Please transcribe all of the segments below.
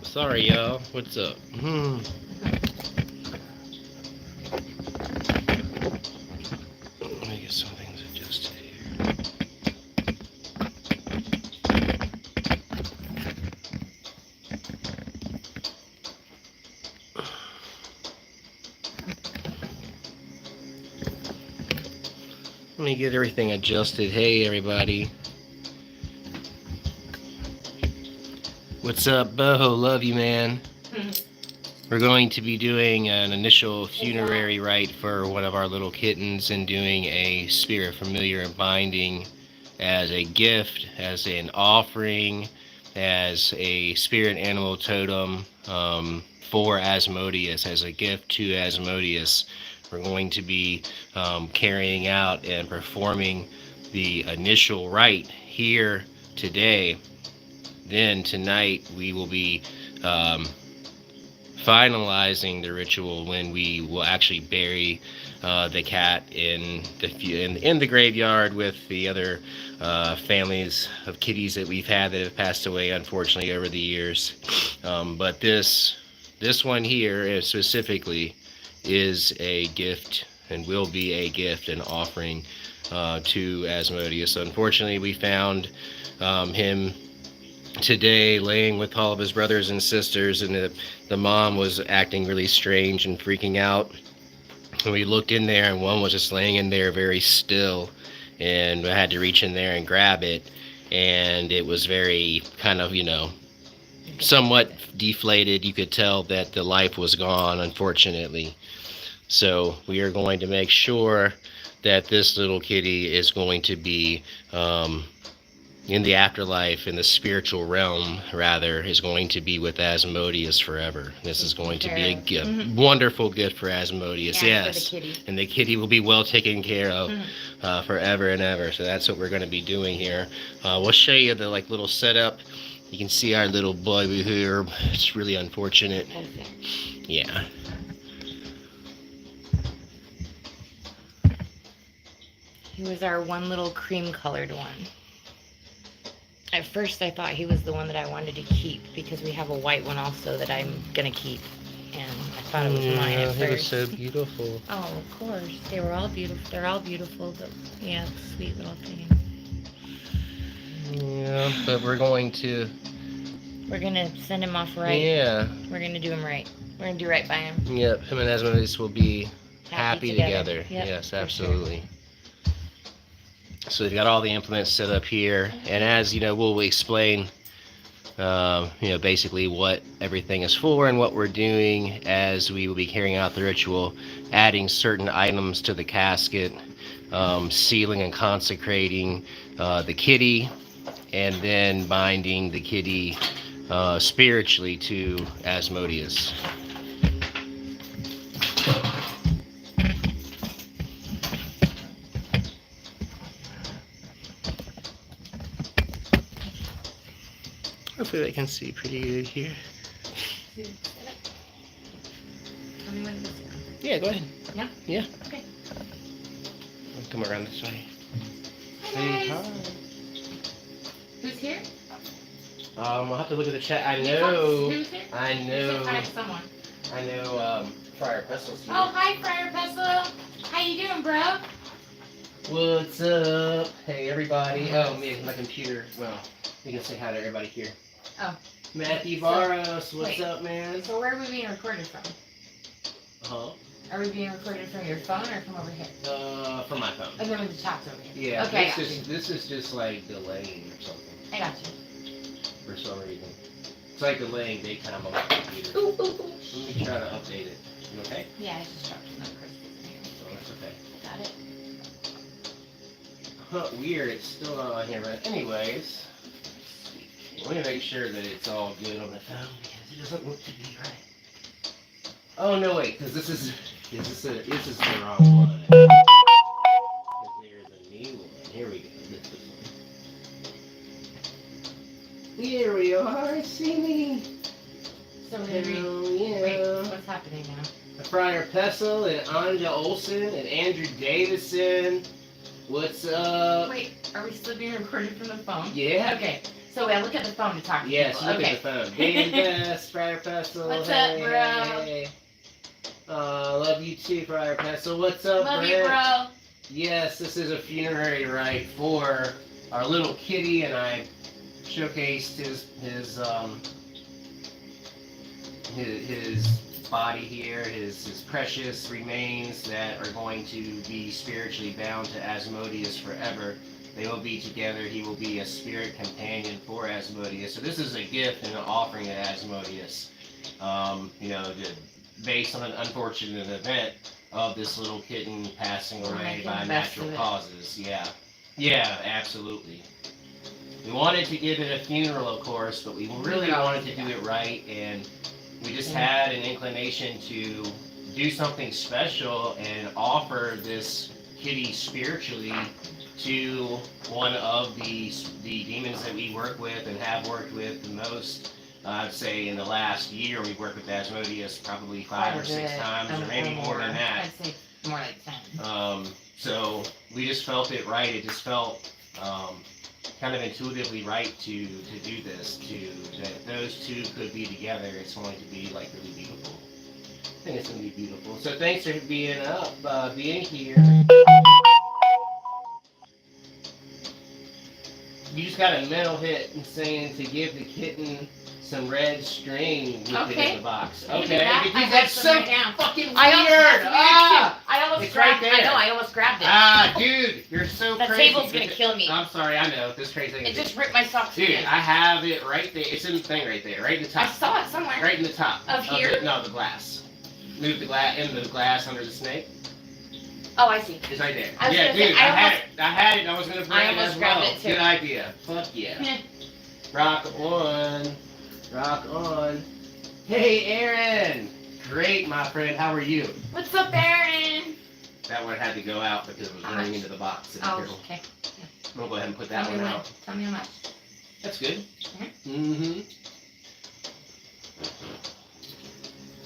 Sorry, y'all. What's up? Let me get some things adjusted here. Let me get everything adjusted. Hey, everybody. What's up, Boho? Love you, man. We're going to be doing an initial funerary rite for one of our little kittens and doing a spirit familiar and binding as a gift, as an offering, as a spirit animal totem for Asmodeus, as a gift to Asmodeus. We're going to be carrying out and performing the initial rite here today. Then tonight we will be finalizing the ritual when we will actually bury the cat in the graveyard with the other families of kitties that we've had that have passed away, unfortunately, over the years. But this one here specifically is a gift and will be a gift and offering to Asmodeus. Unfortunately, we found him today laying with all of his brothers and sisters, and the mom was acting really strange and freaking out. And we looked in there, and one was just laying in there very still, and I had to reach in there and grab it, and it was very kind of, somewhat deflated. You could tell that the life was gone, unfortunately. So we are going to make sure that this little kitty is going to be in the afterlife, in the spiritual realm, rather, is going to be with Asmodeus forever. This is going to be a gift, wonderful gift for Asmodeus, and yes. For the kitty. And the kitty will be well taken care of forever and ever. So that's what we're going to be doing here. We'll show you the little setup. You can see our little baby here. It's really unfortunate. Yeah. He was our one little cream-colored one. At first, I thought he was the one that I wanted to keep because we have a white one also that I'm gonna keep, and I thought it was mine at first. He was so beautiful. Oh, of course, they were all beautiful. They're all beautiful, but yeah, sweet little thing. Yeah, but we're gonna send him off right. Yeah. We're gonna do him right. We're gonna do right by him. Yep, him and Asmodeus will be happy together. Yep, yes, absolutely. Sure. So we've got all the implements set up here, and as we'll explain, basically what everything is for and what we're doing as we will be carrying out the ritual, adding certain items to the casket, sealing and consecrating the kitty, and then binding the kitty spiritually to Asmodeus. Hopefully they can see pretty good here. Yeah, go ahead. Yeah? Yeah. Okay. I'll come around this way. Hey, hi. Who's here? I'll have to look at the chat. I know. Who's here? I know. Hi, someone. I know. Friar Pestil's here. Oh, hi, Friar Pestle. How you doing, bro? What's up? Hey, everybody. Oh, my computer. Well, we can say hi to everybody here. Oh. Matthew Barros, what's up, man? So where are we being recorded from? Huh? Are we being recorded from your phone or from over here? From my phone. And then with the chat's over here. Yeah. Okay. This is just like delaying or something. I got you. For some reason. It's like delaying daytime on my computer. Ooh. Let me try to update it. You okay? Yeah, I just dropped some crystals in here. Oh, that's okay. Got it. Huh, weird, it's still not on here, but anyways. Let me make sure that it's all good on the phone because it doesn't look to be right. Oh no, wait, because this is the wrong one. Because there's a new one. Here we go. Here we are. See me. So yeah. Wait, what's happening now? Friar Pestle and Anja Olsen and Andrew Davison. What's up? Wait, are we still being recorded from the phone? Yeah. Okay. So I look at the phone to talk to Yes, people. look at the phone. Being best, Friar Pestle. What's hey, up, bro? Hey. Love you too, Friar Pestle. What's up, Love Brent? you, bro. Yes, this is a funerary rite for our little kitty, and I showcased his body here, his precious remains that are going to be spiritually bound to Asmodeus forever. They will be together. He will be a spirit companion for Asmodeus. So this is a gift and an offering to Asmodeus. Based on an unfortunate event of this little kitten passing away by natural causes. Yeah, absolutely. We wanted to give it a funeral, of course, but we really wanted to do it right, and we just had an inclination to do something special and offer this kitty spiritually to one of the demons that we work with and have worked with the most. I'd say in the last year we've worked with Asmodeus probably 5 or 6 times, or maybe more than that. I'd say more like 10. So we just felt it right. It just felt kind of intuitively right to do this, that those two could be together. It's going to be like really beautiful. I think it's going to be beautiful. So thanks for being up, being here. You just got a mental hit and saying to give the kitten some red string with it in the box. Okay, because that's so fucking weird. I almost it's grabbed right there. I know, I almost grabbed it. Dude, you're so the crazy. The table's gonna kill me. I'm sorry, I know. This crazy thing. It just ripped my socks. Dude, I have it right there. It's in the thing right there, right in the top. I saw it somewhere. Right in the top. Of here? The glass. Move the glass into the glass under the snake. Oh, I see. It's right there. I had it. I had it. I was gonna bring it as well. It too. Good idea. Fuck yeah. Rock on. Rock on. Hey, Aaron. Great, my friend. How are you? What's up, Aaron? That one had to go out because it was running into the box. Okay. We'll go ahead and put that one out. Tell me how much. That's good. Mm-hmm.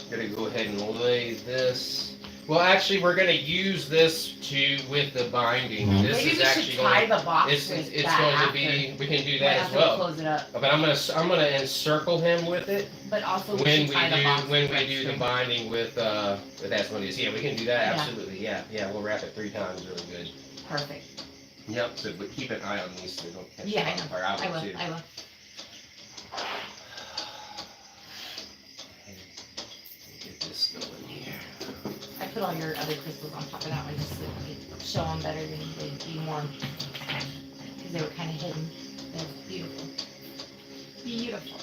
Gonna go ahead and lay this. Well, actually, we're gonna use this with the binding. This Maybe is we actually should tie the box. It's going to be. We can do that as well. Close it up. But I'm gonna encircle him with it. But also when we do the binding with Asmodeus. Yeah, we can do that. Yeah. Absolutely. Yeah. We'll wrap it 3 times. Really good. Perfect. Yep. So, but keep an eye on these so they don't catch I know. Or I will too. I will. Get this going here. I put all your other crystals on top of that one just so you could show them better and they'd be more, because they were kind of hidden. That's beautiful. Beautiful.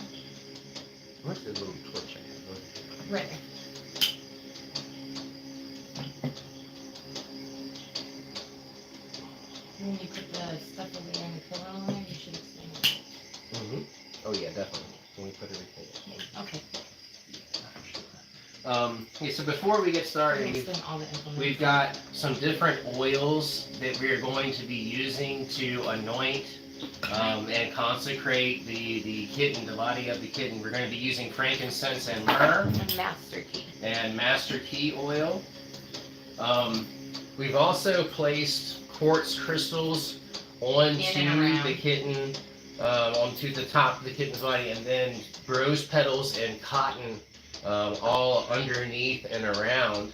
Where's the little torch I have? Right there. And when you put the stuff over there in the pillow on there, you should explain it. Mm-hmm. Oh yeah, definitely. Can we put everything in? Okay. So before we get started, we've got some different oils that we're going to be using to anoint and consecrate the kitten, the body of the kitten. We're going to be using frankincense and myrrh. And master key oil. We've also placed quartz crystals onto the kitten, onto the top of the kitten's body, and then rose petals and cotton all underneath and around.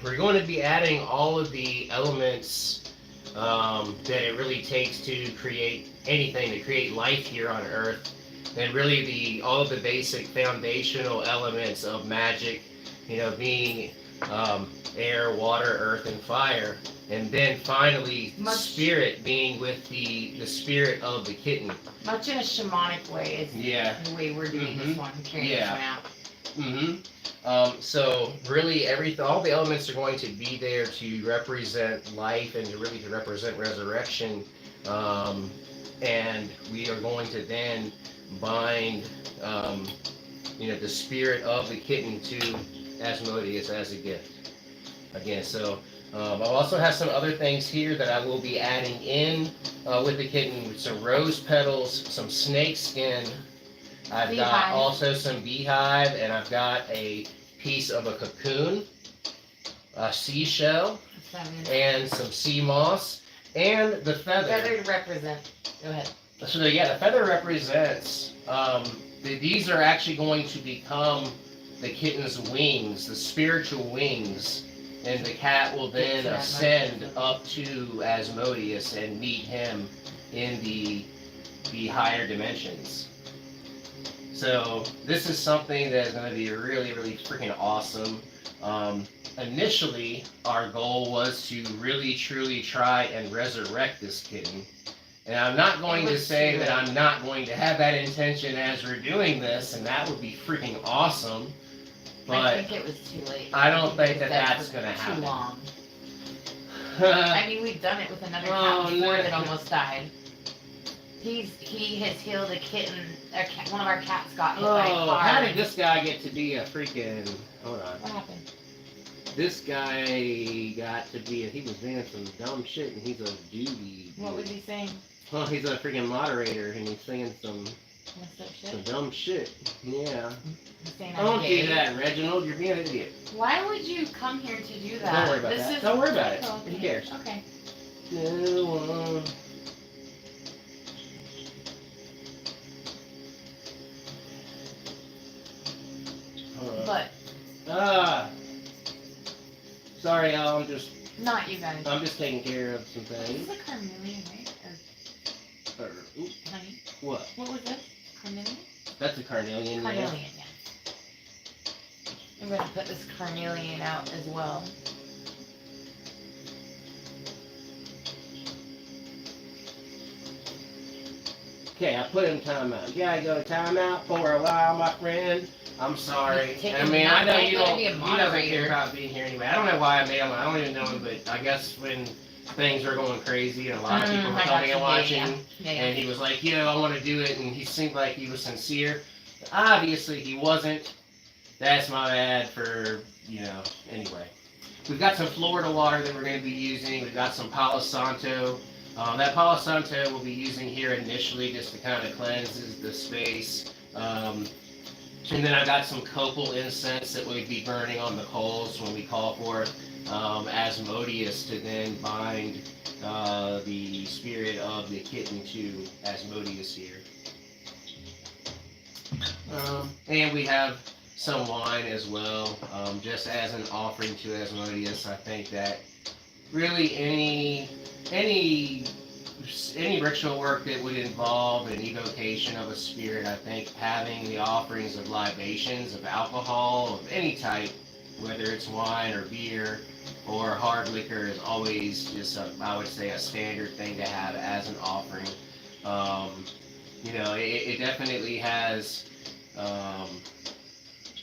We're going to be adding all of the elements that it really takes to create anything, to create life here on Earth, and really all of the basic foundational elements of magic, being air, water, earth, and fire, and then finally spirit being with the spirit of the kitten. Much in a shamanic way is the way we're doing this one, carrying this one out. So really all the elements are going to be there to represent life and to represent resurrection. And we are going to then bind, the spirit of the kitten to Asmodeus as a gift. Again, so I'll also have some other things here that I will be adding in with the kitten, some rose petals, some snake skin. I've got also some beehive, and I've got a piece of a cocoon, a seashell, and some sea moss, and the feather. Feather to represent. Go ahead. So yeah, the feather represents. These are actually going to become the kitten's wings, the spiritual wings, and the cat will then ascend up to Asmodeus and meet him in the higher dimensions. So this is something that is going to be really, really freaking awesome. Initially, our goal was to really, truly try and resurrect this kitten. And I'm not going to say that I'm not going to have that intention as we're doing this, and that would be freaking awesome. But I think it was too late. I don't think that that's going to Too happen. long. I mean, we've done it with another cat before that almost died. He has healed a kitten. One of our cats got hit by a car. How did this guy get to be a freaking? Hold on. What happened? This guy got to be. He was doing some dumb shit, and he's a duty. What was he saying? Well, he's a freaking moderator, and he's saying some Messed up shit? some dumb shit. Yeah. He's saying Don't gay. do that, Reginald. You're being an idiot. Why would you come here to do that? Don't worry about that. Don't worry about it. Okay. Who cares? Okay. But sorry, y'all. not you guys. I'm just taking care of some This things. is a carnelian, right? Ooh, Honey? what? What was this? Carnelian? That's a carnelian. Carnelian, yeah. I'm gonna put this carnelian out as well. Okay, I put him timeout. You gotta go to timeout for a while, my friend. I'm sorry. I mean, I know you don't. He doesn't care about being here anyway. I don't know why I made him. I don't even know him, but I guess when things were going crazy and a lot of people were coming and watching, and he was like, I want to do it, and he seemed like he was sincere. Obviously, he wasn't. That's my bad for, anyway. We've got some Florida water that we're going to be using. We've got some Palo Santo. That Palo Santo we'll be using here initially just to kind of cleanse the space. And then I got some copal incense that we'd be burning on the coals when we call for Asmodeus to then bind the spirit of the kitten to Asmodeus here. And we have some wine as well, just as an offering to Asmodeus. I think that really any ritual work that would involve an evocation of a spirit, I think having the offerings of libations, of alcohol, of any type, whether it's wine or beer or hard liquor, is always just, I would say, a standard thing to have as an offering. It definitely has,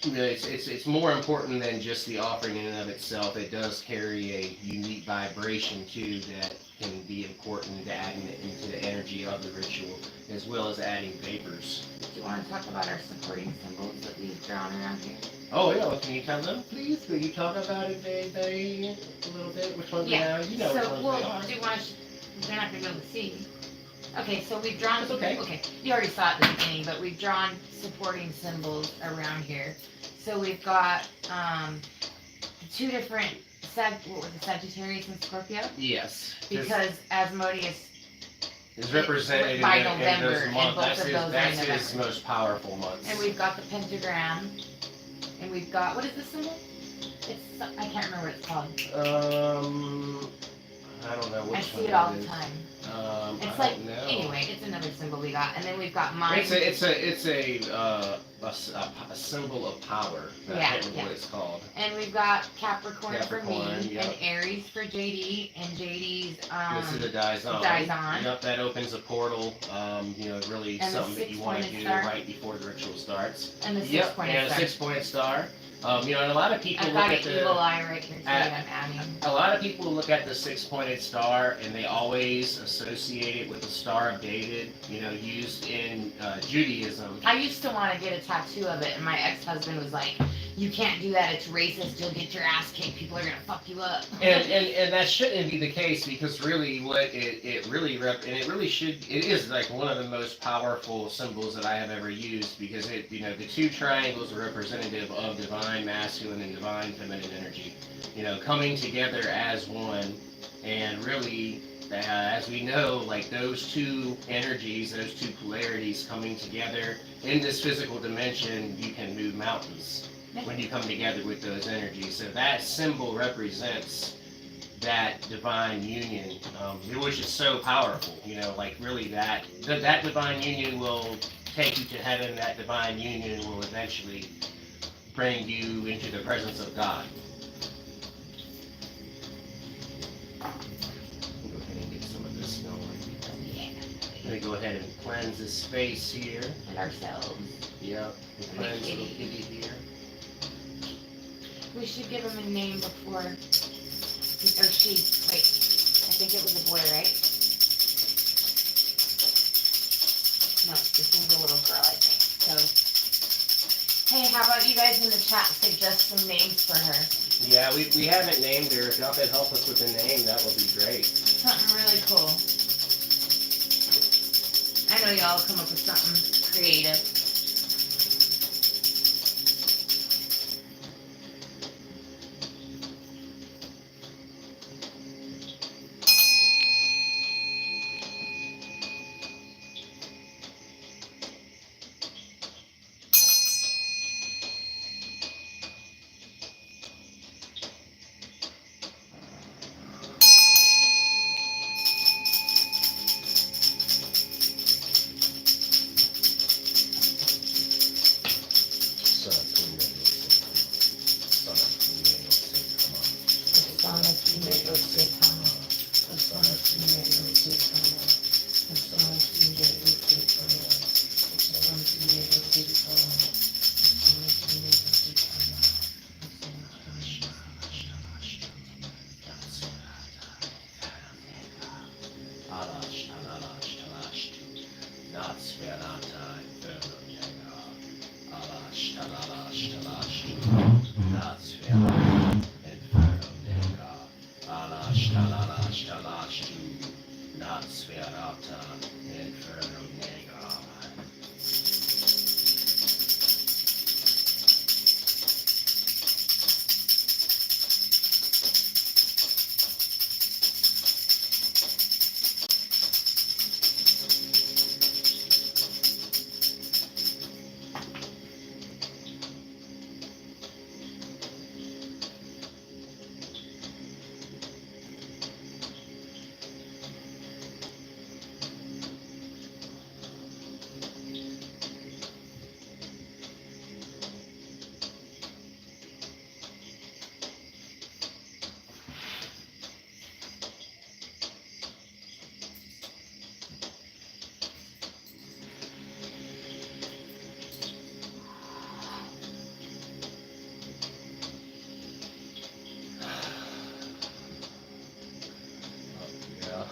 it's more important than just the offering in and of itself. It does carry a unique vibration too that can be important to adding it into the energy of the ritual, as well as adding vapors. Do you want to talk about our supporting symbols that we've drawn around here? Oh yeah, well, can you tell them, please? Will you talk about it, baby, a little bit? Which ones they are? You know which ones they are. Do you want to? They're not going to be able to see. Okay, so we've drawn. That's okay. Okay, you already saw it at the beginning, but we've drawn supporting symbols around here. So we've got two different Sagittarius and Scorpio. Yes. Because Asmodeus is represented by in November, those and months. both of those That's are in his November. most powerful months. And we've got the pentagram, and we've got, what is this symbol? It's, I can't remember what it's called. I don't know which one. I see it all the is. time. I It's like, don't know. anyway, it's another symbol we got, and then we've got mine. It's a symbol of power. I can't remember what it's called. And we've got Capricorn for me, yep. and Aries for JD, and JD's This is a Dizon. Yep, that opens a portal. Really and something that you want to do star. right before the ritual starts. And the Yep, six-pointed and a star. six-pointed star. And a lot of people I've look got at an the evil eye right here, so I'm adding. a lot of people look at the six-pointed star and they always associate it with the Star of David. Used in Judaism. I used to want to get a tattoo of it, and my ex-husband was like, "You can't do that. It's racist. You'll get your ass kicked. People are gonna fuck you up." And that shouldn't be the case, because really what it really it is like one of the most powerful symbols that I have ever used, because the two triangles are representative of divine masculine and divine feminine energy, coming together as one, and really as we know, like those two energies, those two polarities coming together in this physical dimension, you can move mountains when you come together with those energies. So that symbol represents that divine union, which is so powerful. You know, like really that divine union will take you to heaven. That divine union will eventually bring you into the presence of God. Go ahead and get some of this going. I'm gonna go ahead and cleanse this space here. And ourselves. Yep. And cleanse the little kitty here. We should give him a name before. Or she. Wait. I think it was a boy, right? No, this one's a little girl, I think. So, hey, how about you guys in the chat suggest some names for her? Yeah, we haven't named her. If y'all could help us with the name, that would be great. Something really cool. I know y'all come up with something creative.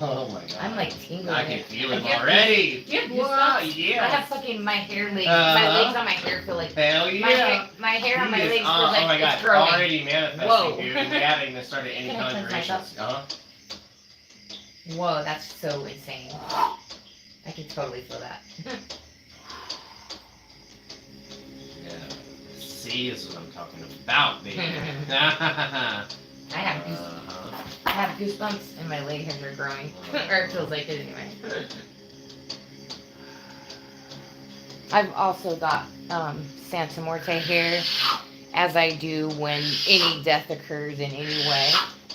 Oh my god. I'm like tingling. I can feel it already. Do you have Wow, goosebumps? yeah. I have fucking my hair legs. My legs on my hair feel like. Hell yeah. My hair on my legs feels Oh like my god, it's growing. already manifesting, Whoa. dude. We haven't even started any Can I cleanse conjurations. myself? Whoa, that's so insane. I can totally feel that. Yeah. See, this is what I'm talking about, baby. I have goosebumps and my leg hairs are growing. Or it feels like it anyway. I've also got Santa Muerte here, as I do when any death occurs in any way.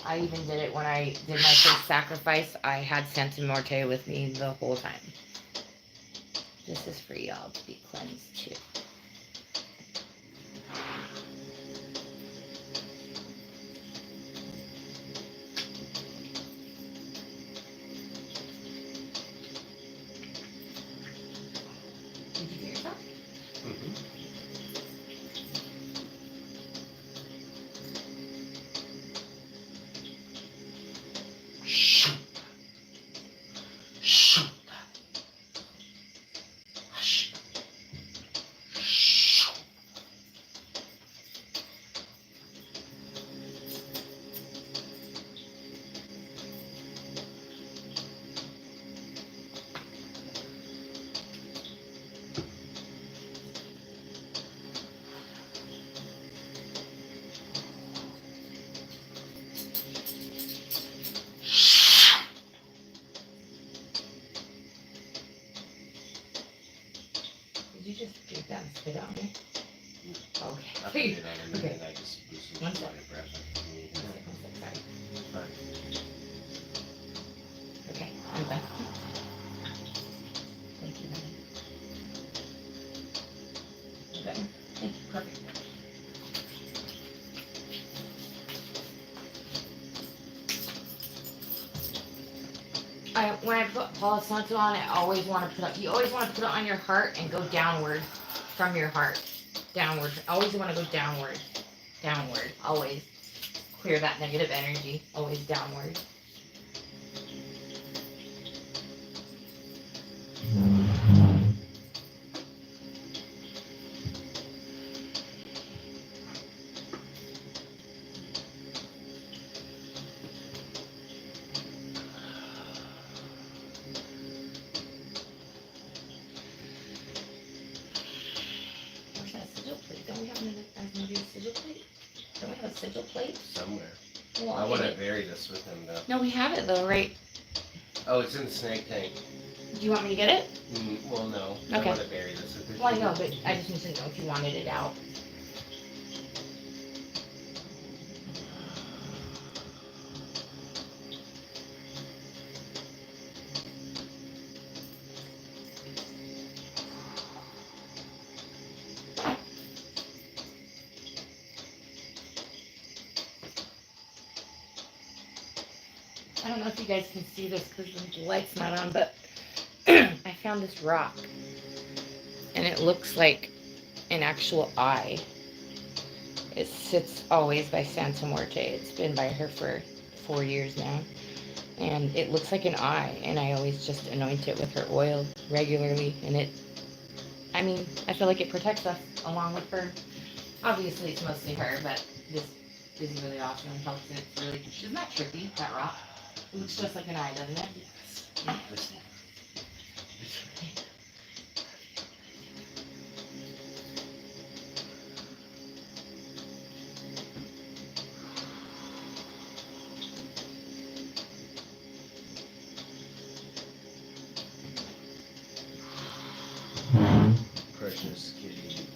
I even did it when I did my first sacrifice. I had Santa Muerte with me the whole time. This is for y'all to be cleansed too. Did you do yourself? Shoot. Shoot. want to spit it on me? I put Okay. it on a minute Okay. and I just blew some One sec. body breath. Sorry. Fine. Okay, I'm done. Thank you, honey. Okay. Thank you. Perfect. When I put Palo Santo on, I always want to put it. You always want to put it on your heart and go downward from your heart, downward. Always want to go downward, downward. Always clear that negative energy. Always downward. Where's that sigil plate? Don't we have an Asmodeus sigil plate? Don't we have a sigil plate? Somewhere. Well, I want to bury this with him though. No, we have it though, right? Oh, it's in the snake tank. Do you want me to get it? Well, no. Okay. I want to bury this with him. Well, I know, but I just need to know if you wanted it out. I don't know if you guys can see this because the light's not on, but I found this rock. And it looks like an actual eye. It sits always by Santa Muerte. It's been by her for 4 years now. And it looks like an eye. And I always just anoint it with her oil regularly. And I feel like it protects us along with her. Obviously, it's mostly her, but this is really awesome and helps it. It's really, isn't that trippy, that rock? It looks just like an eye, doesn't it? Yeah. Precious kitty,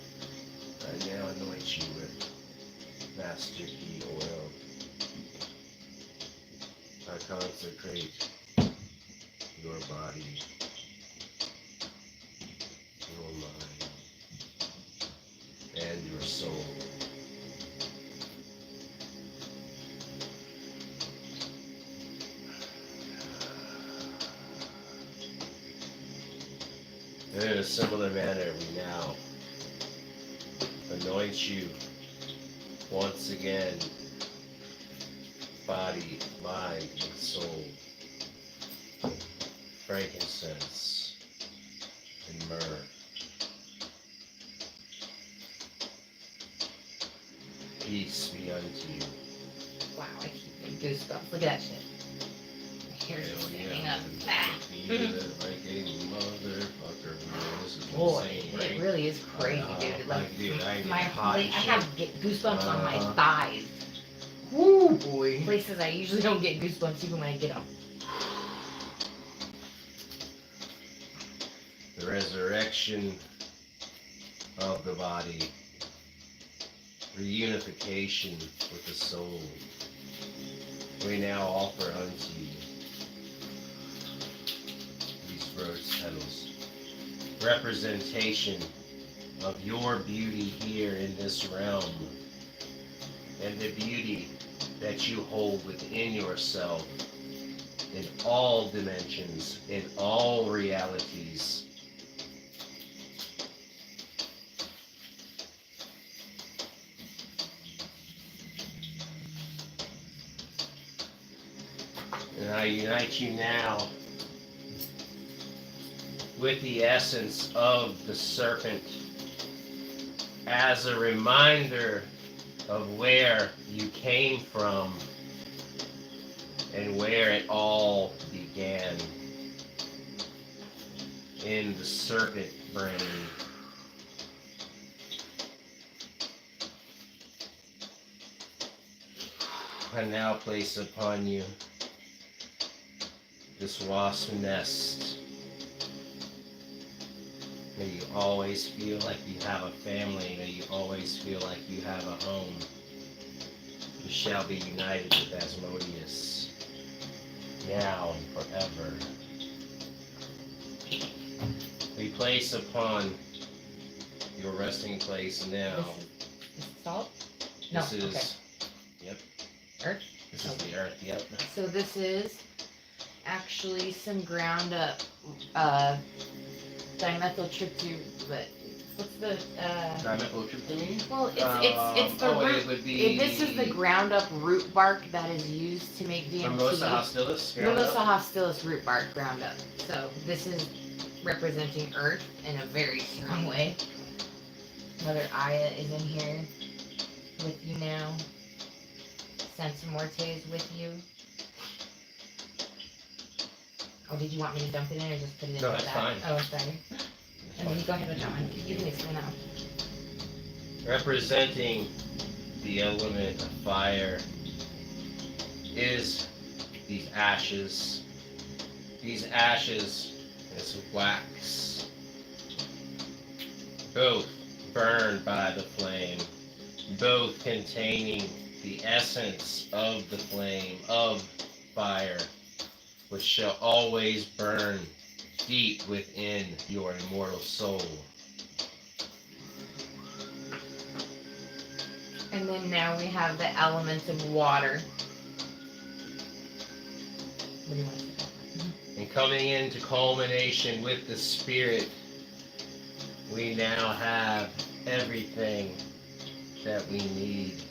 I now anoint you with Master Key oil. I consecrate your body, your mind, and your soul. And in a similar manner, we now anoint you once again, body, mind, and soul, frankincense and myrrh. Peace be unto you. Wow, I keep getting goosebumps. Look at that shit. My hair's just standing up. Ah. Like a motherfucker, man. This is Boy, insane, right? it really is crazy, dude. Like, dude, I my get hot I and have shit. goosebumps on my Uh-huh. thighs. Woo, boy. Places I usually don't get goosebumps even when I get them. The resurrection of the body, reunification with the soul, we now offer unto you these rose petals, representation of your beauty here in this realm, and the beauty that you hold within yourself in all dimensions, in all realities. And I unite you now with the essence of the serpent as a reminder of where you came from and where it all began in the serpent brain. I now place upon you this wasp nest, May you always feel like you have a family. May you always feel like you have a home. You shall be united with Asmodeus, now and forever. We place upon your resting place now. This is salt? No, This is, yep, Earth? this is the earth, yep. So this is actually some ground up dimethyltryptamine, but what's the Dimethyltryptamine? well, it's the root. It would be This is the ground up root bark that is used to make DMT. Mimosa hostilis. Mimosa hostilis root bark ground up. So this is representing Earth in a very strong way. Mother Aya is in here with you now. Santa Morte is with you. Oh, did you want me to dump it in or just put it in? No, like that's that? fine. Oh, it's better. And then you go ahead with that one. You can explain that one. Representing the element of fire is these ashes. These ashes is wax, both burned by the flame, both containing the essence of the flame, of fire, which shall always burn deep within your immortal soul. And then now we have the element of water. What do you want to say? And coming into culmination with the Spirit, we now have everything that we need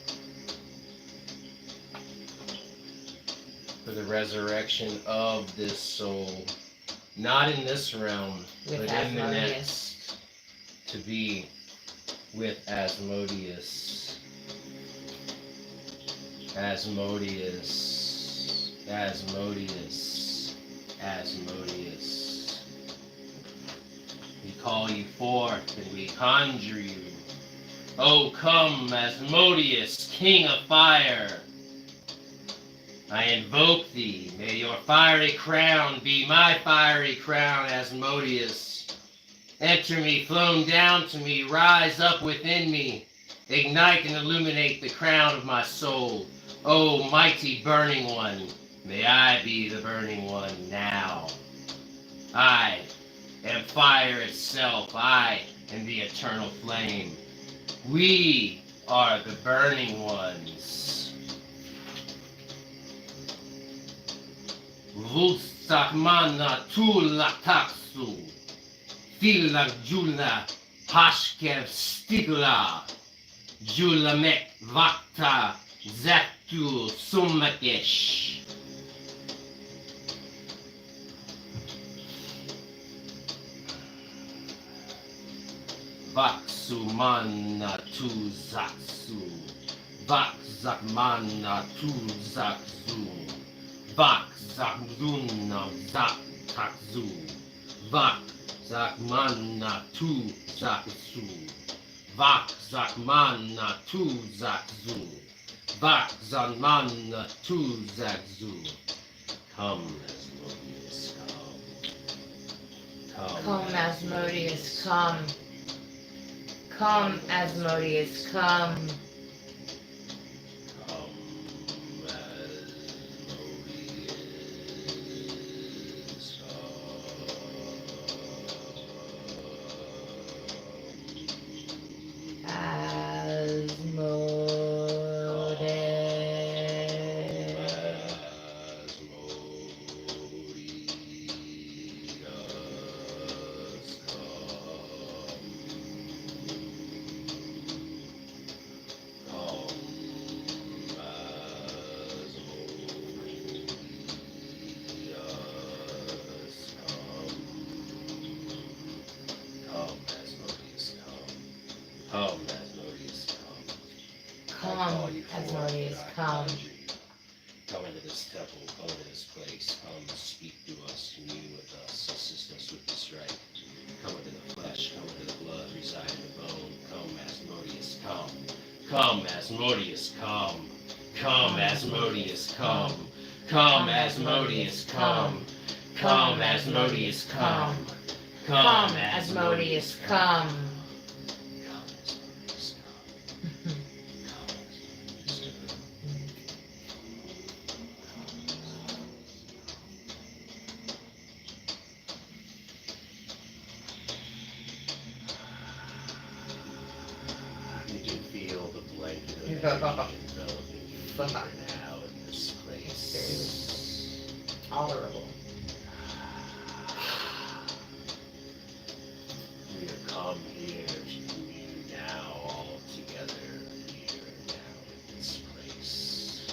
for the resurrection of this soul, not in this realm, With but in the Asmodeus. next, to be with Asmodeus. Asmodeus. Asmodeus. Asmodeus. We call you forth and we conjure you. Oh, come, Asmodeus, King of Fire. I invoke thee. May your fiery crown be my fiery crown, Asmodeus. Enter me, flown down to me, rise up within me. Ignite and illuminate the crown of my soul. O mighty burning one, may I be the burning one now. I am fire itself. I am the eternal flame. We are the burning ones. Vutsakmana tulataksu. Filak jula hashkev stigla. Julamek vakta zatu sumakesh. Vaksumana tu zaksu. Vakzakmana tu zakzu. Vakzakzuna zaktakzu. Vakzakmana tu zakzu. Vakzakmana tu zakzu. Vakzakmana tu zakzu. Come, Asmodeus, come. Come, Asmodeus, come. Come, Asmodeus, come. Come, Asmodeus, Come, Asmodeus, come. Come, I call you forth, Asmodeus, and I come. conjure you. Come into this temple, come into this place, come speak to us, commune with us, assist us with this rite. Come into the flesh, come into the blood, reside in the bone. Come, Asmodeus, come. Come, Asmodeus, come. Come, Asmodeus, come. Come, Asmodeus, come. Come, Asmodeus, come. Come, Asmodeus, come. You can feel the blanket of energy enveloping you here now in this place. Tolerable. We have come here to commune now all together here and now in this place.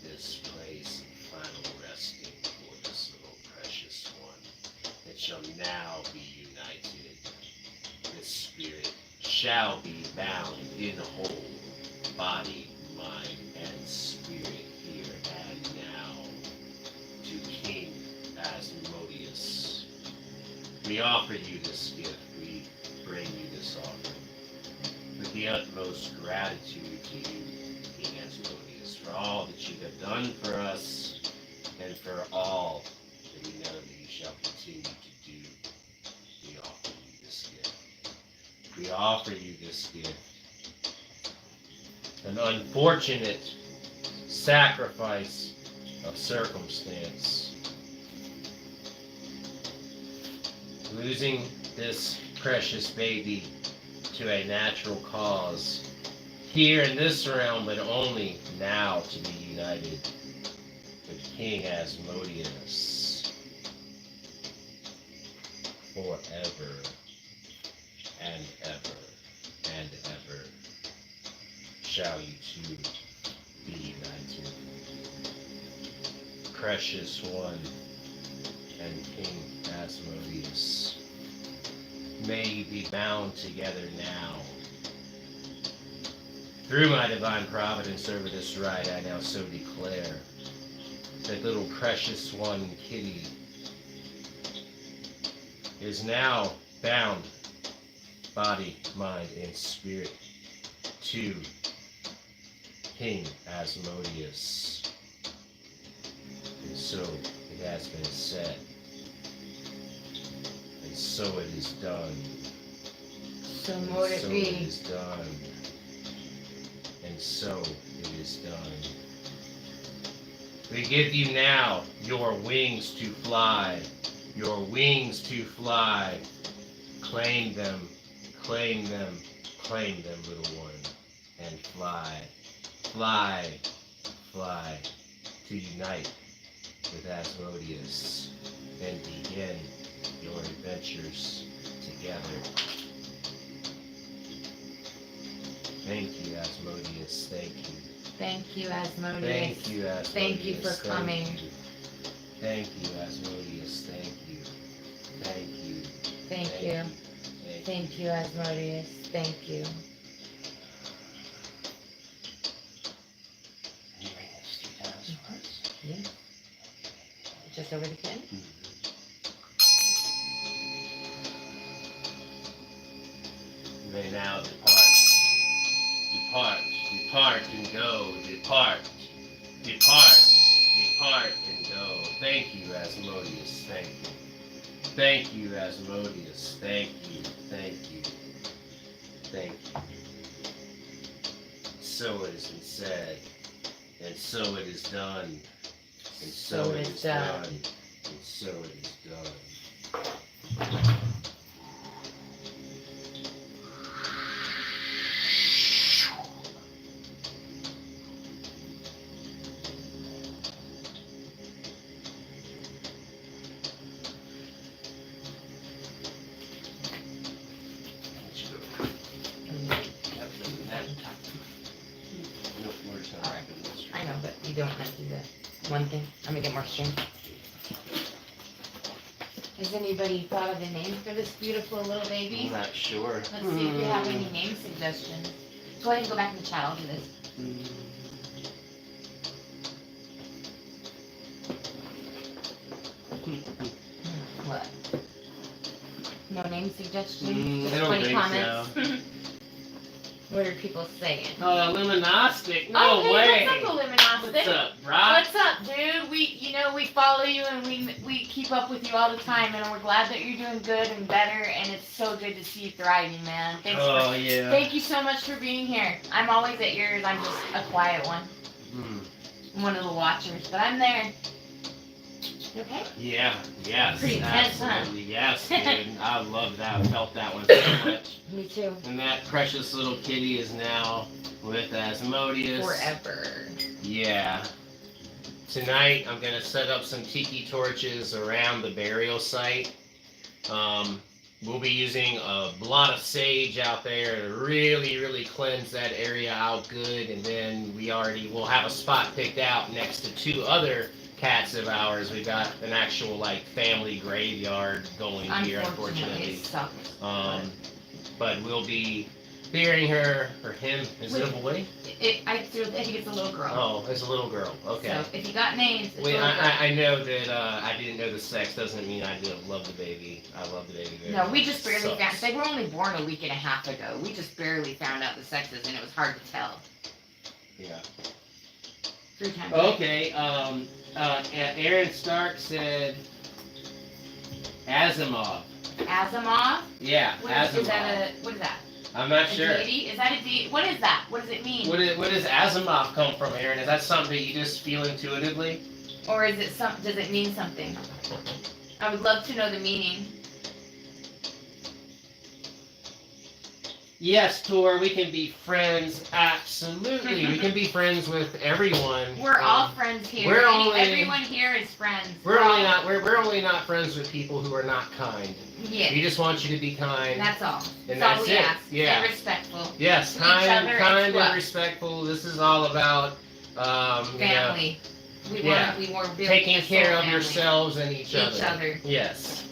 This place of final resting for this little precious one that shall now be united. This spirit shall be bound in whole, body, mind, and spirit here and now to King Asmodeus. We offer you this gift, we bring you this offering with the utmost gratitude to you, King Asmodeus, for all that you have done for us and for all that we know that you shall continue to do. We offer you this gift. We offer you this gift. An unfortunate sacrifice of circumstance. Losing this precious baby to a natural cause here in this realm, but only now to be united with King Asmodeus forever and ever and ever shall you two be united. Precious one and King Asmodeus, may you be bound together now. Through my divine providence over this rite, I now so declare that little precious one kitty is now bound, body, mind, and spirit, to King Asmodeus. And so it has been said, and so it is done. So mote it So be. it is done. And so it is done. We give you now your wings to fly. Your wings to fly. Claim them, claim them, claim them, little one. And fly, fly, fly, to unite with Asmodeus and begin your adventures together. Thank you, Asmodeus. Thank you. Thank you, Asmodeus. Thank you, Asmodeus. Thank you for coming. Thank you, Asmodeus. Thank you. Thank you. Thank you. Thank you, Asmodeus. Thank you. You bring this to us first. Yeah. Just over the kitten? You may now depart. Depart, depart and go. Depart, depart, depart and go. Thank you, Asmodeus. Thank you. Thank you, Asmodeus. Thank you. Thank you. Thank you. So it has been said, and so it is done, and so it is done, and so it is done. I know, but you don't have to do the one thing. I'm gonna get more string. Has anybody thought of a name for this beautiful little baby? I'm not sure. Let's see if we have any name suggestions. Go ahead and go back in the chat. I'll do this. What? No name suggestions? Just I don't funny think comments? What are people saying? Luminostic, no okay, way. what's up, Luminostic? What's up, Brock? What's up, dude? know we follow you and we keep up with you all the time, and we're glad that you're doing good and better, and it's so good to see you thriving, man. Yeah. Thank you so much for being here. I'm always at yours. I'm just a quiet one. I'm one of the watchers, but I'm there. You okay? Yeah, yes. Pretty intense, huh? Absolutely, yes, dude. I love that. I felt that one so much. Me too. And that precious little kitty is now with Asmodeus. Forever. Yeah. Tonight I'm gonna set up some tiki torches around the burial site. We'll be using a lot of sage out there to really cleanse that area out good, and then we'll have a spot picked out next to 2 other cats of ours. We got an actual like family graveyard going here, unfortunately. It sucks. But we'll be burying her or him. Is it a boy? I think it's a little girl. Oh, it's a little girl. Okay. So if you got names, it's Wait, a little girl. I know that I didn't know the sex. Doesn't mean I didn't love the baby. I love the baby very No, much. we just barely Sucks. found. They were only born a week and a half ago. We just barely found out the sexes, and it was hard to tell. Yeah. 3 times. Okay. Aaron Stark said Asimov. Asimov? Yeah, Asimov. What is that? I'm not A sure. deity? Is that a deity? What is that? What does it mean? Where does Asimov come from, Aaron? Is that something that you just feel intuitively? Or is it does it mean something? I would love to know the meaning. Yes, Tor, we can be friends. Absolutely. We can be friends with everyone. We're all friends here. Everyone here is friends. We're only not friends with people who are not kind. Yeah. We just want you to be kind. That's all. And That's all that's we it. ask. Yeah. And respectful. Yes, To each other and kind to us. and respectful. This is all about Family. We want taking care of yourselves and each Each other. other. Yes.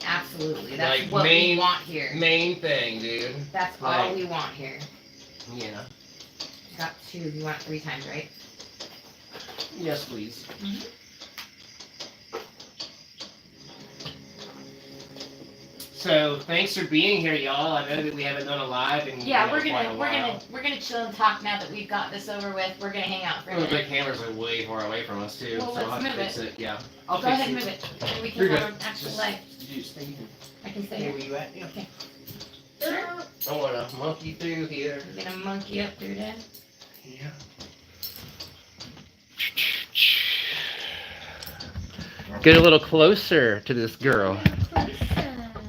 Absolutely. That's Like what we want here. Main thing, dude. That's all we want here. Yeah. Got 2. You want 3 times, right? Yes, please. Mhm. So thanks for being here, y'all. I know that we haven't done a live in Yeah, quite a we're while. gonna chill and talk now that we've got this over with. We're gonna hang out for a Oh, the minute. cameras are way far away from us too, Well, so I'll let's have to move fix it. Yeah, I'll Go fix ahead and it. move it. And we can You're have good. an actual Just- life. You stay here. I can stay Where here. were you at? Yeah. Okay. I want to monkey through here. I'm gonna monkey up through that. Yeah. Get a little closer to this girl.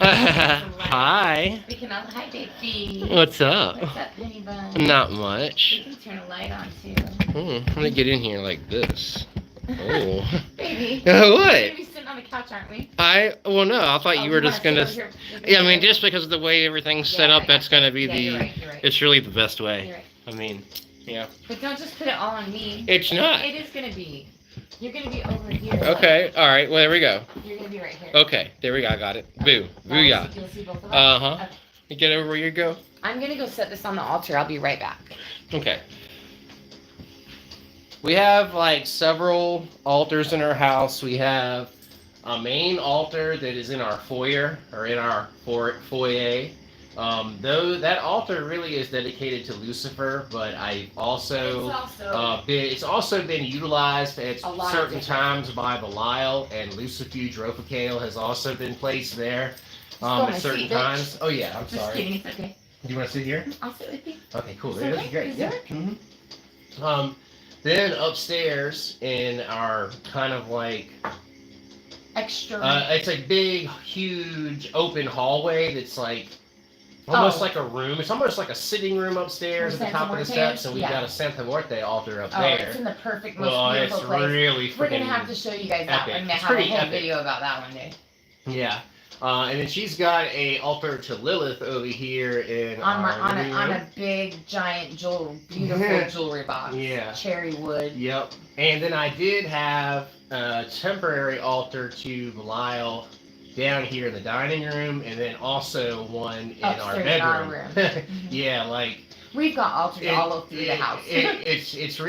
Hi. We can all hi, baby. What's up? What's up, Penny Bun? Not We much. can turn a light on too. I'm gonna get in here like this. Oh. Baby. We're What? gonna be sitting on the couch, aren't we? Well, no, I thought Oh, you were just wanna gonna. sit over here? Yeah, I mean, just because of the way everything's set Yeah, up, I that's got gonna be Yeah, the. you're right. It's really the best way. You're right. I mean, yeah. But don't just put it all on me. It's not. It is gonna be. You're gonna be over here. Okay, alright, well, there we go. You're gonna be right here. Okay, there we go, I got it. Boo. Now Booyah. you'll see both of us. Uh-huh. Okay. You get over where you go? I'm gonna go set this on the altar. I'll be right back. Okay. We have like several altars in our house. We have a main altar that is in our foyer or in our foyer. Though that altar really is dedicated to Lucifer, but I also it's also been utilized at A lot of certain different- times by Belial, and Lucifuge Rophicael has also been placed there go on my at certain seat, bitch. times. Oh yeah, I'm Just sorry. kidding. It's okay. Do you want to sit here? I'll sit with you. Okay, cool. So That's okay, great. is Yeah. it? Then upstairs in our kind of like Extra. it's a big, huge open hallway that's like almost Oh. like a room. It's almost like a sitting room upstairs at the Santa top of the Muerte steps, is? and we've Yeah. got a Santa Muerte altar up Oh, there. it's in the perfect, most Well, it's beautiful place. really freaking We're gonna have to show you guys that epic. one. It's Have a pretty whole epic. video about that one day. Yeah. And then she's got a altar to Lilith over here in On our living room. a big giant beautiful jewelry box. Yeah. Cherry wood. Yep. And then I did have a temporary altar to Belial down here in the dining room, and then also one in our Upstairs in our bedroom. room. Yeah, like We've got altars all through the house. It's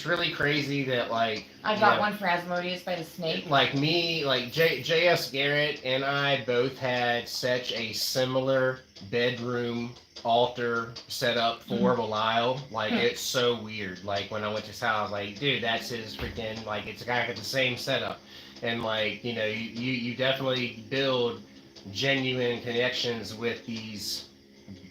really crazy that like I got one for Asmodeus by the snake. Like me, like J.S. Garrett and I both had such a similar bedroom altar set up for Belial. Like it's so weird. Like when I went to his house, like dude, that's his freaking like it's got the same setup, and like you definitely build genuine connections with these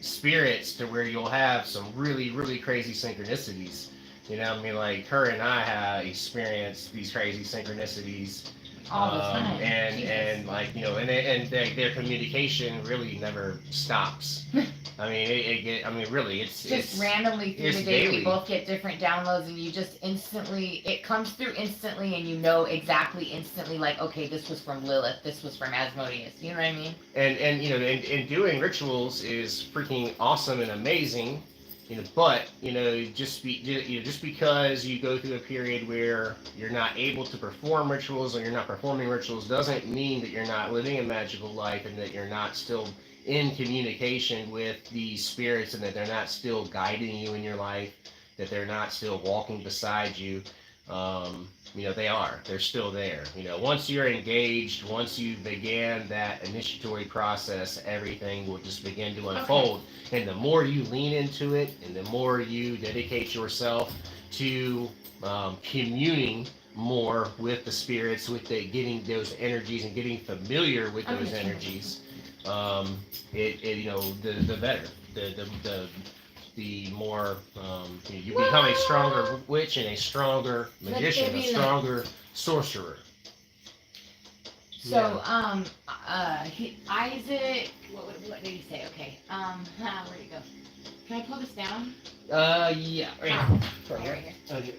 spirits to where you'll have some really crazy synchronicities. You know, I mean, like her and I have experienced these crazy synchronicities all the time, and like and their communication really never stops. I mean, really, it's just randomly through the day. We both get different downloads, and you just instantly it comes through instantly, and you know exactly instantly, like, okay, this was from Lilith, this was from Asmodeus. You know what I mean? And doing rituals is freaking awesome and amazing. But just because you go through a period where you're not able to perform rituals or you're not performing rituals doesn't mean that you're not living a magical life and that you're not still in communication with these spirits and that they're not still guiding you in your life, that they're not still walking beside you. They are. They're still there. Once you're engaged, once you began that initiatory process, everything will just begin to unfold. Okay. And the more you lean into it, and the more you dedicate yourself to communing more with the spirits, with getting those energies and getting familiar with those energies, the better. The more you become a stronger witch and a stronger magician, a stronger sorcerer. So, Isaac, what did he say? Okay, where'd he go? Can I pull this down? Yeah. Right here. Okay.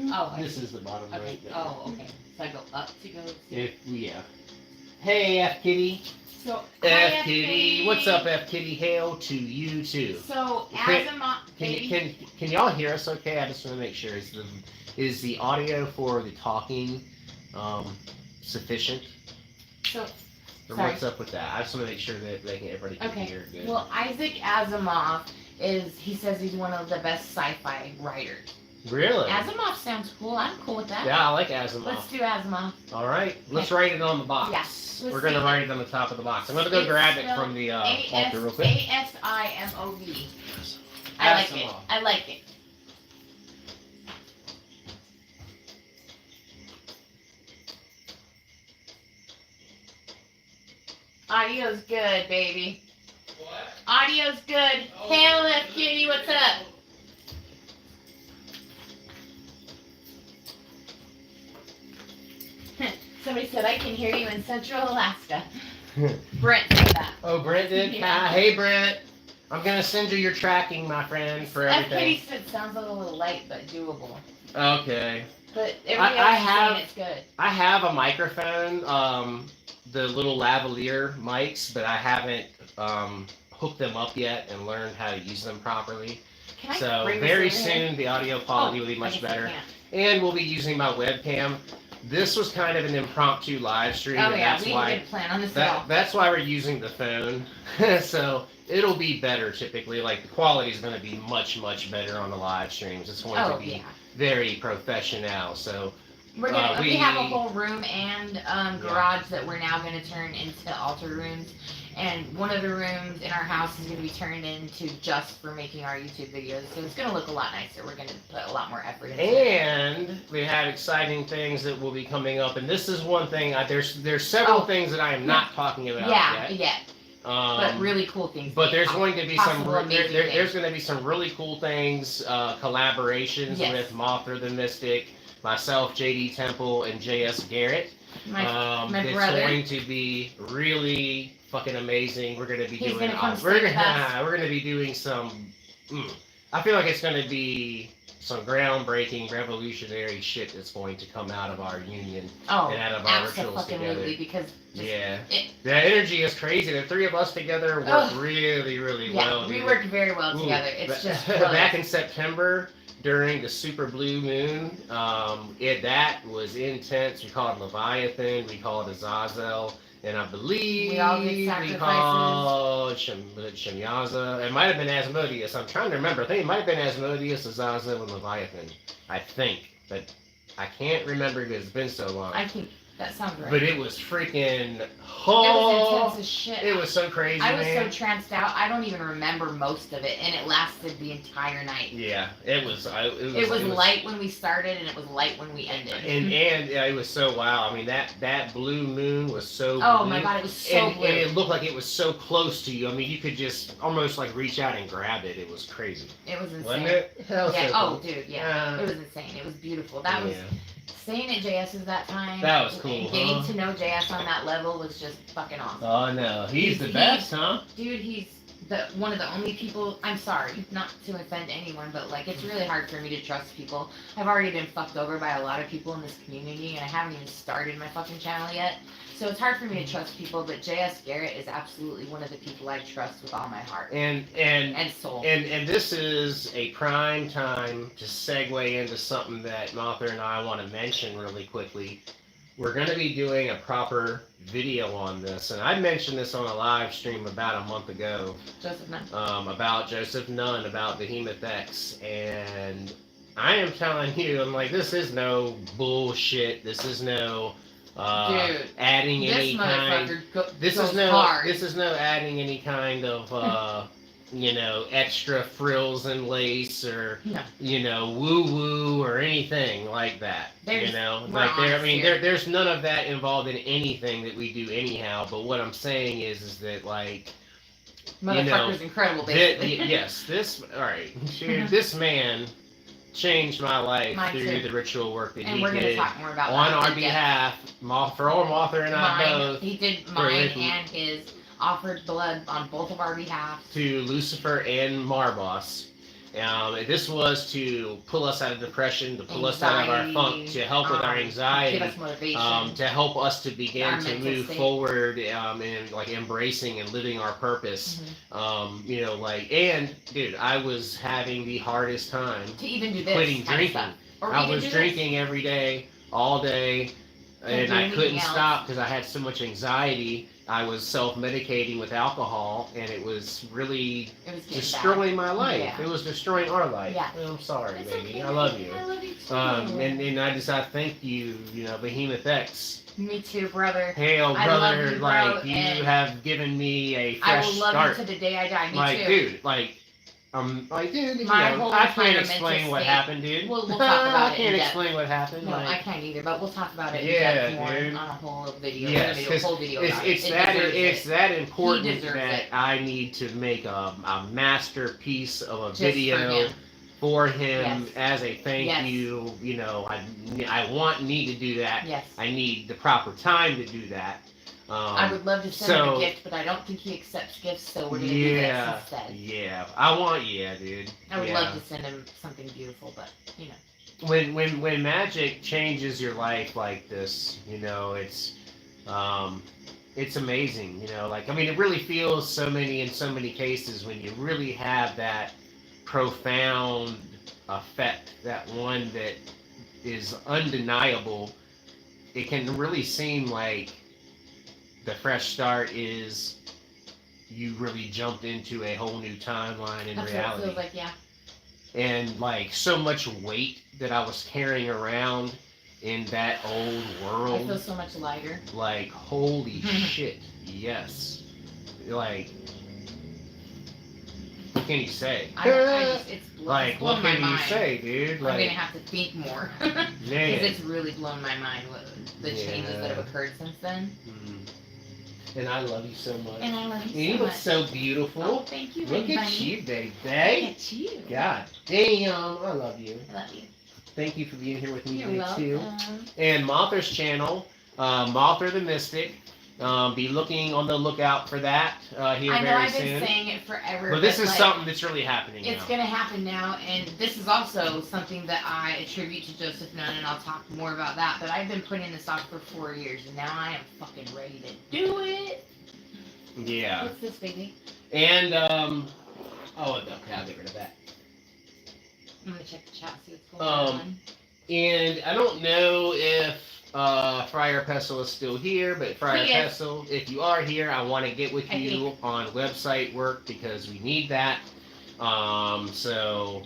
Oh, this is the bottom okay. right. Oh, okay. So I go up to go. Yeah. Hey, F Kitty. So, F Kitty, what's up, F Kitty? Hail to you too. So, can y'all hear us? Okay, I just want to make sure is the audio for the talking sufficient? So, or what's up with that? I just want to make sure that everybody can hear good. Well, Isaac Asimov he says he's one of the best sci-fi writers. Really? Asimov sounds cool. I'm cool with that. Yeah, I like Asimov. Let's do Asimov. All right, let's write it on the box. Yeah. We're going to write it on the top of the box. I'm going to go grab it from the altar real quick. Asimov. I like it. I like it. Audio's good, baby. What? Audio's good. Oh, Hail F Kitty, what's up? Somebody said I can hear you in Central Alaska. Brent said that. Oh, Brent did? Yeah. Hey, Brent. I'm going to send you your tracking, my friend, for everything. F Kitty said sounds a little light, but doable. Okay. But everybody else is saying it's good. I have a microphone, the little lavalier mics, but I haven't hooked them up yet and learned how to use them properly. So very soon the audio quality will be much better. And we'll be using my webcam. This was kind of an impromptu live stream. Oh, and yeah, that's we why, didn't plan on this at all. That's why we're using the phone. So it'll be better typically. Like the quality is going to be much better on the live streams. It's going to be very professional. So we have a whole room and garage that we're now going to turn into altar rooms. And one of the rooms in our house is going to be turned into just for making our YouTube videos. So it's going to look a lot nicer. We're going to put a lot more effort into it. And we have exciting things that will be coming up. And this is one thing. There's several things that I am not talking about yet. But really cool things. But there's going to be there's going to be some really cool things, collaborations with Mothra the Mystic, myself, JD Temple, and JS Garrett. My it's brother. Going to be really fucking amazing. We're going to be doing some. I feel like it's going to be some groundbreaking, revolutionary shit that's going to come out of our union and out of our rituals together. Because the energy is crazy. The three of us together work really well. We work very well together. It's just back in September during the super blue moon. That was intense. We call it Leviathan. We call it Azazel. And I believe We all get we sacrifices. called Shemyaza. It might have been Asmodeus. I'm trying to remember. I think it might have been Asmodeus, Azazel, and Leviathan. I think. But I can't remember because it's been so long. I think that sounds right. But it was freaking... It was intense as shit. It was so crazy, I was man. so tranced out. I don't even remember most of it, and it lasted the entire night. Yeah, it was. It was light when we started, and it was light when we ended. And yeah, it was so wow. I mean, that blue moon was so. Oh blue. my god, it was so blue. And it looked like it was so close to you. I mean, you could just almost like reach out and grab it. It was crazy. It was insane. Wasn't it? That was Yeah. so Oh, cool. dude. Yeah. It was insane. It was beautiful. That was. Staying at JS's that time. That was cool. And getting to know JS on that level was just fucking awesome. Oh no, he's the best, huh? Dude, he's one of the only people. I'm sorry, not to offend anyone, but like it's really hard for me to trust people. I've already been fucked over by a lot of people in this community, and I haven't even started my fucking channel yet. So it's hard for me to trust people, but JS Garrett is absolutely one of the people I trust with all my heart And soul. And this is a prime time to segue into something that Martha and I want to mention really quickly. We're going to be doing a proper video on this, and I mentioned this on a live stream about a month ago. Joseph Nunn. About Joseph Nunn, about Behemoth X, and I am telling you, I'm like, this is no bullshit. This is no Dude, adding any kind. This is no adding any kind of you know, extra frills and lace or you know, woo woo or anything like that. You know, like there's none of that involved in anything that we do anyhow. But what I'm saying is that like, motherfucker's incredible, basically. Yes, all right, dude, this man changed my life through the ritual work that he did talk more about on our behalf. For all Martha and I both. He did mine and his. Offered blood on both of our behalf to Lucifer and Marbos. This was to pull us out of depression, to pull us out of our funk, to help with our anxiety, give us motivation, to help us to begin to move forward and like embracing and living our purpose. You know, like, and dude, I was having the hardest time to even do this quitting drinking. I was drinking every day, all day, and I couldn't stop because I had so much anxiety. I was self-medicating with alcohol, and it was really destroying my life. Yeah. It was destroying our life. Yeah. I'm sorry, it's baby. Okay. I love you. I love you too. And I just thank you, you know, Behemoth X. Me too, brother. Hail, brother. I love you, bro, like, you have given me a fresh I will love start. you to the day I die. Me like, too. Dude, like, dude, you know, I can't explain what happened, dude. We'll talk about it. I can't explain what happened. No, like, I can't either, but we'll talk about it dude. on a whole video. Yes, We're gonna do a whole video about it's that important that it. I need to make a masterpiece of a video for him as a thank you. You know, I need to do that. Yes. I need the proper time to do that. I would love to send him a gift, but I don't think he accepts gifts, so we're going to do this instead. Yeah, dude. I would love to send him something beautiful, but, you know. When magic changes your life like this, you know, it's amazing, you know, like, I mean, it really feels in so many cases when you really have that profound effect, that one that is undeniable, it can really seem like the fresh start is you really jumped into a whole new timeline in reality. That's what it feels like, yeah. And like so much weight that I was carrying around in that old world. I feel so much lighter. Like, holy shit, yes. Like, what can you say? Like, what can you say, dude? Like, I'm gonna have to think more. Because it's really blown my mind the changes that have occurred since then. And I love you so much. And I love you so much. You look so beautiful. Oh, thank you, Look at you, baby. Look at you. God damn, I love you. I love you. Thank you for being here with me today, too. And Martha's channel, Martha the Mystic. Be looking on the lookout for that here very soon. I know I've been saying it forever. But this is something that's really happening now. It's going to happen now, and this is also something that I attribute to Joseph Nunn, and I'll talk more about that. But I've been putting this off for 4 years, and now I am fucking ready to do it. Yeah. What's this, baby? And, okay, I'll get rid of that. I'm going to check the chat, see what's going on. And I don't know if Friar Pestle is still here, but Friar He is. Pestle, if you are here, I want to get with I you on website work because we need that. So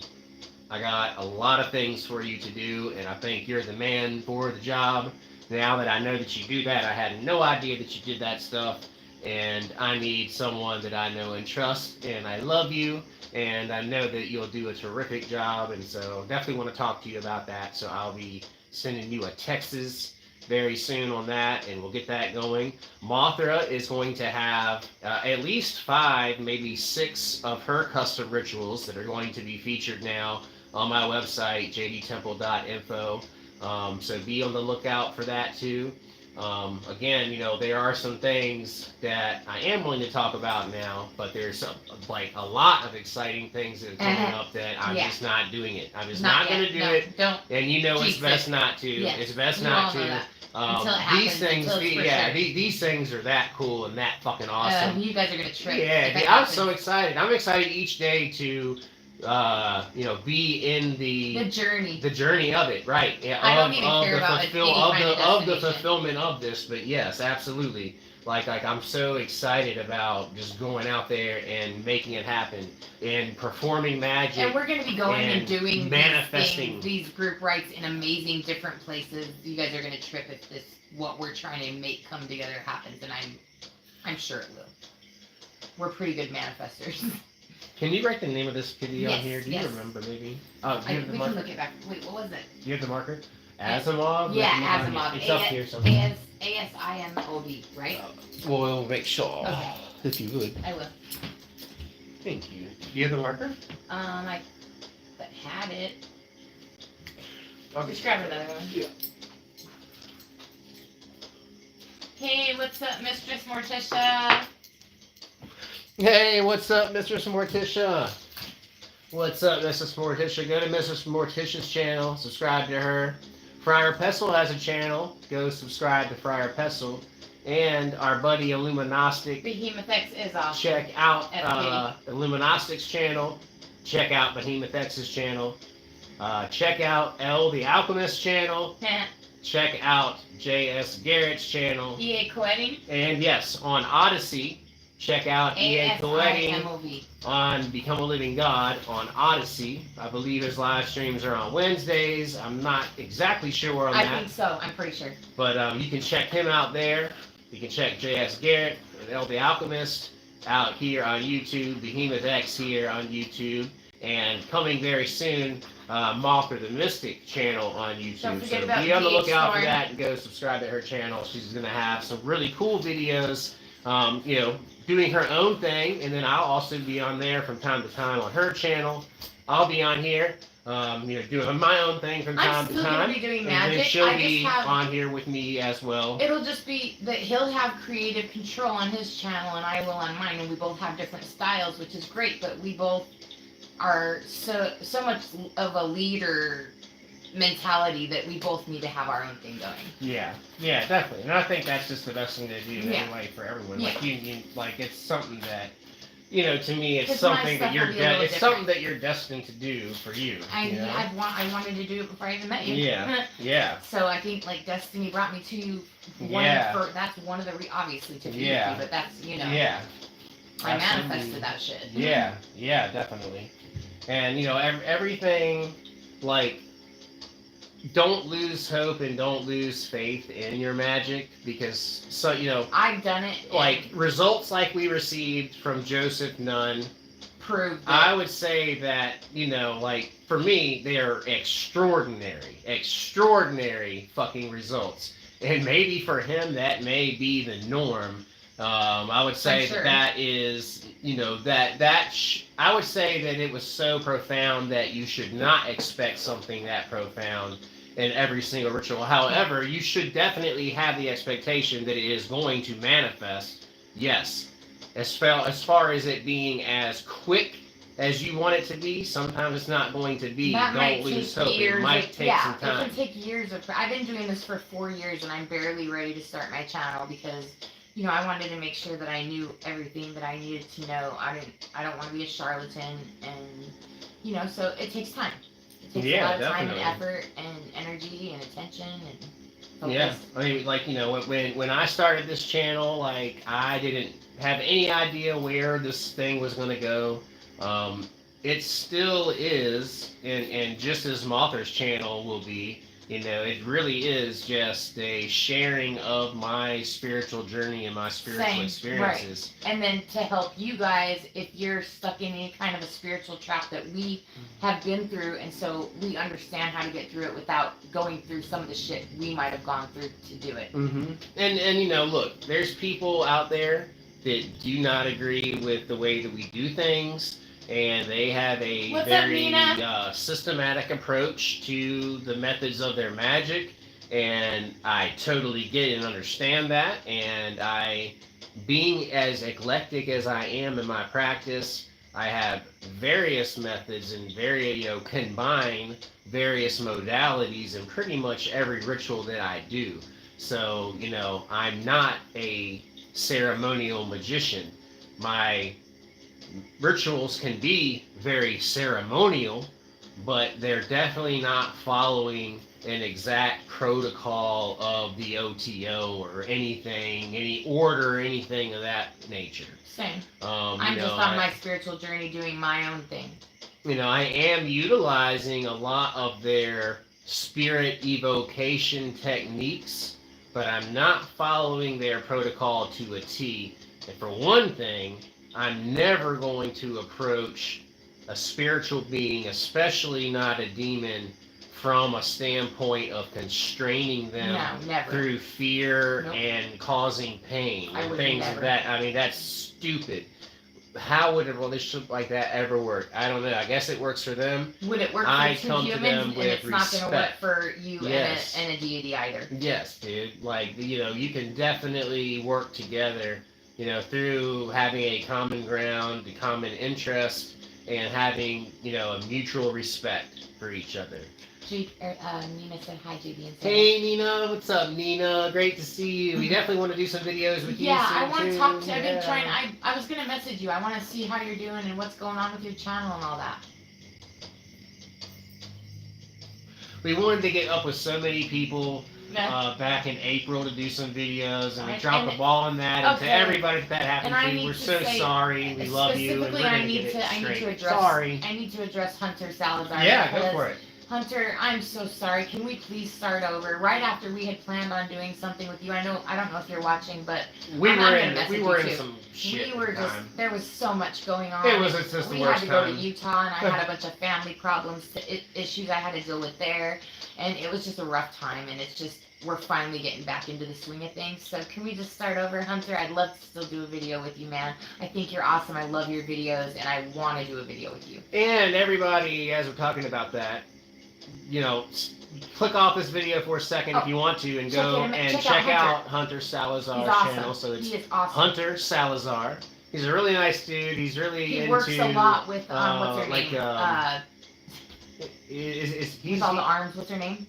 I got a lot of things for you to do, and I think you're the man for the job. Now that I know that you do that, I had no idea that you did that stuff, and I need someone that I know and trust, and I love you, and I know that you'll do a terrific job, and so definitely want to talk to you about that. So I'll be sending you a Texas very soon on that, and we'll get that going. Mothra is going to have at least 5, maybe 6 of her custom rituals that are going to be featured now on my website, jdtemple.info. So be on the lookout for that too. Again, there are some things that I am willing to talk about now, but there's like a lot of exciting things that are coming up that I'm just not doing it. I'm just not going to do it. Don't. And it's best not to. Yes, It's best we not all know to. that. Until it happens, These things, until it's for sure. these things are that cool and that fucking awesome. You guys are gonna trip. Yeah, I'm so excited. I'm excited each day to, be in the journey. the journey of it, right? Yeah, I don't even care about the fulfillment of this, but yes, absolutely. Like I'm so excited about just going out there and making it happen and performing magic. And we're going to be going and doing manifesting these group rites in amazing different places. You guys are going to trip if this what we're trying to make come together happens, and I'm sure it will. We're pretty good manifestors. Can you write the name of this video on here? Do you yes. remember maybe? Oh, do you have the we marker? can look it back. Wait, what was it? Do you have the marker? Asimov? Yeah, Asimov. It's up here somewhere. ASIMOV, right? Well, we'll make sure. Okay. If you would. I will. Thank you. Do you have the marker? I had it. Okay. Just grab another one. Yeah. Hey, what's up, Mistress Morticia? Hey, what's up, Mistress Morticia? What's up, Mrs. Morticia? Go to Mrs. Morticia's channel, subscribe to her. Friar Pestle has a channel. Go subscribe to Friar Pestle. And our buddy Illuminostic. Behemoth X is awesome. Check out Illuminostic's channel. Check out Behemoth X's channel. Check out L the Alchemist channel. Check out J.S. Garrett's channel. EA Coetting. And yes, on Odyssey, check out EA Coetting on Become a Living God on Odyssey. I believe his live streams are on Wednesdays. I'm not exactly sure where I think so. I'm pretty sure. But you can check him out there. You can check J.S. Garrett and L the Alchemist out here on YouTube. Behemoth X here on YouTube. And coming very soon, Mothra the Mystic channel on YouTube. Don't forget So about be on the DH lookout for Storm. that and go subscribe to her channel. She's going to have some really cool videos, doing her own thing. And then I'll also be on there from time to time on her channel. I'll be on here, doing my own thing from time to time. I'm still going to be doing And magic. then she'll I be just have, on here with me as well. It'll just be that he'll have creative control on his channel and I will on mine. And we both have different styles, which is great. But we both are so much of a leader mentality that we both need to have our own thing going. Yeah, definitely. And I think that's just the best thing to do anyway for everyone. Yeah. Like it's something that, to me, it's 'Cause something my that you're stuff will be a little something that you're destined to do for you. I wanted to do it before I even met you. Yeah. So I think like destiny brought me to you. That's one of the obviously to be with you, but that's Yeah. I manifested that shit. Yeah, definitely. And everything, like, don't lose hope and don't lose faith in your magic, because I've done it. Like results like we received from Joseph Nunn proved it. I would say that, like, for me, they are extraordinary fucking results. And maybe for him, that may be the norm. I would say that is, I would say that it was so profound that you should not expect something that profound in every single ritual. However, you should definitely have the expectation that it is going to manifest. Yes. As far as it being as quick as you want it to be, sometimes it's not going to be. Don't lose hope. It might take some time. It can take years I've been doing this for 4 years and I'm barely ready to start my channel because I wanted to make sure that I knew everything that I needed to know. I don't want to be a charlatan, and so it takes time. It takes a lot of time and effort and energy and attention, and Yeah, focused. I mean, like, when I started this channel, like, I didn't have any idea where this thing was gonna go. Um, it still is, and just as Mother's channel will be, it really is just a sharing of my spiritual journey and my spiritual Same, right. experiences. And then to help you guys if you're stuck in any kind of a spiritual trap that we have been through, and so we understand how to get through it without going through some of the shit we might have gone through to do it. Mm-hmm. And look, there's people out there that do not agree with the way that we do things, and they have a What's up, very Nina? systematic approach to the methods of their magic, and I totally get and understand that. And being as eclectic as I am in my practice, I have various methods and combine various modalities in pretty much every ritual that I do. So, I'm not a ceremonial magician. My rituals can be very ceremonial, but they're definitely not following an exact protocol of the OTO or anything, any order, or anything of that nature. Same. Um, I'm just on my spiritual journey doing my own thing. I am utilizing a lot of their spirit evocation techniques, but I'm not following their protocol to a T. And for one thing, I'm never going to approach a spiritual being, especially not a demon, from a standpoint of constraining them through fear and causing pain and things of that. I mean, that's stupid. How would a relationship like that ever work? I don't know. I guess it works for them. Would it work for two humans? And it's not going to work for you and a deity either. Yes, dude. Like, you can definitely work together, through having a common ground, a common interest, and having, a mutual respect for each other. Nina said hi, JB. And hey, Nina. What's up, Nina? Great to see you. We definitely want to do some videos with you. Yeah, I want to talk to you. I've been trying. I was going to message you. I want to see how you're doing and what's going on with your channel and all that. We wanted to get up with so many people back in April to do some videos, and we dropped the ball on that. And to everybody that happened to, we're so sorry. We love you, and we're going to get it straight. Sorry. I need to address Hunter Salazar. Yeah, go for it. Hunter, I'm so sorry. Can we please start over? Right after we had planned on doing something with you. I don't know if you're watching, but we were in some shit. There was so much going on. It was just the worst time. We had to go to Utah, and I had a bunch of family problems, issues I had to deal with there, and it was just a rough time. And it's just we're finally getting back into the swing of things. So can we just start over, Hunter? I'd love to still do a video with you, man. I think you're awesome. I love your videos, and I want to do a video with you. And everybody, as we're talking about that, click off this video for a second if you want to, and go and check out Hunter Salazar's channel. So it's awesome. Hunter Salazar. He's a really nice dude. He's really he works a lot with what's her name? With all the arms. What's her name?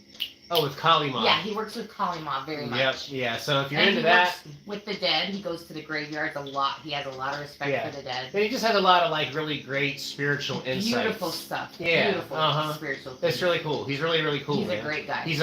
Oh, with Kali Ma. Yeah, he works with Kali Ma very much. Yep, yeah. So if you're into that, with the dead, he goes to the graveyards a lot. He has a lot of respect for the dead. And he just has a lot of really great spiritual insights. Beautiful stuff. Yeah, beautiful spiritual. It's really cool. He's really cool. He's a great guy. He's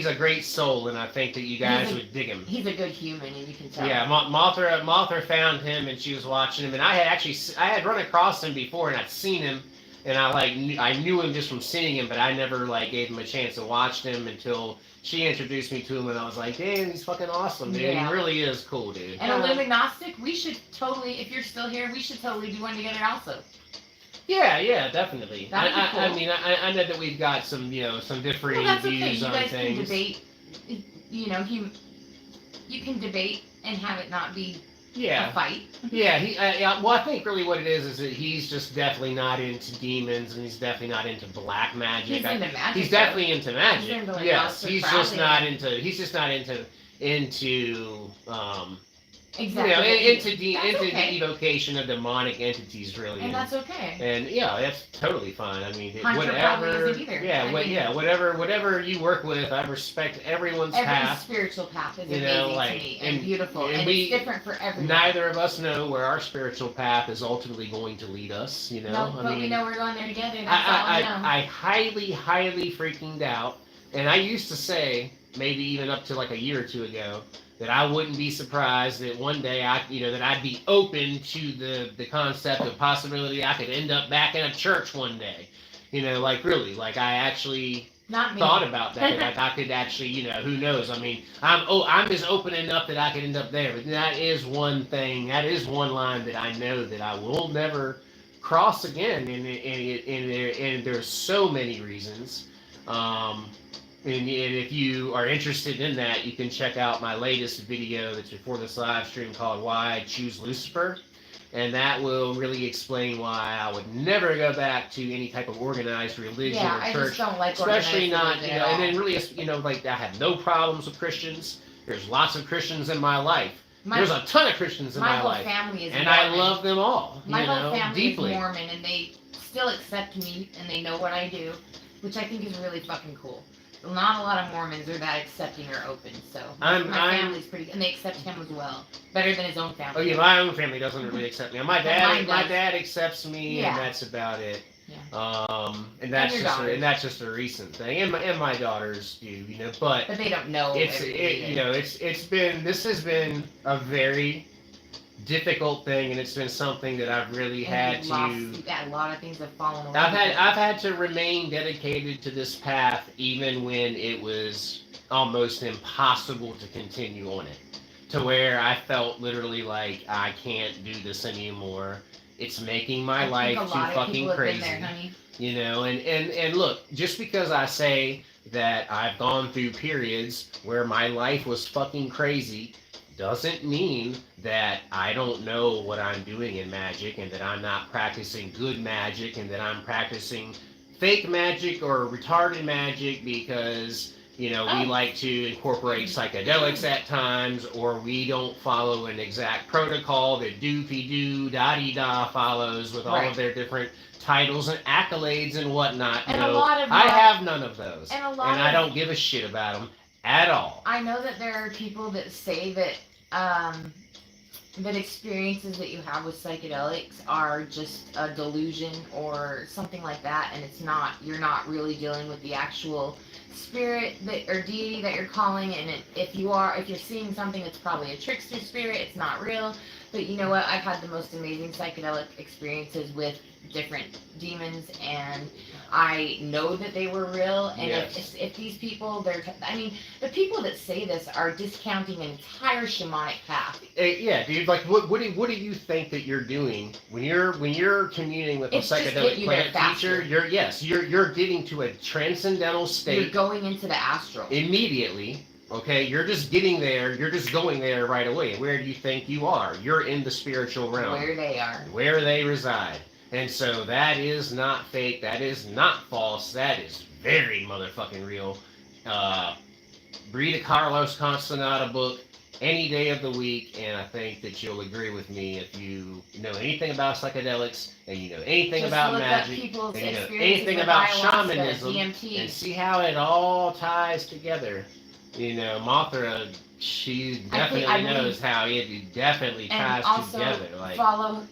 a great soul, and I think that you guys would dig him. He's a good human, and you can tell. Yeah, Mothra found him, and she was watching him, and I had run across him before, and I'd seen him. And I knew him just from seeing him, but I never gave him a chance to watch him until she introduced me to him, and I was like, damn, he's fucking awesome, dude. Yeah. He really is cool, dude. And Illuminostic, we should totally, if you're still here, we should totally do one together also. Yeah, definitely. That'd be cool. I mean, I know that we've got some, some differing views on things. You guys can debate. You can debate and have it not be. A fight. Yeah, well, I think really what it is that he's just definitely not into demons, and he's definitely not into black magic. He's into magic. He's definitely into magic. He's into, yes, he's just not into exactly. into the evocation of demonic entities, really. And that's okay. And that's totally fine. I mean, whatever. Whatever you work with, I respect everyone's path. Every spiritual path is amazing to me and beautiful, and it's different for everyone. Neither of us know where our spiritual path is ultimately going to lead us. No, but we know we're going there together. That's all we know. I highly freaking doubt. And I used to say maybe even up to like a year or two ago, that I wouldn't be surprised that one day that I'd be open to the concept of possibility I could end up back in a church one day. Like really, like I actually Not me. thought about that. Like I could actually, who knows? I mean, I'm as open enough that I could end up there. But that is one thing. That is one line that I know that I will never cross again. And there's so many reasons. And if you are interested in that, you can check out my latest video that's before this live stream called "Why I Choose Lucifer." And that will really explain why I would never go back to any type of organized religion or I church. just don't like Especially organized not, religion at all. and then really, like I have no problems with Christians. There's lots of Christians in my life. There's a ton of Christians in my whole life. family is and Mormon. I love them all. My whole family deeply. is Mormon, and they still accept me, and they know what I do, which I think is really fucking cool. Not a lot of Mormons are that accepting or open, so my family's pretty, and they accept him as well, better than his own family. Oh yeah, my own family doesn't really accept me. My dad accepts me, Yeah. and that's about it. Yeah. And that's just a recent thing, and my daughters do, but they don't know. This has been a very difficult thing, and it's been something that I've really had to. A lot of things have fallen away. I've had to remain dedicated to this path, even when it was almost impossible to continue on it, to where I felt literally like I can't do this anymore. It's making my life too fucking crazy. Been there, honey. And look, just because I say that I've gone through periods where my life was fucking crazy doesn't mean that I don't know what I'm doing in magic, and that I'm not practicing good magic, and that I'm practicing fake magic or retarded magic because we like to incorporate psychedelics at times, or we don't follow an exact protocol that doofy-doo da-dee-da follows with all of their different titles and accolades and whatnot. And I have none of those, and I don't give a shit about them at all. I know that there are people that say that that experiences that you have with psychedelics are just a delusion or something like that, and you're not really dealing with the actual spirit or deity that you're calling, and if you're seeing something, it's probably a trickster spirit, it's not real. But you know what, I've had the most amazing psychedelic experiences with different demons, and I know that they were real. And if these people, the people that say this are discounting an entire shamanic path. Yeah, dude. Like, what do you think that you're doing when you're communing with a psychedelic plant teacher? You're getting to a transcendental state. You're going into the astral immediately. Okay, you're just getting there. You're just going there right away. Where do you think you are? You're in the spiritual realm. Where they are. Where they reside. And so that is not fake. That is not false. That is very motherfucking real. Read a Carlos Constanata book any day of the week, and I think that you'll agree with me if you know anything about psychedelics, and you know anything about magic, and you know anything about shamanism, DMT. And see how it all ties together. Mothra, she definitely knows how it definitely ties together. Like follow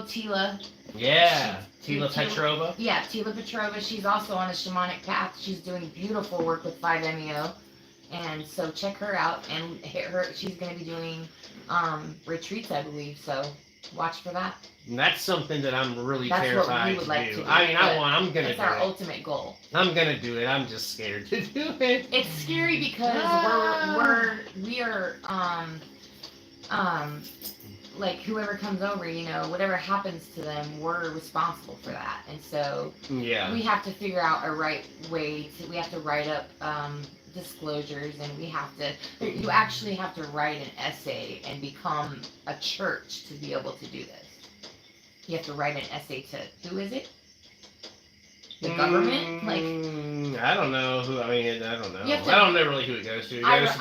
Tila. Yeah, Tila Petrova. Yeah, Tila Petrova. She's also on a shamanic path. She's doing beautiful work with 5-MeO. And so check her out, and she's going to be doing retreats, I believe. So watch for that. And that's something that I'm really terrified to do. I'm gonna do it. It's our ultimate goal. I'm gonna do it. I'm just scared to do it. It's scary because we are like whoever comes over, whatever happens to them, we're responsible for that. And so we have to figure out a right way we have to write up disclosures, and you actually have to write an essay and become a church to be able to do this. You have to write an essay to, who is it? The government? I don't know who. I don't know. I don't know really who it goes to. It goes to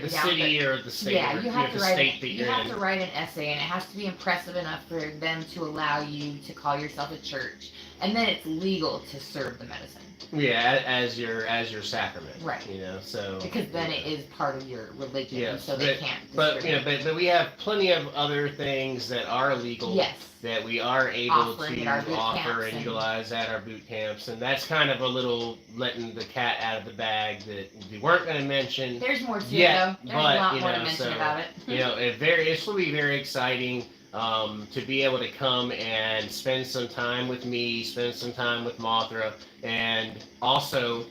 the city or the state. Yeah, you have to write. You have to write an essay, and it has to be impressive enough for them to allow you to call yourself a church. and then it's legal to serve the medicine. Yeah, as your sacrament. Right. You know, so because then it is part of your religion, yes, so they can't. But you know, but we have plenty of other things that are legal. Yes. That we are able Offering to offer and utilize at our boot camps, and that's kind of a little letting the cat out of the bag that we weren't going to mention. There's more to yet, it though. There's a lot you more know, to mention so, about it. You know, it will be very exciting to be able to come and spend some time with me, spend some time with Mothra, and also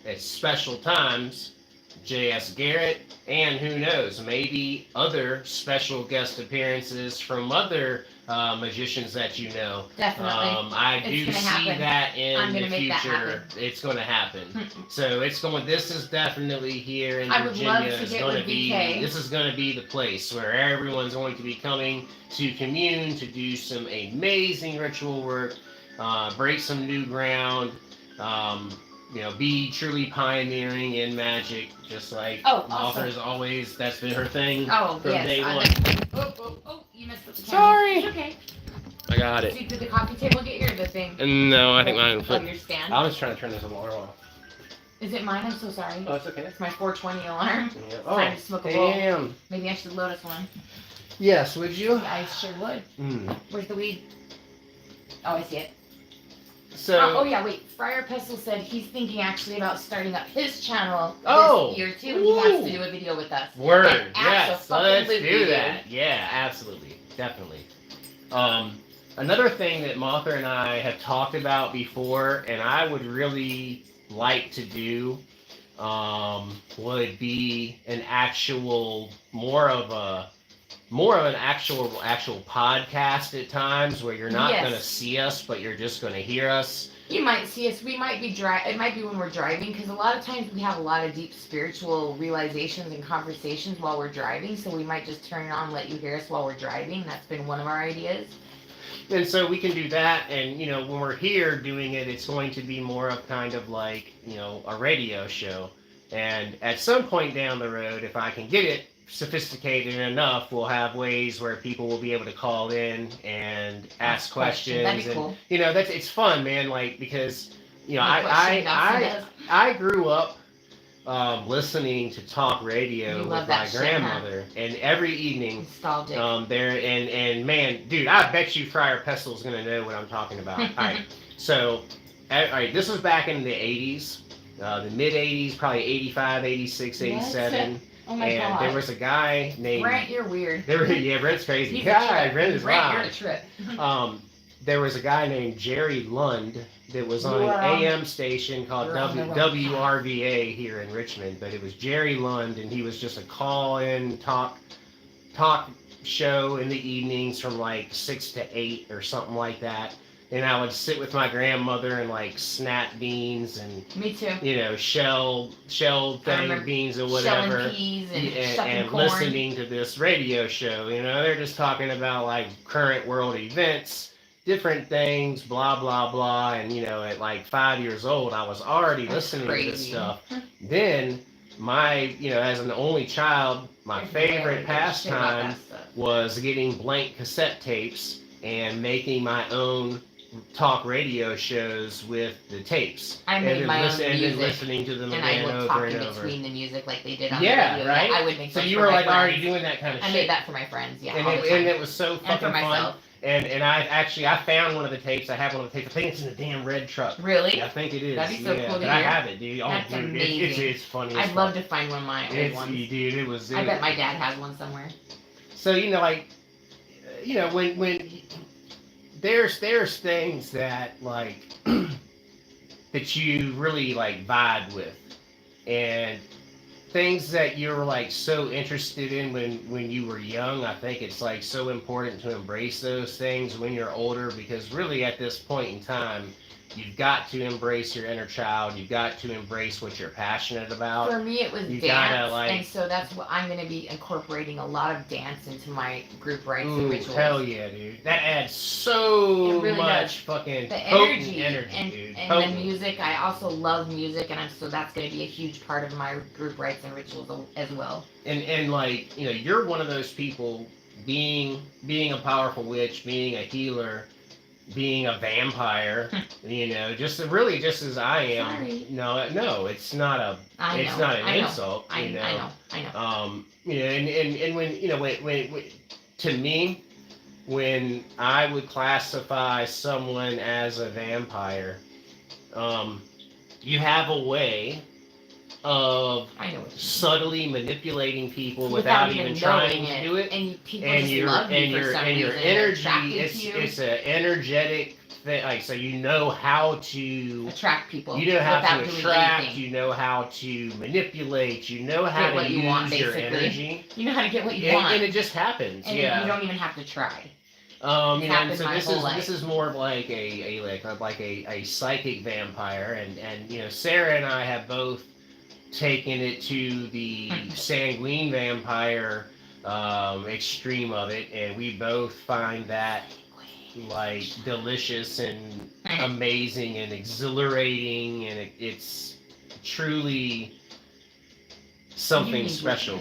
at special times, J.S. Garrett, and who knows, maybe other special guest appearances from other magicians that you know. Definitely. I do see happen. that in the future. That it's going to happen. So it's going. This is definitely here in Virginia. I would love to get with BK. This is going to be the place where everyone's going to be coming to commune, to do some amazing ritual work, break some new ground. You know, be truly pioneering in magic, just like Author's always. That's been her thing from day one. Oh, you messed up the camera. Sorry. It's okay. I got it. Did the coffee table get your the thing? No, I think mine flipped. Your stand. I was trying to turn this alarm off. Is it mine? I'm so sorry. Oh, it's okay. It's my 420 alarm. Yeah. Oh, time to smoke a bowl. Maybe I should load us one. Yes, would you? I sure would. Where's the weed? Oh, I see it. So. Oh yeah, wait. Friar Pestle said he's thinking actually about starting up his channel this year too. He wants to do a video with us. Word. Yes. Let's do that. Yeah, absolutely, definitely. Another thing that Mothra and I have talked about before, and I would really like to do, would be an actual more of an actual podcast at times where you're not going to see us, but you're just going to hear us. You might see us. We might be it might be when we're driving, because a lot of times we have a lot of deep spiritual realizations and conversations while we're driving. So we might just turn it on and let you hear us while we're driving. That's been one of our ideas. And so we can do that, and you know, when we're here doing it, it's going to be more of kind of like, you know, a radio show. And at some point down the road, if I can get it sophisticated enough, we'll have ways where people will be able to call in and ask questions. That'd be cool. You know, it's fun, man. Like, because you know, I grew up listening to talk radio with my grandmother, and every evening and man, dude, I bet you Friar Pestle's gonna know what I'm talking about. All right, so all right, this was back in the 80s, the mid 80s, probably 85, 86, 87. Oh my God. There was a guy named Brent. You're weird. Brent's crazy. Brent is wild. You're a trip. There was a guy named Jerry Lund that was on an AM station called WRVA here in Richmond, but it was Jerry Lund, and he was just a call-in talk show in the evenings from like 6 to 8 or something like that. And I would sit with my grandmother and like snap beans and me too. You know, shell beans or whatever, shelling peas and listening to this radio show. You know, they're just talking about like current world events, different things, blah blah blah. And you know, at like 5 years old, I was already listening to this stuff. Then as an only child, my favorite pastime was getting blank cassette tapes and making my own talk radio shows with the tapes. I made my own music, and then listening to them again over and over. And I would talk in between the music like they did on the radio. Right? I would make so you were like already doing that kind of shit. I made that for my friends, yeah. And it was so fucking fun. And I found one of the tapes. I have one of the tapes. I think it's in the damn red truck. Really? I think it is. That'd be so cool to hear. I have it, dude. That's amazing. It's funny. I'd love to find one of my old ones. Dude, it was. I bet my dad has one somewhere. So you know, like, you know, when there's things that like that you really like vibe with, and things that you're like so interested in when you were young. I think it's like so important to embrace those things when you're older, because really at this point in time, you've got to embrace your inner child. You've got to embrace what you're passionate about. For me, it was dance, and so that's what I'm going to be incorporating a lot of dance into my group rites and rituals. Hell yeah, dude! That adds so much fucking the energy, dude. And the music. I also love music, and so that's going to be a huge part of my group rites and rituals as well. And like, you know, you're one of those people, being a powerful witch, being a healer. being a vampire, just really just as I am. Sorry. No, it's not it's not an insult. I know. And when when to me, when I would classify someone as a vampire, you have a way of subtly manipulating people without even trying to do it, and your energy, it's an energetic thing. Like, so you know how to attract people. You know how to attract. You know how to manipulate. You know how to use your energy. You know how to get what you want, and it just happens. And yeah, you don't even have to try. And so this is more of like a psychic vampire, and Sarah and I have both taken it to the sanguine vampire extreme of it, and we both find that like delicious and amazing and exhilarating, and it's truly something special.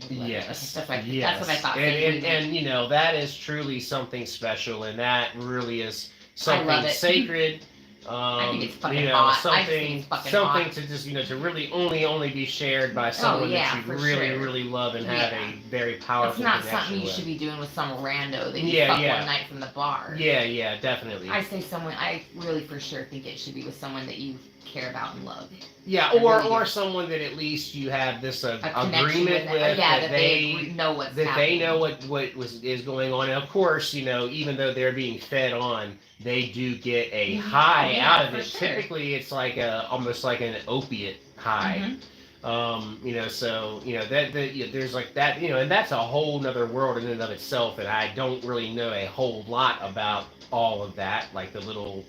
Yes, that's what I thought. And that is truly something special, and that really is something sacred. I think it's fucking hot. Something to just to really only be shared by someone that you really love and have a very powerful connection with. It's not something you should be doing with some rando that you fuck one night from the bar. Yeah, definitely. I really for sure think it should be with someone that you care about and love. Yeah, or someone that at least you have this agreement with, that they know what's happening. They know what is going on, and of course, even though they're being fed on, they do get a high out of it. Sure. Typically, it's like almost like an opiate high. So there's like that, and that's a whole nother world in and of itself, and I don't really know a whole lot about all of that, like the little,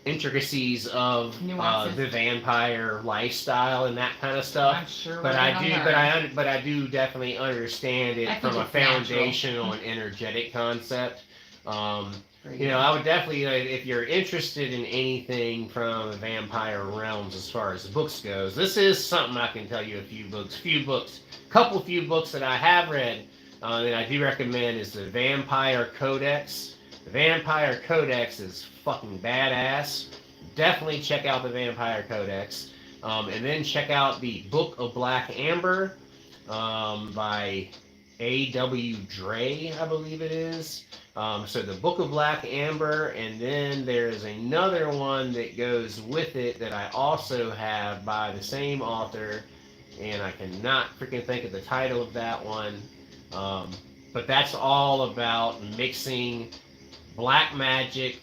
intricacies of the vampire lifestyle and that kind of stuff. I'm sure, but I do definitely understand it from a foundational and energetic concept. I would definitely, if you're interested in anything from the vampire realms as far as books goes, this is something I can tell you. A few books that I have read that I do recommend is the Vampire Codex. The Vampire Codex is fucking badass. Definitely check out the Vampire Codex. And then check out the Book of Black Amber by A.W. Dre, I believe it is. So the Book of Black Amber, and then there's another one that goes with it that I also have by the same author, and I cannot freaking think of the title of that one. But that's all about mixing black magic,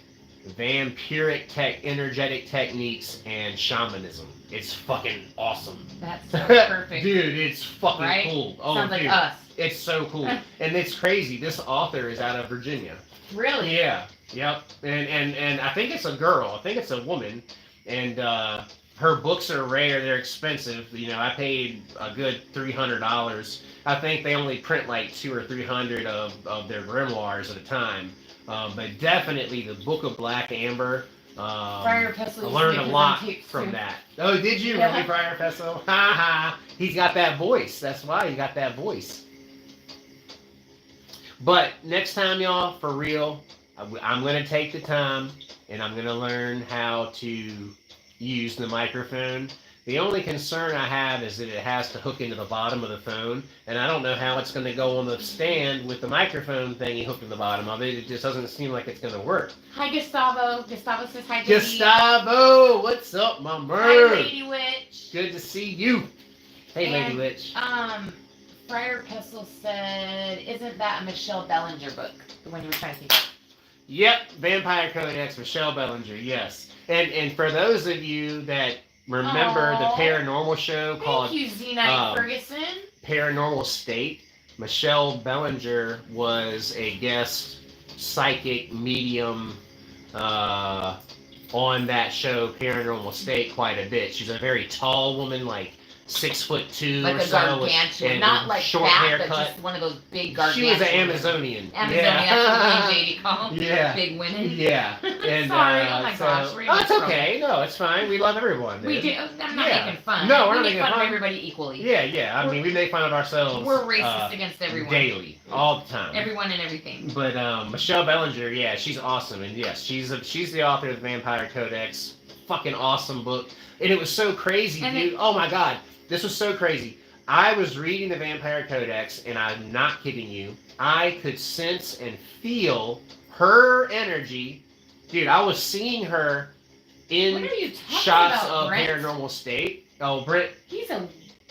vampiric energetic techniques, and shamanism. It's fucking awesome. That's so perfect. Dude, it's fucking cool. Oh, sounds like us. It's so cool. And it's crazy. This author is out of Virginia. Really? Yeah. Yep. And I think it's a girl. I think it's a woman. And her books are rare. They're expensive. I paid a good $300. I think they only print like 200 or 300 of their grimoires at a time. But definitely the Book of Black Amber. I learned a lot from that. Oh, did you really, Friar Pesso? Ha ha! He's got that voice. That's why he got that voice. But next time, y'all, for real, I'm going to take the time and I'm going to learn how to use the microphone. The only concern I have is that it has to hook into the bottom of the phone, and I don't know how it's going to go on the stand with the microphone thingy hooked to the bottom of it. It just doesn't seem like it's going to work. Hi, Gustavo. Gustavo says hi, Gustavo, what's up, my man? Hi, Lady Witch. Good to see you. Hey, Lady Witch. Friar Pestle said, isn't that a Michelle Bellinger book? The one you were trying to think of. Yep, Vampire Codex, Michelle Bellinger, yes. And for those of you that remember the paranormal show called Ferguson. Paranormal State, Michelle Bellinger was a guest psychic medium on that show, Paranormal State, quite a bit. She's a very tall woman, like 6'2" like or a so, gargantuan, and not like short that, haircut. but just one of those big gargantuan. She was an Amazonian. Amazonian, that's what JD call them. Yeah. Big women. Yeah. And, Sorry, oh my gosh. Oh, it's okay. No, it's fine. We love everyone. We Dude. do. I'm not making fun. No, we're we not make making fun fun of everybody equally. Yeah. I mean, we make fun of ourselves. We're racist against everyone. Daily, all the time. Everyone and everything. But Michelle Bellinger, yeah, she's awesome, and yes, she's the author of the Vampire Codex. Fucking awesome book, and it was so crazy, And dude. Oh my god, this was so crazy. I was reading the Vampire Codex, and I'm not kidding you. I could sense and feel her energy, dude. I was seeing her in What are you talking shots about, of Brent? Paranormal State. Oh, Brent. That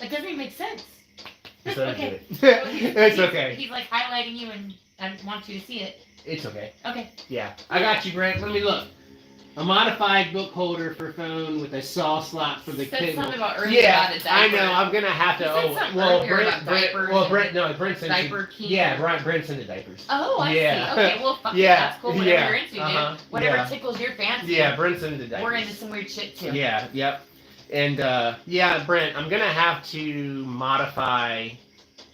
doesn't even make sense. It's Okay. It's okay. He's like highlighting you and wants you to see it. It's okay. Okay. Yeah, I got you, Brent. Let me look. A modified book holder for phone with a saw slot for the Said Kindle. something about earlier about a diaper. I know. I'm gonna have to. You said something earlier about diapers Brent's into diaper king. Yeah, Brent's into diapers. Oh, I Yeah. see. Okay, well, fuck Yeah. yeah. That's cool. Whatever Yeah. you're into, Uh-huh. dude. Whatever Yeah. tickles your fancy. Yeah, Brent's into diapers. We're into some weird shit too. Yeah. Yep. And yeah, Brent, I'm gonna have to modify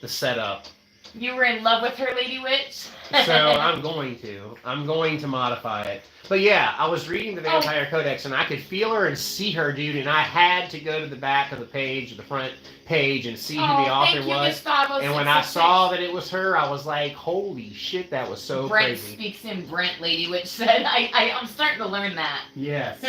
the setup. You were in love with her, Lady Witch? So I'm going to modify it. But yeah, I was reading the Vampire Codex and I could feel her and see her, dude, and I had to go to the back of the page, the front page, and see who the author was. Gustavo, And when I saw that it was her, I was like, holy shit, that was so Brent crazy. speaks in Brent, Lady Witch said. I'm starting to learn that. Yes.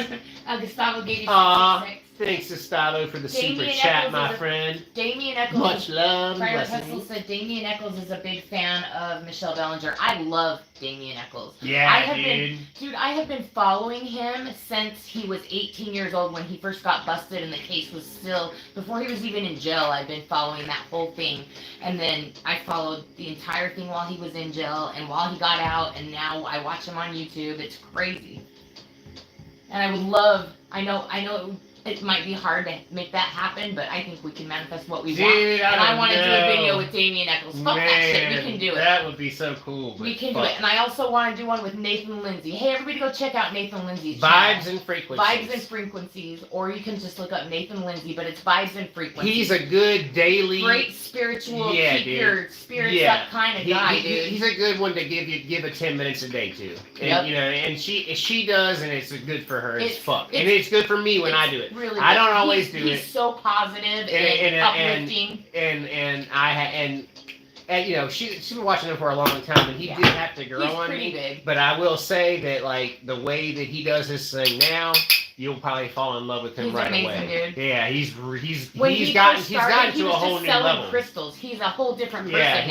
Gustavo gave you 666. Thanks, Gustavo, for the Damien super chat, Eccles my is friend. Damien Eccles. Much love. Private blessings. Hustle said Damien Eccles is a big fan of Michelle Bellinger. I love Damien Eccles. Yeah, I have been following him since he was 18 years old when he first got busted and the case was still, before he was even in jail, I've been following that whole thing. And then I followed the entire thing while he was in jail and while he got out, and now I watch him on YouTube. It's crazy. And I would love, I know it might be hard to make that happen, but I think we can manifest what we want. And I want to do a video with Damien Eccles. Fuck that shit. We can do it. That would be so cool. We can do it. And I also want to do one with Nathan Lindsay. Hey, everybody go check out Nathan Lindsay's channel. Vibes and Frequencies. Vibes and Frequencies. Or you can just look up Nathan Lindsay, but it's Vibes and Frequencies. He's a good daily... Great spiritual, keep your spirits up kind of guy, dude. He's a good one to give a 10 minutes a day to. And, Yep. you know, and she does, and it's good for her as fuck. And it's it's good for me when I do it. Really I good. don't always do it. He's so positive and uplifting. And you know, she's been watching him for a long time, and he did have to grow on me. Big. But I will say that, like, the way that he does his thing now, you'll probably fall in love with him right amazing, away. Dude. Yeah, he's When gotten he was to a whole just new selling level. crystals. He's a whole different person Yeah,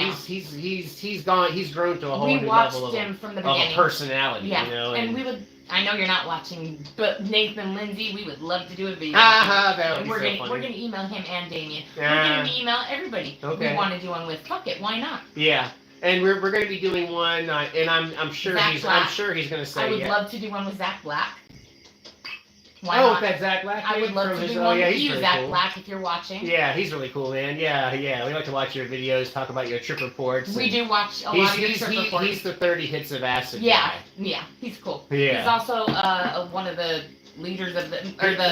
now. he's grown to a whole new level of a personality. Yeah, you know, and we would. I know you're not watching, but Nathan Lindsay, we would love to do a video. That would be we're so gonna funny. email him and Damien. Yeah. We're gonna email everybody. Okay. We want to do one with. Fuck it, why not? Yeah, and we're going to be doing one, and I'm sure he's going to say I would love to do one with Zach Black. Why with not? that Zach Black. I would love to do one with you, Zach Black, if you're watching. Yeah, he's really cool, man. Yeah. We like to watch your videos, talk about your trip reports. We do watch a lot of your trip reports. He's the 30 hits of acid Yeah, guy. yeah, he's cool. Yeah. He's also one of the leaders of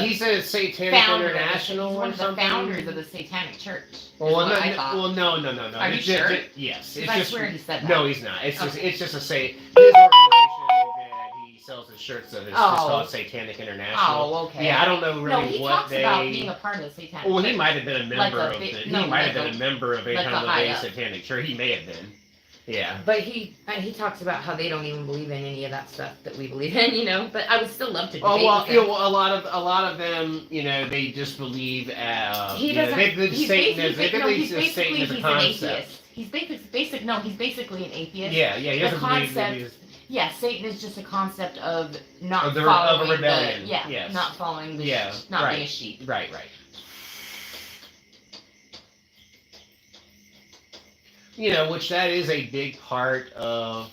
he's a Satanic International he's one or something. of the founders of the Satanic Church. No. Are you sure? Yes. I swear he said that. No, he's not. It's Okay. just his organization that he sells his shirts of. It's just called Satanic International. Oh, okay. Yeah, I don't know really he what talks they. about being a part of the Satanic Well, Church. he might have been a member of the. He might have been a member of a kind of a Satanic Church. He may have been. Yeah. But he talks about how they don't even believe in any of that stuff that we believe in, you know. But I would still love to debate with him. A lot of them, you know, they just believe. He doesn't. He's basically he's an atheist. He's basically an atheist. Yeah. He doesn't believe that he's. Yeah, Satan is just a concept of not Of a following rebellion. yes. Not following the not being a sheep. Right. You know, which that is a big part of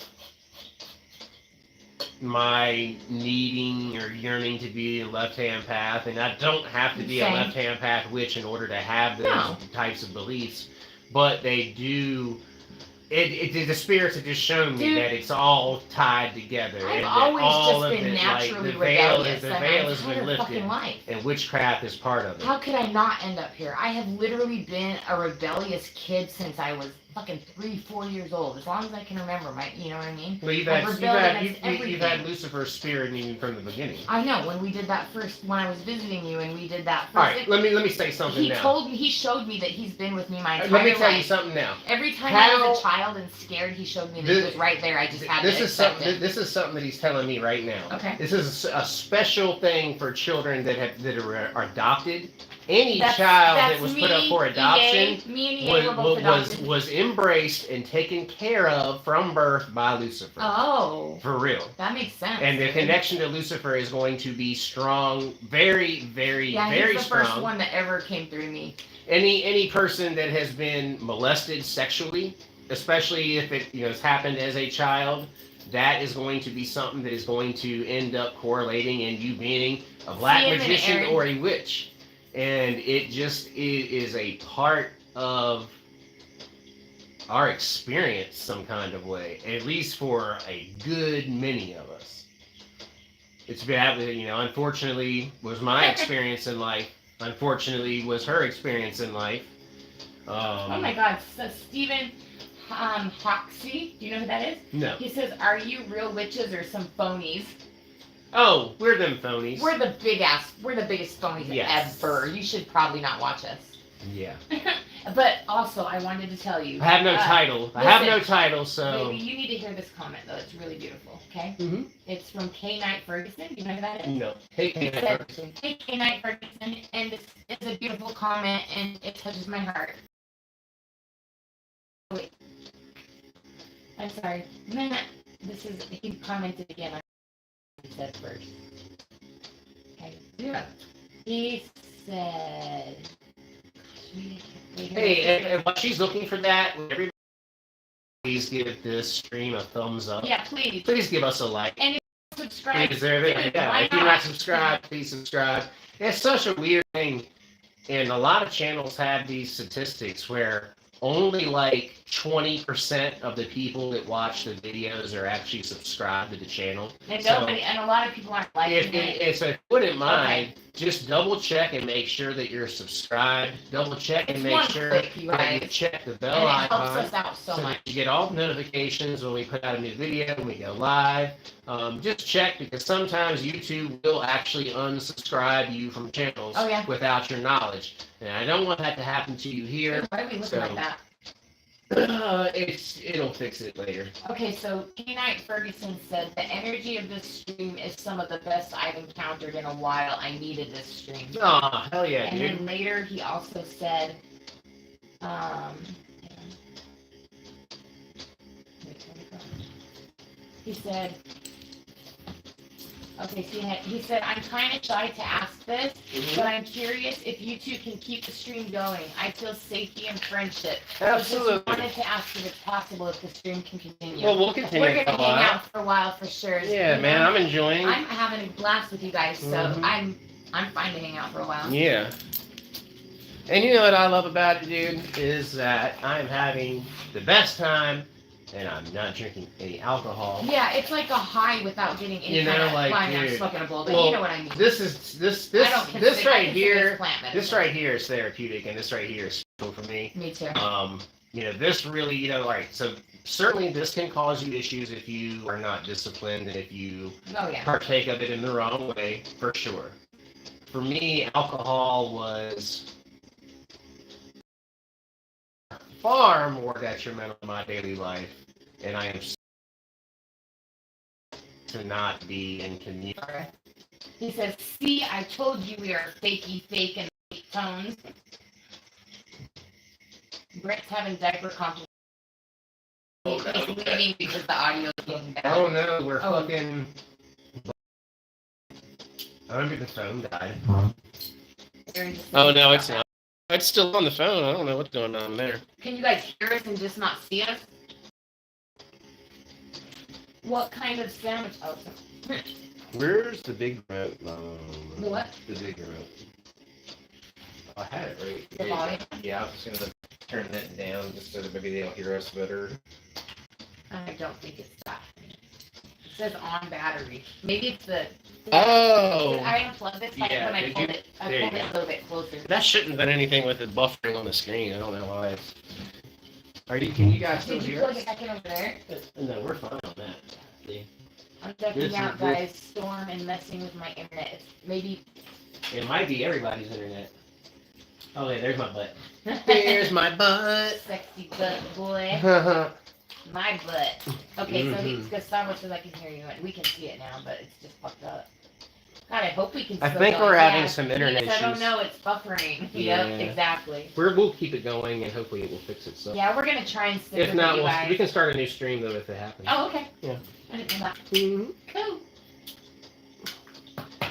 my needing or yearning to be a left-hand path, and I don't have to be a left-hand path witch in order to have those types of beliefs, but they do. The spirits have just shown me Dude, that it's all tied together. I've and that always all just of been it, naturally like, the veil, rebellious the my veil has entire been lifted, fucking life. and witchcraft is part of it. How could I not end up here? I have literally been a rebellious kid since I was fucking 3-4 years old. As long as I can remember, you know what I mean? Well, you've had Lucifer's spirit even from the beginning. I know, when we did that first, when I was visiting you and we did that first. All right, let me say something now. He showed me that he's been with me my entire life. Let me tell you something now. Every time I was a child and scared, he showed me that he was right there. I just had to accept it. This is something that he's telling me right now. Okay. This is a special thing for children that are adopted. Any child that was put up for adoption was embraced and taken care of from birth by Lucifer. Oh. For real. That makes sense. And the connection to Lucifer is going to be strong, very, very, very he's the strong. first one that ever came through me. Any person that has been molested sexually, especially if it has happened as a child, that is going to be something that is going to end up correlating in you being a black magician or a witch. And it is a part of our experience some kind of way, at least for a good many of us. It's bad, unfortunately was my experience in life. Unfortunately was her experience in life. Oh my God, so Stephen Hoxie, do you know who that is? No. He says, are you real witches or some phonies? Oh, we're them phonies. We're the biggest phonies ever. You should probably not watch us. Yeah. But also, I wanted to tell you. I have no title. Listen, I have no title, so. Baby, you need to hear this comment, though. It's really beautiful, okay? Mm-hmm. It's from K. Knight Ferguson. Do you know who that is? No. Hey, K. Knight Ferguson. Hey, K. Knight Ferguson. And it's a beautiful comment, and it touches my heart. Wait. I'm sorry. He commented again. He said first. Okay. Yeah. He said. Hey, and while she's looking for that, everybody please give this stream a thumbs up. Yeah, please. Please give us a like. And if you subscribe, if you're not subscribed, please subscribe. It's such a weird thing, and a lot of channels have these statistics where only like 20% of the people that watch the videos are actually subscribed to the channel. And a lot of people aren't liking it. So if you wouldn't mind, just double check and make sure that you're subscribed. Double check and make sure that you check the bell icon. It helps us out so much. You get all the notifications when we put out a new video, when we go live. Just check, because sometimes YouTube will actually unsubscribe you from channels without your knowledge. And I don't want that to happen to you here. Why are we looking like that? It'll fix it later. Okay, so K. Knight Ferguson said, the energy of this stream is some of the best I've encountered in a while. I needed this stream. Oh, hell yeah, and dude. And then later he also said, he said, okay, so he said, I'm kind of shy to ask this, but I'm curious if you two can keep the stream going. I feel safety and friendship. Absolutely. I just wanted to ask if it's possible if the stream can continue. Well, we'll continue. We're going to hang out for a while for sure. Yeah, man, I'm enjoying. I'm having a blast with you guys, so I'm fine to hang out for a while. Yeah. And you know what I love about it, dude, is that I'm having the best time, and I'm not drinking any alcohol. Yeah, it's like a high without getting any kind of I'm smoking a bowl, but you know what I mean. This right here is therapeutic, and this right here is cool for me. Me too. This really, all right, so certainly this can cause you issues if you are not disciplined and if you partake of it in the wrong way, for sure. For me, alcohol was far more detrimental to my daily life, and I am to not be in community. He says, see, I told you we are fakey fake and fake tones. Brett's having diaper complications. He's leaving because the audio is getting bad. Oh no, we're fucking... I remember the phone died. Oh no, it's not. It's still on the phone. I don't know what's going on there. Can you guys hear us and just not see us? What kind of sandwich? Oh, where's the big remote? The what? The big remote. I had it right. The volume? Yeah, I was just gonna turn that down just so that maybe they'll hear us better. I don't think it's that. It says on battery. Maybe it's the. Oh. Did I unplug it? Yeah, When I did pulled you? it, I There you pulled it go. a little bit closer. That shouldn't have done anything with it buffering on the screen. I don't know why. Can you guys still Did you hear plug us? it back in over there? No, we're fine on that. See? I'm checking This out is- guys storm and messing with my internet. It's maybe. It might be everybody's internet. Oh, yeah, there's my butt. There's my butt. Sexy butt boy. My butt. Okay, so he's because Sabo says I can hear you and we can see it now, but it's just fucked up. God, I hope we can. I still think go. we're having Yeah, some internet I don't issues. know. It's buffering. Yeah. Yep, exactly. We'll keep it going and hopefully it will fix itself. Yeah, we're gonna try and stick If with not, you guys. we can start a new stream though if it happens. Oh, okay. Yeah. I didn't know that. Mm-hmm. Cool.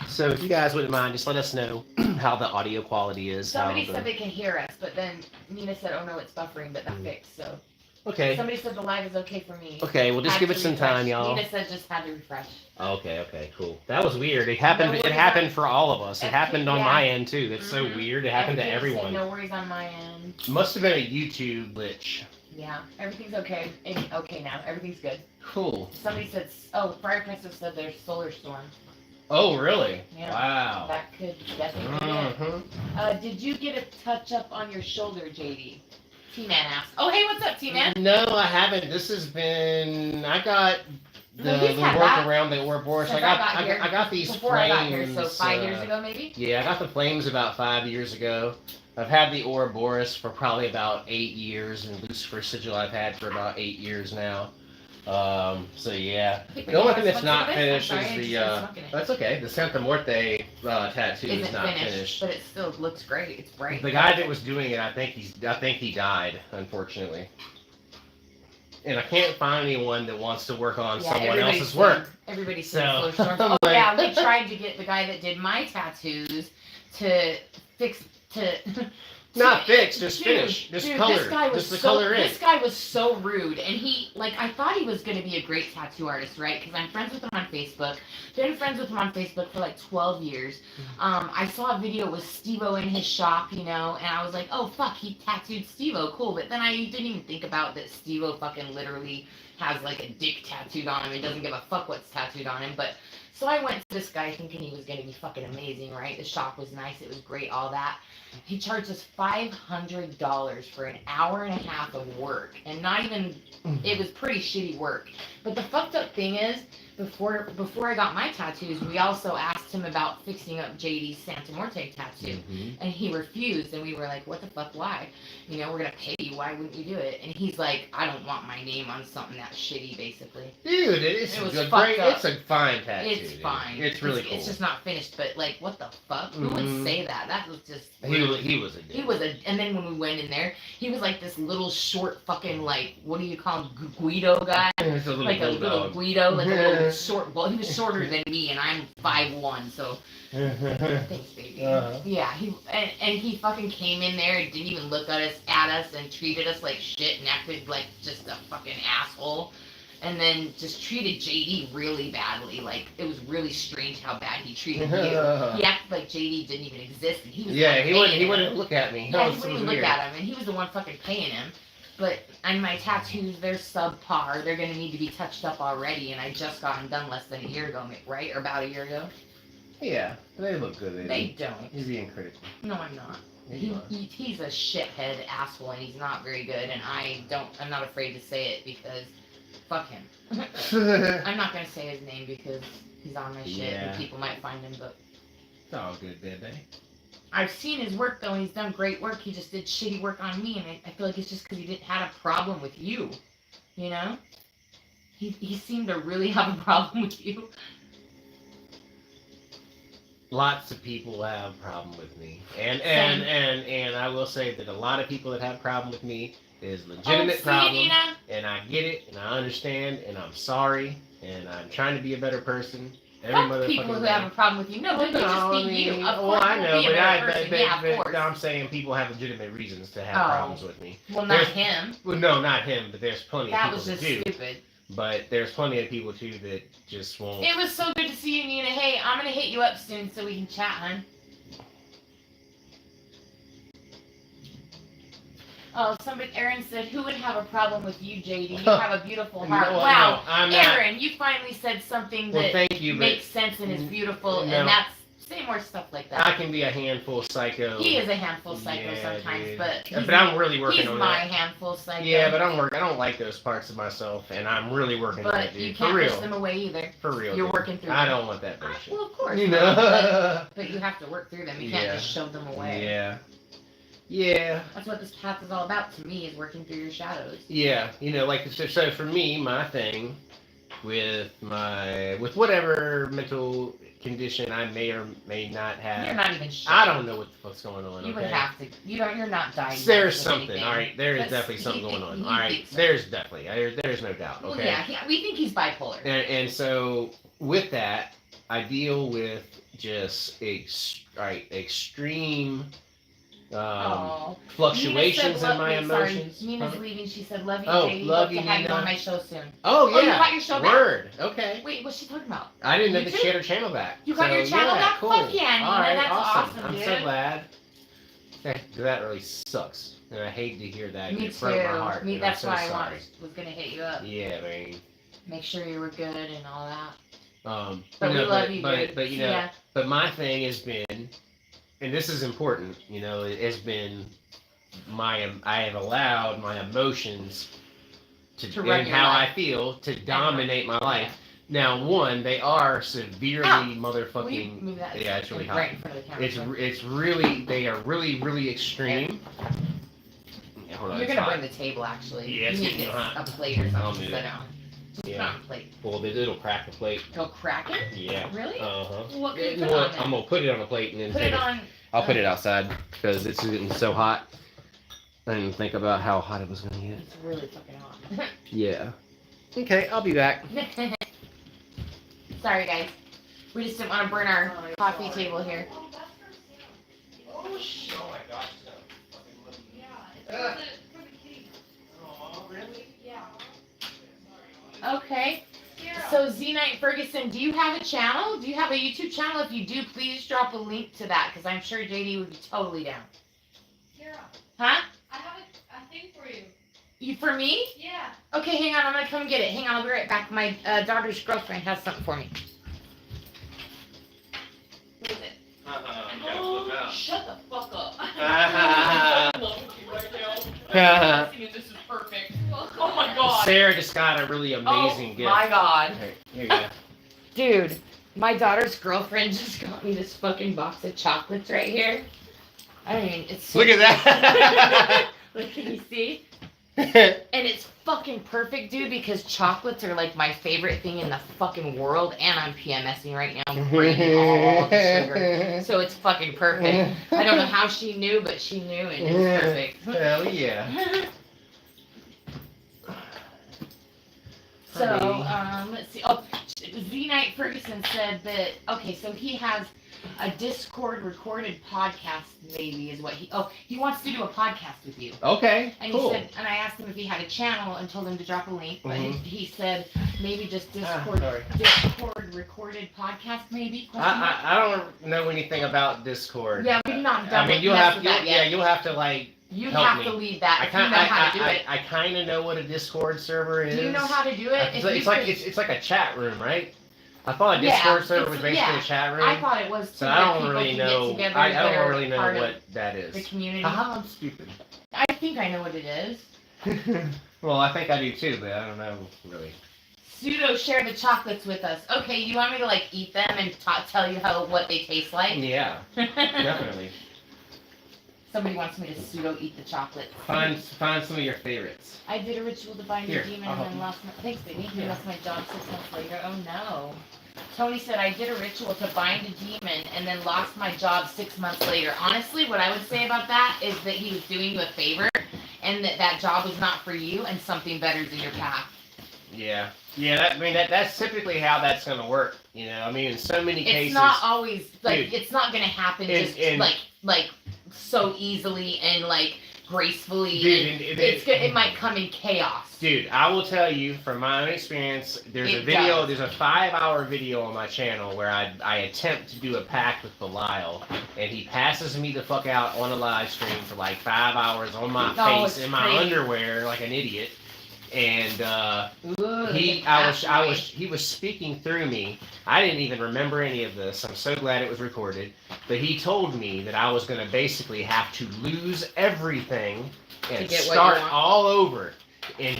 So if you guys wouldn't mind, just let us know how the audio quality is. Somebody said they can hear us, but then Nina said, "Oh no, it's buffering," but that fixed. So Okay. somebody said the live is okay for me. Okay, we'll just Had give it to some refresh. time, y'all. Nina said just had to refresh. Okay, cool. That was weird. It happened. No It worries happened on- for all of us. It happened on Yeah. my end too. That's so Mhm. weird. It happened to Everything said everyone. No worries on my end. Must have been a YouTube glitch. Yeah, everything's okay. Okay now. Everything's good. Cool. Somebody said, "Oh, Fire Princess said there's solar storm." Oh, really? Yeah. Wow. That could definitely be it. Mhm. Did you get a touch up on your shoulder, JD? T-Man asked. Oh, hey, what's up, T-Man? No, I haven't. This has been. I got the No, he's had work that around the Ouroboros. since I got these Before flames. I got here, so 5 years ago, maybe? Yeah, I got the flames about 5 years ago. I've had the Ouroboros for probably about 8 years, and Lucifer sigil I've had for about 8 years now. So yeah, the only thing that's not finished is the. That's okay. The Santa Morte tattoo is Isn't not finished, finished. but it still looks great. It's bright. The guy that was doing it, I think he died, unfortunately. And I can't find anyone that wants to work on someone everybody's else's work. Everybody's So, saying solar storms. I'm Oh like- yeah, we tried to get the guy that did my tattoos to fix to. Not fix, just Dude, finish, just dude, color, This guy was just the so, color in. This guy was so rude, and I thought he was gonna be a great tattoo artist, right? Because I'm friends with him on Facebook. Been friends with him on Facebook for like 12 years. I saw a video with Steve-O in his shop, and I was like, oh fuck, he tattooed Steve-O, cool. But then I didn't even think about that Steve-O fucking literally has like a dick tattooed on him and doesn't give a fuck what's tattooed on him. But so I went to this guy thinking he was gonna be fucking amazing, right? The shop was nice, it was great, all that. He charged us $500 for an hour and a half of work, and not even. It was pretty shitty work. But the fucked up thing is, before I got my tattoos, we also asked him about fixing up JD's Santa Morte tattoo, and he refused. And we were like, "What the fuck? Why? We're gonna pay you. Why wouldn't you do it?" And he's like, "I don't want my name on something that's shitty, basically." Dude, It was good. fucked up. It's a fine tattoo. It's dude. fine. It's really cool. It's just not finished. But like, what the fuck? Who would say that? That was just. He was a dude. He was and then when we went in there, he was like this little short fucking like, what do you call him, Guido guy? It's a little Like a little bulldog. Guido, like a little short, well, he was shorter than me, and I'm 5'1", so, thanks baby. Yeah, and he fucking came in there and didn't even look at us and treated us like shit and acted like just a fucking asshole. And then just treated JD really badly. Like, it was really strange how bad he treated you. He acted like JD didn't even exist. And he was he wouldn't look at me. Yeah, No, he it wouldn't was even look weird. at him. And he was the one fucking paying him. But on my tattoos, they're subpar. They're going to need to be touched up already. And I just got them done less than a year ago, right? Or about a year ago. Yeah, they look good. They don't. He's being critical. No, I'm not. You are. He's a shithead asshole, and he's not very good. And I'm not afraid to say it because fuck him. I'm not gonna say his name because he's on my shit and people might find him, but It's all good, baby. I've seen his work though, and he's done great work. He just did shitty work on me, and I feel like it's just because he didn't have a problem with you, He seemed to really have a problem with you. Lots of people have a problem with me, and I will say that a lot of people that have a problem with me is legitimate problem, and I get it, and I understand, and I'm sorry, and I'm trying to be a better person. Fuck people who have a problem with you. No, but just be you. Of course, I know, be a better person. Yeah, of course. I'm saying people have legitimate reasons to have problems with me. Well, not him. Well, no, not him, but there's plenty of That people was just that do. stupid. But there's plenty of people too that just won't. It was so good to see you, Nina. Hey, I'm gonna hit you up soon so we can chat, hon. Oh, Aaron said, who would have a problem with you, JD? You have a beautiful heart. No, Wow, no, I'm Aaron, you finally said something that thank you, makes sense and is beautiful, no. and that's, say more stuff like that. I can be a handful psycho. He is a handful psycho sometimes, dude. but I'm really working on my that. handful psycho. Yeah, but I don't like those parts of myself, and I'm really working on it, But dude. you can't For real. push them away either. For real. You're dude. working through them. I don't want that bullshit. Well, of course. You know? But you have to work through them. You can't just shove them away. Yeah. Yeah. That's what this path is all about to me, is working through your shadows. Yeah. You know, like, so for me, my thing with whatever mental condition I may or may not have. You're not even sure. I don't know what the fuck's going on. You would have to. You're not diagnosed. There's with something. anything. All right. There is But definitely something going on. he All right. thinks so. There's definitely. There's no doubt. Well, Okay. yeah, we think he's bipolar. And so with that, I deal with just extreme fluctuations in my emotions. Sorry, Nina's leaving. She said, "Love you, Oh, JD. love Hope you, to have you Nina. on my show soon." Oh yeah. Oh, you got your show back? Word. Okay. Wait, what's she talking about? I didn't know that YouTube? she had her channel back. You got your channel back? Cool. Fuck yeah, Nina. All right, That's awesome, I'm dude. so glad. That really sucks, and I hate to hear that. Me It too. broke my heart. Me, and that's I'm so why sorry. I was gonna hit you up. Yeah, man. Make sure you were good and all that. But we love you, dude. but you know, Yeah. but my thing has been, and this is important. You know, it has been I have allowed my emotions To to run and your how life. I feel to dominate my life. Now, one, they are severely Will you motherfucking. move that? Yeah, it's really hot. Right in front of the camera. It's really they are really extreme. Yeah, hold on. You're it's gonna hot. burn the table, actually. Yeah, it's you need to getting get hot. a plate or I'll something. do Sit that. down. Just Yeah. put on a plate. Well, it'll crack the plate. Go crack it? Yeah. Really? Uh huh. What can you put on there? I'm gonna put it on a plate and then Put take it on. I'll put it outside because it's getting so hot. I didn't think about how hot it was gonna get. It's really fucking hot. Yeah. Okay, I'll be back. Sorry, guys. We just didn't want to burn our coffee table here. Oh shit! Oh my gosh. Okay. So Z Knight Ferguson, do you have a channel? Do you have a YouTube channel? If you do, please drop a link to that because I'm sure JD would be totally down. Kara, Huh? I have a thing for you. You for me? Yeah. Okay, hang on. I'm gonna come get it. Hang on, I'll be right back. My daughter's girlfriend has something for me. What is it? Oh, shut the fuck up. This is perfect. Oh my god. Sarah just got a really amazing gift. My God. Okay, here you go. Dude, my daughter's girlfriend just got me this fucking box of chocolates right here. I mean, it's so Look at that. Look, can you see? And it's fucking perfect, dude, because chocolates are like my favorite thing in the fucking world, and I'm PMSing right now. I'm burning all the sugar. So it's fucking perfect. I don't know how she knew, but she knew, and it's perfect. Hell yeah. So, let's see. Oh, Z Knight Ferguson said that, okay, so he has a Discord recorded podcast, maybe, is what he wants to do a podcast with you. Okay, And cool. he said, and I asked him if he had a channel and told him to drop a link, but Mhm. he said maybe just sorry. Discord recorded podcast, maybe? Question mark? I don't know anything about Discord. Yeah, we've not I done mean, you'll have to like. You help have me. to lead that if you know how to do it. I kind of know what a Discord server is. Do you know how to do it? It's like a chat room, right? I thought a Yeah, Discord server was it's- basically yeah. a chat room. I thought it was too. So that I don't people really can know. Get together I that don't are really know part of what that is. the community. I'm stupid. I think I know what it is. Well, I think I do too, but I don't know really. Pseudo share the chocolates with us. Okay, you want me to like eat them and tell you what they taste like? Yeah, definitely. Somebody wants me to pseudo eat the chocolates. Find some of your favorites. I did a ritual to bind Here, a demon I'll and help then you. lost my. Thanks, baby. Yeah. Lost my job 6 months later. Oh no. Tony said I did a ritual to bind a demon and then lost my job 6 months later. Honestly, what I would say about that is that he was doing you a favor, and that job was not for you, and something better is in your path. Yeah. Yeah, that's typically how that's gonna work. You know, I mean, in so many cases. It's not always like Dude, it's not gonna happen in- just in- like so easily and like gracefully. Dude, It might come in chaos. Dude, I will tell you from my own experience, there's a video, there's a 5-hour video on my channel where I attempt to do a pact with Belial, and he passes me the fuck out on a live stream for like 5 hours on my face in my underwear like an idiot. And he was speaking through me. I didn't even remember any of this. I'm so glad it was recorded. But he told me that I was going to basically have to lose everything and start all over. And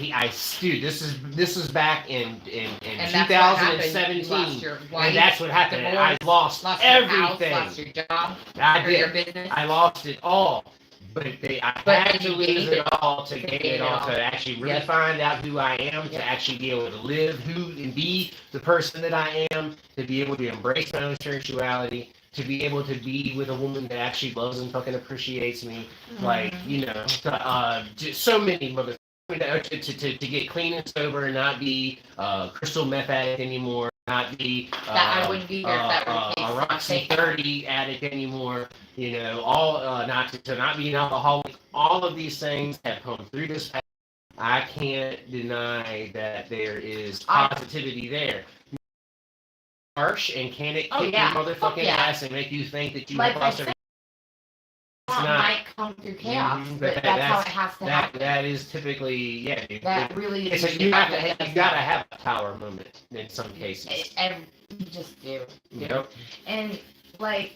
dude, this is back in 2017, and that's what happened. I lost everything. House, lost your job, I did. Your business. I lost it all. But I had to lose it all to gain it all, to actually really find out who I am, to actually be able to live and be the person that I am, to be able to embrace my own spirituality, to be able to be with a woman that actually loves and fucking appreciates me, like, you know, just so many mother. To get clean and sober and not be crystal meth addict anymore, not be I wouldn't be here if that were the case. A Roxy 30 addict anymore, you know, all not be an alcoholic. All of these things have come through this path. I can't deny that there is positivity there. Harsh, and can it kick your motherfucking ass and make you think that you have lost everything? Might come through chaos, but that's how it has to happen. That is typically, really is. You gotta have a power moment in some cases. And you just do. Yep. And like,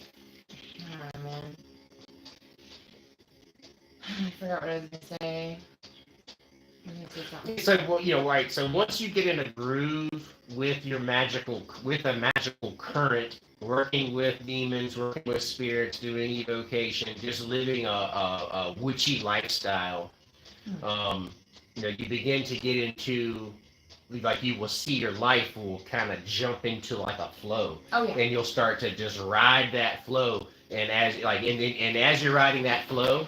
oh man, I forgot what I was gonna say. So, well, you know, right. So once you get in a groove with a magical current, working with demons, working with spirits, doing evocation, just living a witchy lifestyle, you know, you begin to get into, like, you will see your life will kind of jump into like a flow. Oh yeah. And you'll start to just ride that flow, and as as you're riding that flow,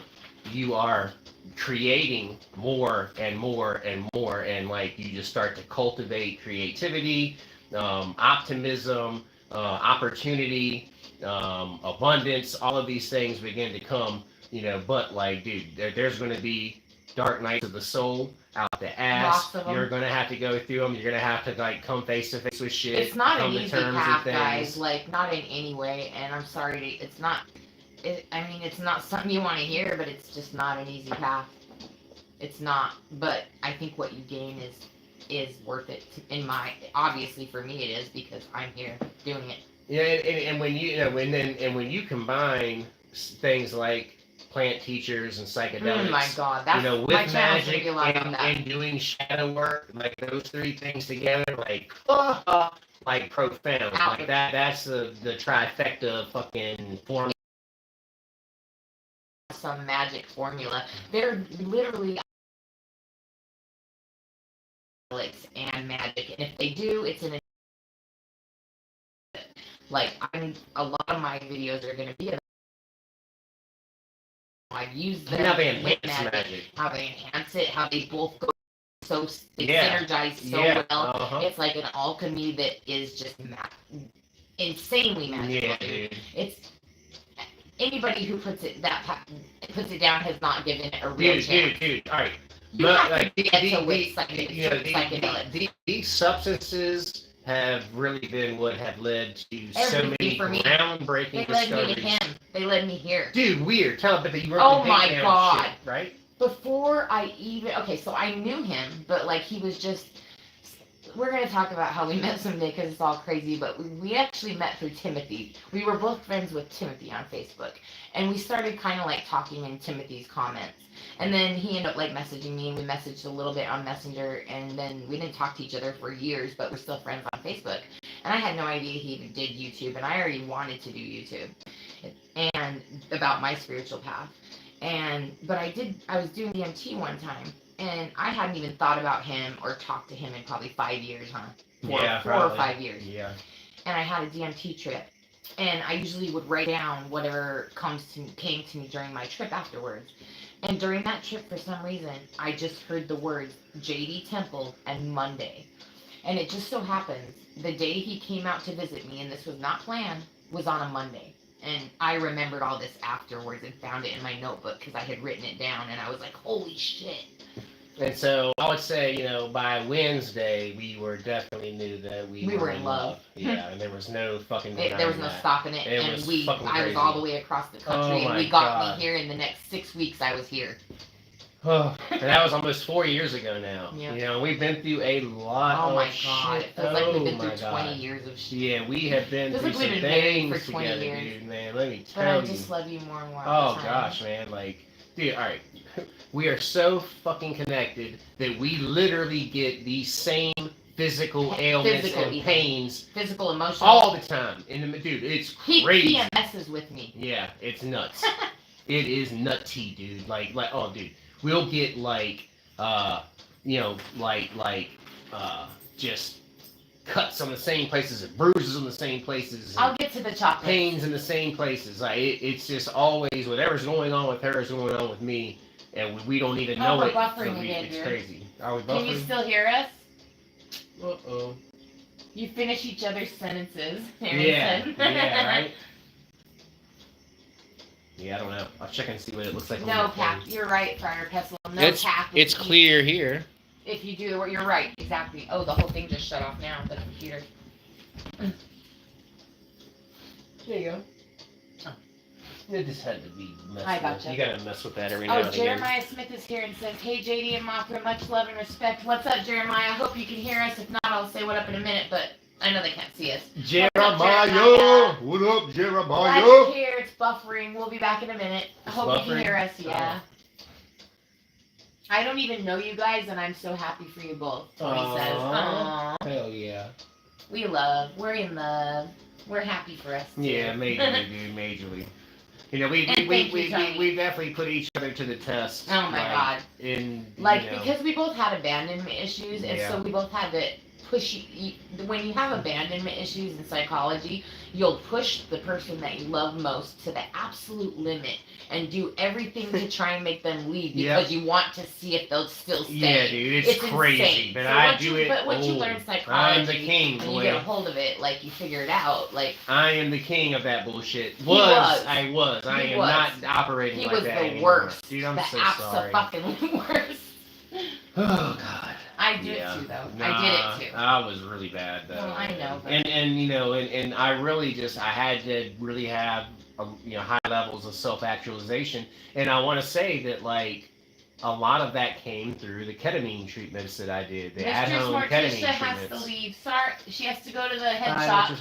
you are creating more and more and more, and like you just start to cultivate creativity, optimism, opportunity, abundance. All of these things begin to come, you know. But like, dude, there's going to be dark nights of the soul out the ass. You're going to have to go through them. You're going to have to like come face to face with shit. It's not an easy path, guys. Like, not in any way. And I'm sorry, it's not. I mean, it's not something you want to hear, but it's just not an easy path. It's not. But I think what you gain is worth it. Obviously for me it is, because I'm here doing it. Yeah, and when when you combine things like plant teachers and psychedelics, oh my God, that's, with magic and doing shadow work, like those three things together, like profound, like that's the trifecta fucking formula. Some magic formula. They're literally and magic, and if they do, it's an like a lot of my videos are going to be about I've used them how they enhance magic, how they enhance it, how they both go synergize so well. It's like an alchemy that is just insanely magical. Dude. It's anybody who puts it down has not given it a real chance. Dude, all right. You have to get to psychedelics. These substances have really been what have led to so many groundbreaking discoveries. They led me to him. They led me here. Dude, weird. Tell him, but you were. Oh my God! Shit, right? Before I even so I knew him, but like he was just. We're gonna talk about how we met someday because it's all crazy, but we actually met through Timothy. We were both friends with Timothy on Facebook, and we started kind of like talking in Timothy's comments. And then he ended up like messaging me, and we messaged a little bit on Messenger, and then we didn't talk to each other for years, but we're still friends on Facebook. And I had no idea he even did YouTube, and I already wanted to do YouTube, and about my spiritual path. But I was doing DMT one time, and I hadn't even thought about him or talked to him in probably 5 years, huh? Four or 5 years. Yeah. And I had a DMT trip, and I usually would write down whatever came to me during my trip afterwards. And during that trip, for some reason, I just heard the words JD Temple and Monday. And it just so happens, the day he came out to visit me, and this was not planned, was on a Monday. And I remembered all this afterwards and found it in my notebook because I had written it down, and I was like, holy shit. And so I would say, by Wednesday, we were definitely knew that we were in love. Yeah, and there was no fucking there was no that. stopping it. It and was I fucking was crazy. all the way across the country, and we got me here in the next 6 weeks I was here. Oh, and that was almost 4 years ago now. Yep. We've been through a lot Oh my of god. shit. It feels like we've been through my 20 God. years of shit. Yeah, we have been Feels through like we've some been married things for 20 together, years. dude, man. Let me But tell I you. just love you more and more. Oh gosh, man. Like, dude, alright. We are so fucking connected that we literally get these same physical ailments and pains. Physical, emotional. All the time. And dude, it's crazy. He messes with me. Yeah, it's nuts. It is nutty, dude. Like, oh, dude. We'll get just cuts on the same places and bruises on the same places. I'll get to the chocolate. Pains in the same places. Like, it's just always whatever's going on with her is going on with me, and we don't even know we're it. buffering again, it's dude. crazy. Are we buffering? Can you still hear us? Uh-oh. You finish each other's sentences. Aaron Yeah, said. yeah, right? Yeah, I don't know. I'll check and see what it looks like. No, Cap. You're right, Friar Pestle. No, it's Cap. It's clear here. If you do the work, you're right. Exactly. Oh, the whole thing just shut off now, the computer. There you go. It just had to be messed I with. gotcha. You gotta mess with that every now and again. Jeremiah Smith is here and says, hey, JD and Mothra, much love and respect. What's up, Jeremiah? I hope you can hear us. If not, I'll say what up in a minute, but I know they can't see us. Jeremiah! What up, Jeremiah? Glad you're here. It's buffering. We'll be back in a minute. I hope you can hear us. Yeah. I don't even know you guys, and I'm so happy for you both. Tony says. Aww. Hell yeah. We love. We're in love. We're happy for us, too. Yeah, majorly, dude, majorly. We definitely put each other to the test. Oh my god. Because we both had abandonment issues, and so we both had to push you. When you have abandonment issues in psychology, you'll push the person that you love most to the absolute limit and do everything to try and make them leave because you want to see if they'll still stay. Yeah, dude, it's crazy. Insane. But so I do it. But once you learn psychology, I'm the king, and you get a hold of it, like you figure it out. Like I am the king of that bullshit. I am not operating like that anymore. He was the worst. Dude, I'm the so sorry. Absolutely worst. Oh god. I do it too, though. I did it too. I was really bad though. Well, I know. But... And I really I had to really have high levels of self-actualization, and I want to say that like a lot of that came through the ketamine treatments that I did. The at-home ketamine treatments. Has to leave. Sorry, she has to go to the head shop.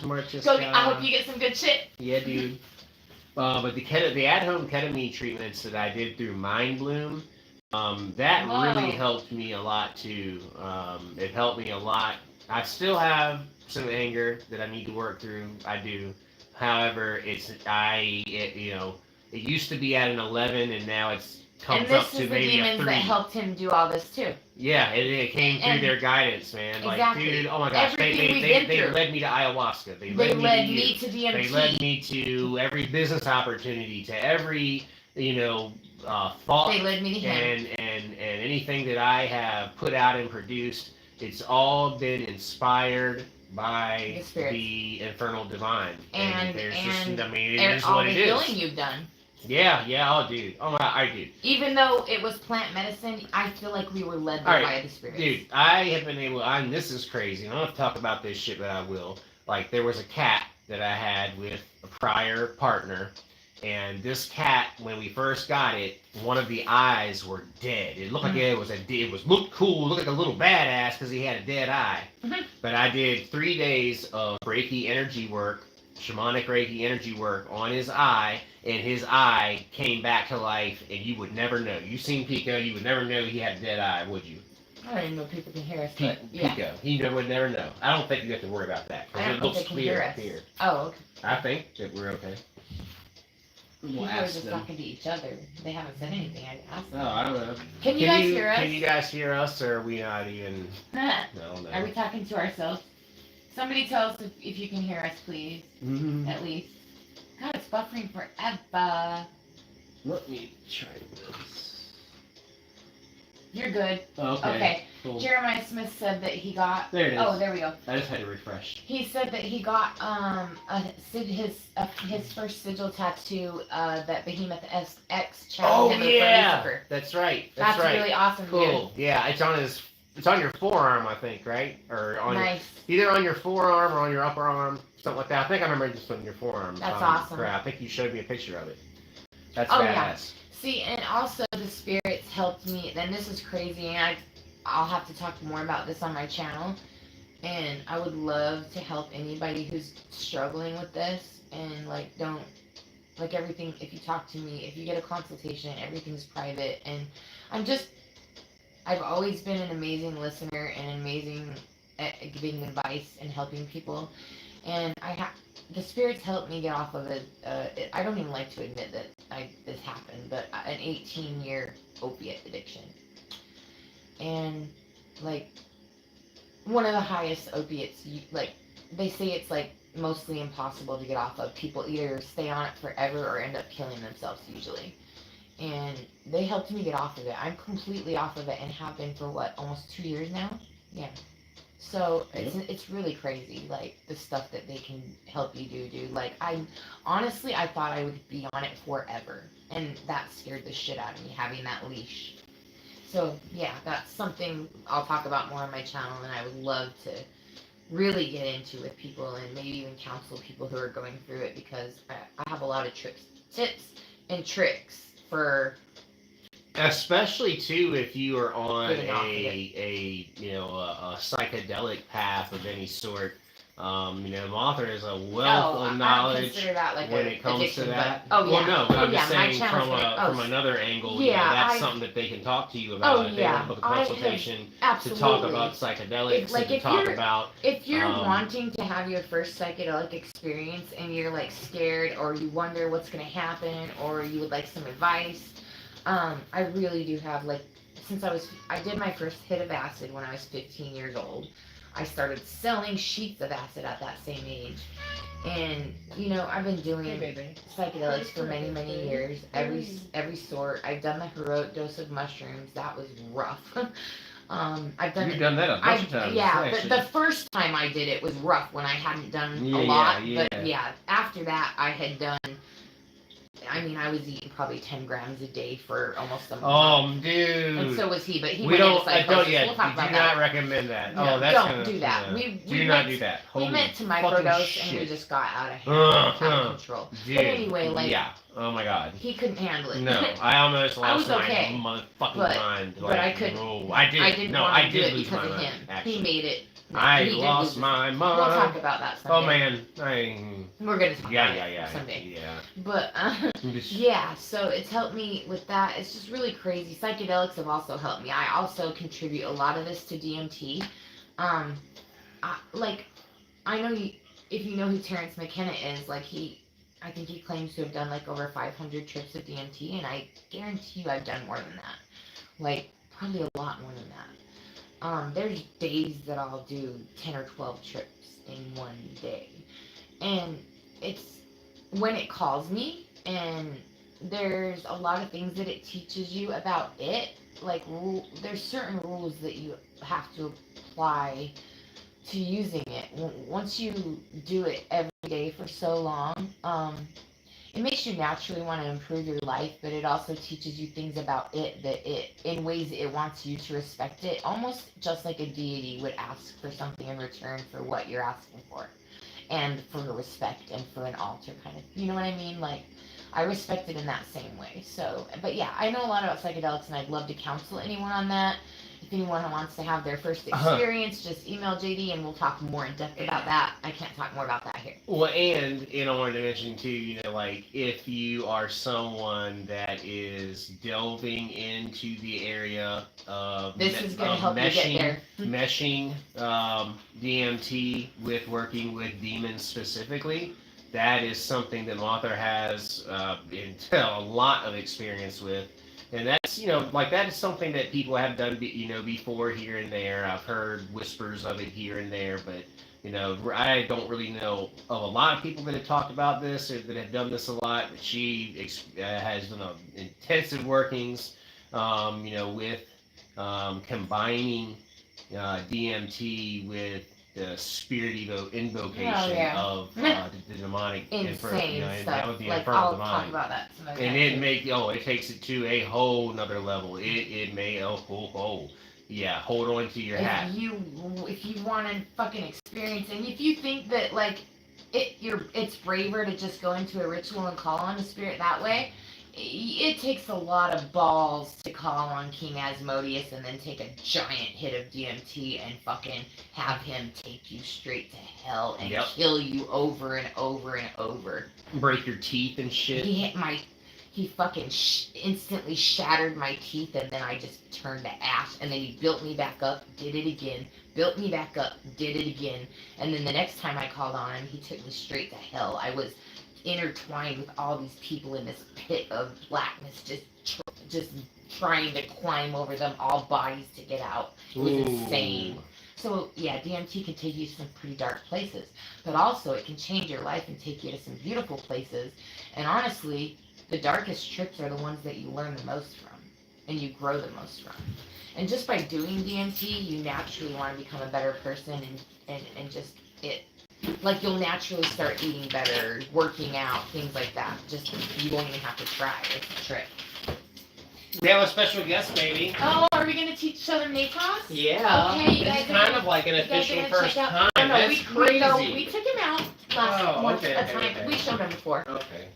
Go. I hope you get some good shit. Yeah, dude. But the at-home ketamine treatments that I did through Mind Bloom. That really helped me a lot too. It helped me a lot. I still have some anger that I need to work through. I do. However, it used to be at an 11, and now it's comes up to maybe a 3. And this is the demons that helped him do all this too. Yeah, it came through their guidance, man. Exactly. Like, dude, oh my gosh, they led me to ayahuasca. They led me to DMT. They led me to every business opportunity, to every thought. They led me to him. And anything that I have put out and produced, it's all been inspired by the infernal divine. And there's it is all what the it is. Healing you've done. Yeah, oh dude. Oh my, I do. Even though it was plant medicine, I feel like we were led by the spirits. Dude, I have been able, this is crazy. I don't have to talk about this shit, but I will. Like, there was a cat that I had with a prior partner, and this cat, when we first got it, one of the eyes were dead. It looked like looked cool, looked like a little badass because he had a dead eye. But I did 3 days of Reiki energy work, shamanic Reiki energy work on his eye, and his eye came back to life, and you would never know. You seen Pico, you would never know he had a dead eye, would you? I don't even know if people can hear us. Pico, he would never know. I don't think you have to worry about that because it looks clear up here. Oh, okay. I think that we're okay. People are just talking to each other. They haven't said anything. I asked them. Oh, I don't know. Can you guys hear us? Can you guys hear us, or are we not even? I don't know. Are we talking to ourselves? Somebody tell us if you can hear us, please. Mm-hmm. At least. God, it's buffering forever. Let me try this. You're good. Okay. Okay. Cool. Jeremiah Smith said that he got. There it is. Oh, there we go. I just had to refresh. He said that he got his first sigil tattoo that Behemoth X challenged him for Lucifer. That's right. That's right. really awesome, Cool. Yeah, it's on your forearm, I think, right? Or on nice. either on your forearm or on your upper arm, something like that. I think I remember just on your forearm. That's awesome. I think you showed me a picture of it. That's Oh, badass. yeah. See, and also the spirits helped me. Then this is crazy, and I'll have to talk more about this on my channel. And I would love to help anybody who's struggling with this and don't everything. If you talk to me, if you get a consultation, everything's private. And I've always been an amazing listener and amazing at giving advice and helping people. And the spirits helped me get off of it. I don't even like to admit that this happened, but an 18-year opiate addiction. And one of the highest opiates, they say it's mostly impossible to get off of. People either stay on it forever or end up killing themselves usually. And they helped me get off of it. I'm completely off of it and have been for almost 2 years now? Yeah. So it's really crazy, the stuff that they can help you do. Honestly, I thought I would be on it forever. And that scared the shit out of me, having that leash. So, yeah, that's something I'll talk about more on my channel, and I would love to really get into with people and maybe even counsel people who are going through it, because I have a lot of tips and tricks for... Especially too if you are on a psychedelic path of any sort. Author is a wealth of knowledge when it comes to that. But I'm just saying from another angle. That's something that they can talk to you about. If they want to book a consultation to talk about psychedelics and to talk about. If you're wanting to have your first psychedelic experience and you're scared or you wonder what's going to happen or you would like some advice. I really do have, I did my first hit of acid when I was 15 years old. I started selling sheets of acid at that same age. And, I've been doing psychedelics for many, many years, every sort. I've done the heroic dose of mushrooms. That was rough. You've done that a bunch of times. Yeah, the first time I did it was rough when I hadn't done a lot. But, after that, I had done... I was eating probably 10 grams a day for almost a month. Oh, dude. And so was he, but he we don't. I don't yet. We'll talk about that. Do not recommend that. No, don't do that. We do not do that. We meant to microdose, and we just got out of control. Dude. But anyway, oh my God. He couldn't handle it. No, I almost lost my motherfucking mind. But I couldn't. I did. I didn't I did lose because my of mind. him. Actually. He made it. I lost my mind. We'll talk about that someday. Oh man, we're gonna talk about it someday. Yeah. But yeah, so it's helped me with that. It's just really crazy. Psychedelics have also helped me. I also contribute a lot of this to DMT. I know if you know who Terrence McKenna is, I think he claims to have done over 500 trips of DMT, and I guarantee you I've done more than that. Probably a lot more than that. There's days that I'll do 10 or 12 trips in one day. And it's when it calls me, and there's a lot of things that it teaches you about it. There's certain rules that you have to apply to using it. Once you do it every day for so long, it makes you naturally want to improve your life, but it also teaches you things about it in ways it wants you to respect it, almost just like a deity would ask for something in return for what you're asking for, and for respect and for an altar kind of, you know what I mean? I respect it in that same way. So, but yeah, I know a lot about psychedelics, and I'd love to counsel anyone on that. If anyone wants to have their first experience, just email JD and we'll talk more in depth about that. I can't talk more about that here. Well, and I wanted to mention too, if you are someone that is delving into the area of this is going to help you get there. Meshing DMT with working with demons specifically, that is something that Mothra has a lot of experience with. And that's, that is something that people have done, before here and there. I've heard whispers of it here and there, but, I don't really know of a lot of people that have talked about this or that have done this a lot. But she has done intensive workings, with combining DMT with the spirit invocation Oh, yeah. of the demonic Insane and stuff. that would be Like, infernal I'll demonic. talk about that some other And time, too. it takes it to a whole nother level. It may yeah, hold on to your hat. If you want to fucking experience, and if you think that like it's braver to just go into a ritual and call on the spirit that way, it takes a lot of balls to call on King Asmodeus and then take a giant hit of DMT and fucking have him take you straight to hell and kill you over and over and over. Break your teeth and shit. He fucking instantly shattered my teeth, and then I just turned to ash, and then he built me back up, did it again, built me back up, did it again, and then the next time I called on him, he took me straight to hell. I was intertwined with all these people in this pit of blackness, just trying to climb over them, all bodies to get out. It was insane. So yeah, DMT can take you to some pretty dark places, but also it can change your life and take you to some beautiful places. And honestly, the darkest trips are the ones that you learn the most from and you grow the most from. And just by doing DMT, you naturally want to become a better person, and just like you'll naturally start eating better, working out, things like that. Just you won't even have to try. It's a trip. We have a special guest, baby. Oh, are we gonna show them Natos? Yeah. Okay, you guys it's kind of like an official first time. No, That's crazy. we took him out last time. Okay. We showed him before. Okay.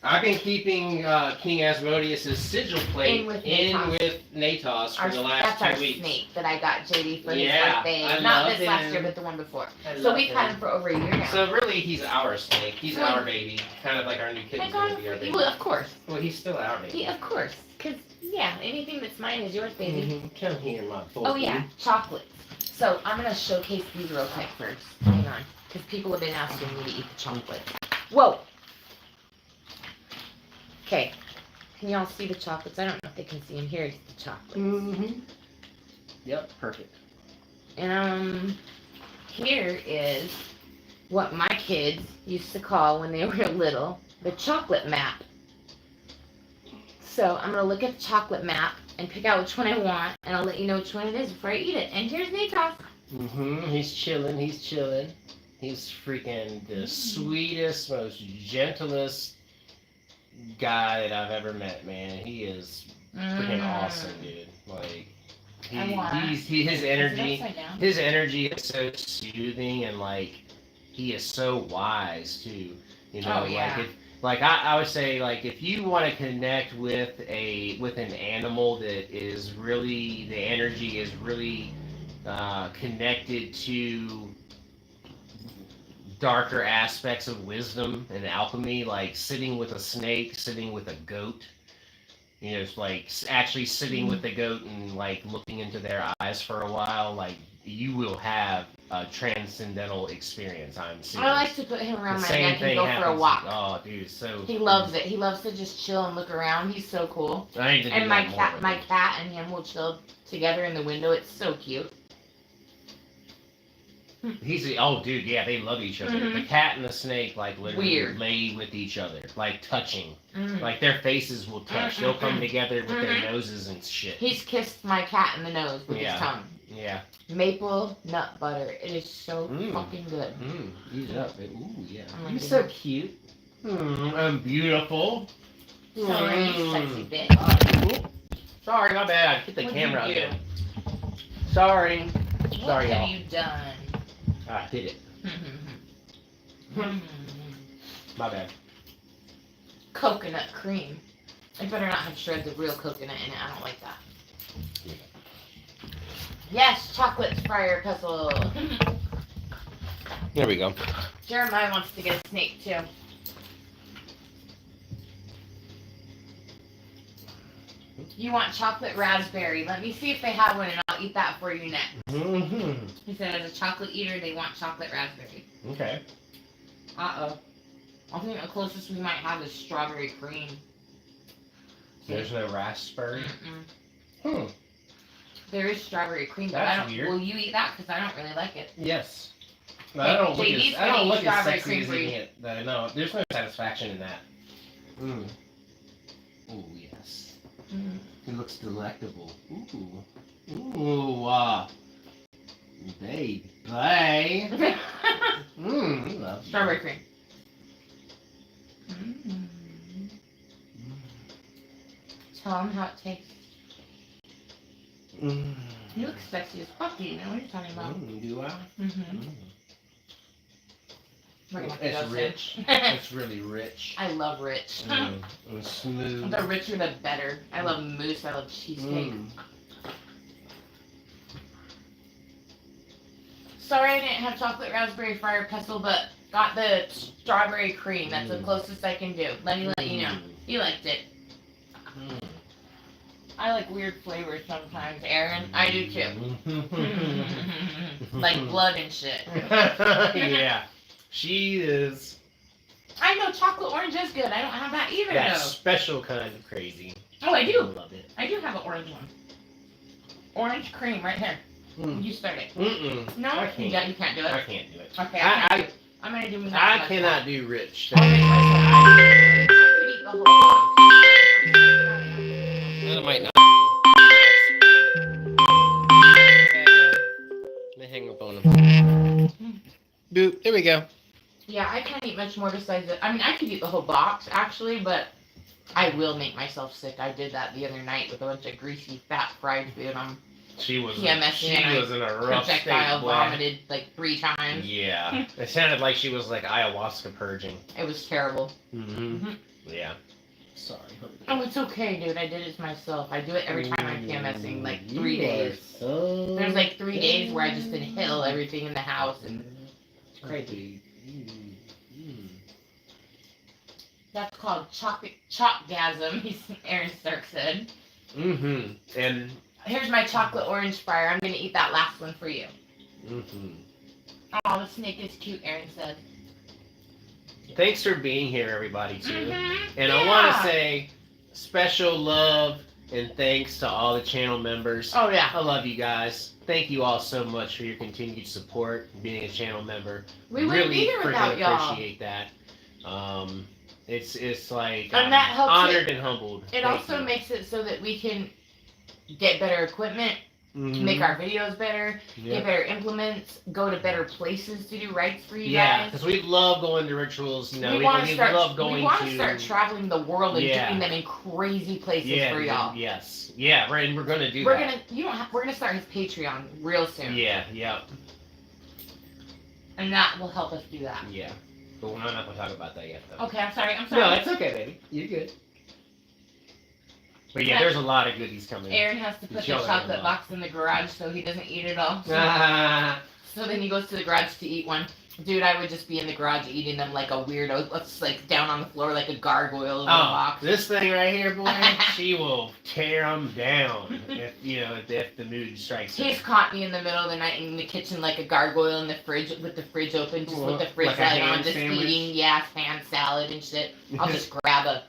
I've been keeping King Asmodeus' sigil plate in with Natos for the last 2 weeks. That's our snake that I got JD for his Yeah, birthday. I Not love this last him. year, but the one before. I So love we've had him for over a year now. So really, he's our snake. He's Well, our baby. Kind of like our new kitten's going to be our baby. Well, of course. Well, he's still our baby. Yeah, of course. Because, yeah, anything that's mine is yours, baby. Come here, my boy. Oh, yeah, chocolates. So I'm going to showcase these real quick first. Hang on. Because people have been asking me to eat the chocolate. Whoa! Okay. Can y'all see the chocolates? I don't know if they can see them. Here's the chocolates. Mm-hmm. Yep, perfect. Here is what my kids used to call when they were little the chocolate map. So I'm going to look at the chocolate map and pick out which one I want, and I'll let you know which one it is before I eat it. And here's Natos. Mm-hmm. He's chilling. He's freaking the sweetest, most gentlest guy that I've ever met, man. He is freaking awesome, dude. Like his energy is so soothing, and like he is so wise too. You know, I would say, like, if you want to connect with an animal that is really, the energy is really connected to darker aspects of wisdom and alchemy, like sitting with a snake, sitting with a goat, you know, it's like actually sitting with the goat and like looking into their eyes for a while, like you will have a transcendental experience. I'm serious. I like to put him around my neck and go for a walk. Oh, dude, so he loves it. He loves to just chill and look around. He's so cool. I need to do and that my cat and him will chill together in the window. It's so cute. Dude, yeah, they love each other. The cat and the snake, like, literally lay with each other, like touching. Like their faces will touch. They'll come together with their noses and shit. He's kissed my cat in the nose with his tongue. Yeah. Maple nut butter. It is so fucking good. Eat it up. Ooh, yeah. You're so cute. I'm beautiful. Sorry, sexy bitch. Sorry, my bad. I hit the camera again. Sorry. What have you done? I did it. My bad. Coconut cream. It better not have shreds of real coconut in it. I don't like that. Yeah. Yes, chocolate fryer puzzle. There we go. Jeremiah wants to get a snake too. You want chocolate raspberry. Let me see if they have one, and I'll eat that for you next. He said as a chocolate eater, they want chocolate raspberry. Okay. Uh-oh. I think the closest we might have is strawberry cream. There's no raspberry? There is strawberry cream, but That's weird. Will you eat that? Because I don't really like it. Yes. Hey, I don't look as strawberry sexy as cream eating it. No, there's no satisfaction in that. Ooh, yes. It looks delectable. Ooh. Ooh, baby. Love Strawberry cream. Tell him how it tastes. You look sexy as fuck, you know what are you talking about? Do I? Mm-hmm. It's rich. It's really rich. I love rich. It's smooth. The richer the better. I love mousse. I love cheesecake. Sorry I didn't have chocolate raspberry fire pestle, but got the strawberry cream. That's the closest I can do. Let me let you know. You liked it. I like weird flavors sometimes, Aaron. I do too. Like blood and shit. Yeah. She is. I know chocolate orange is good. I don't have that either, That though. special kind of crazy. Oh, I I do. love it. I do have an orange one. Orange cream right here. You start it. No, I can't. Yeah, you can't do it. I can't do it. Okay, I'm gonna do mine. I cannot do rich. I'll make myself. I could eat the whole box. It might not. Let me hang up on him. Boop. There we go. Yeah, I can't eat much more besides it. I mean, I could eat the whole box, actually, but I will make myself sick. I did that the other night with a bunch of greasy, fat fried food. She was. PMSing She and was in a rough state. projectile boy. vomited like 3 times. Yeah. It sounded like she was like ayahuasca purging. It was terrible. Yeah. Sorry. Oh, it's okay, dude. I did it to myself. I do it every time I'm PMSing, like 3 days. So There's like 3 days where I just inhale everything in the house, and it's crazy. That's called chopgasm, Aaron Stark said. And Here's my chocolate orange fire. I'm gonna eat that last one for you. Oh, the snake is cute, Aaron said. thanks for being here, everybody, too. And Yeah. I want to say special love and thanks to all the channel members. Oh yeah. I love you guys. Thank you all so much for your continued support, being a channel member. We wouldn't be here without freaking y'all. appreciate that. It's like And I'm that helps honored and humbled. It Thank also you. makes it so that we can get better equipment, make our videos better, get better implements, go to better places to do rites for you Yeah, guys. because we love going to rituals. You know, we want to love going we want to to start traveling the world and Yeah. doing them in crazy places yeah, for y'all. Yes. Yeah, right. And we're gonna do We're that. we're gonna start his Patreon real soon. Yeah. Yeah. And that will help us do that. Yeah. But we're not gonna talk about that yet, though. Okay, I'm sorry. I'm sorry. No, it's okay, baby. You're good. But yeah, there's a lot of goodies coming. Aaron has to put the Y'all are chocolate gonna box in the garage so he doesn't eat it all. So then he goes to the garage to eat one. Dude, I would just be in the garage eating them like a weirdo. Let's like down on the floor like a gargoyle in the box. This thing right here, boy, she will tear them down if the mood strikes her. He's caught me in the middle of the night in the kitchen like a gargoyle in the fridge with the fridge open, just with the fridge Like a light on, ham just sandwich? eating hand salad and shit. I'll just grab a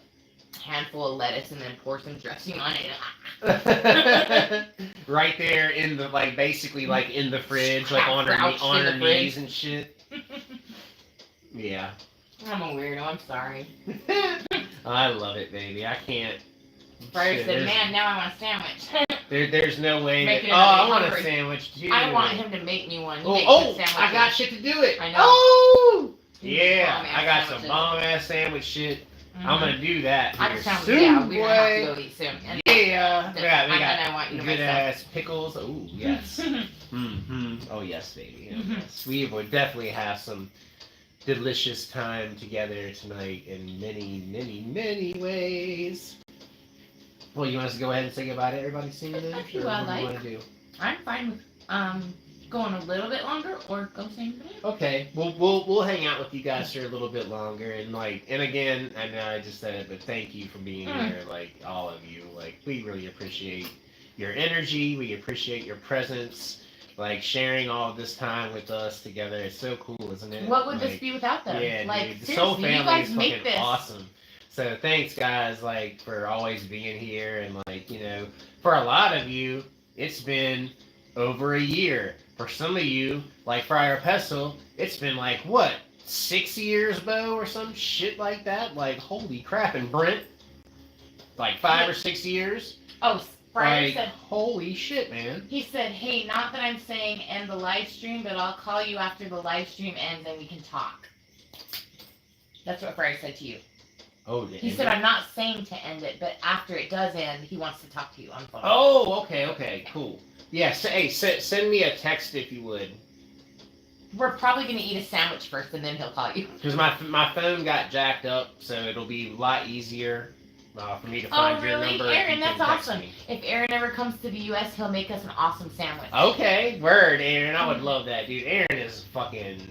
handful of lettuce and then pour some dressing on it. Right there in the basically in the fridge, like on her Crouched in the knees fridge. and shit. Yeah. I'm a weirdo. I'm sorry. I love it, baby. I can't. Fryer Shit, said, there's- "Man, now I want a sandwich." There's no way. Making That, it I really want a hungry. sandwich too. I want him to make me one. He Oh, makes oh, good sandwiches. I got shit to do it. I know. Oh, He yeah. makes bomb-ass I got some sandwiches. bomb ass sandwich shit. Mhm. I'm gonna do that. I here just found, soon, yeah, we're gonna have boy. to go eat soon. And Yeah, we and got then I want you to good myself. ass pickles. Oh yes. Oh yes, baby. Oh, yes. We will definitely have some delicious time together tonight in many, many, many ways. Well, you want us to go ahead and say goodbye to everybody soon then? If you Or what do like. you want to do? I'm fine with going a little bit longer or go same thing. Okay, we'll hang out with you guys for a little bit longer and again, I know I just said it, but thank you for being here, all of you. We really appreciate your energy. We appreciate your presence. Sharing all this time with us together. It's so cool, isn't it? What would this be without them? Yeah, Like, dude, the Soul seriously, you family guys is make fucking this. awesome. So thanks, guys, for always being here and for a lot of you, it's been over a year. For some of you, like Friar Pestle, it's been 6 years, Bo, or some shit like that. Holy crap! And Brent, like 5 or 6 years. Oh, Brian Like, said, holy shit, man. he said, hey, not that I'm saying end the live stream, but I'll call you after the live stream ends and we can talk. That's what Brian said to you. Oh, He said, I'm not saying to end it, but after it does end, he wants to talk to you on phone. Oh, okay, cool. Yeah, hey, send me a text if you would. We're probably going to eat a sandwich first and then he'll call you. Because my phone got jacked up, so it'll be a lot easier for me to find your number. Aaron, if you that's can text awesome. me. If Aaron ever comes to the U.S., he'll make us an awesome sandwich. Okay, word, Aaron. I would love that, dude. Aaron is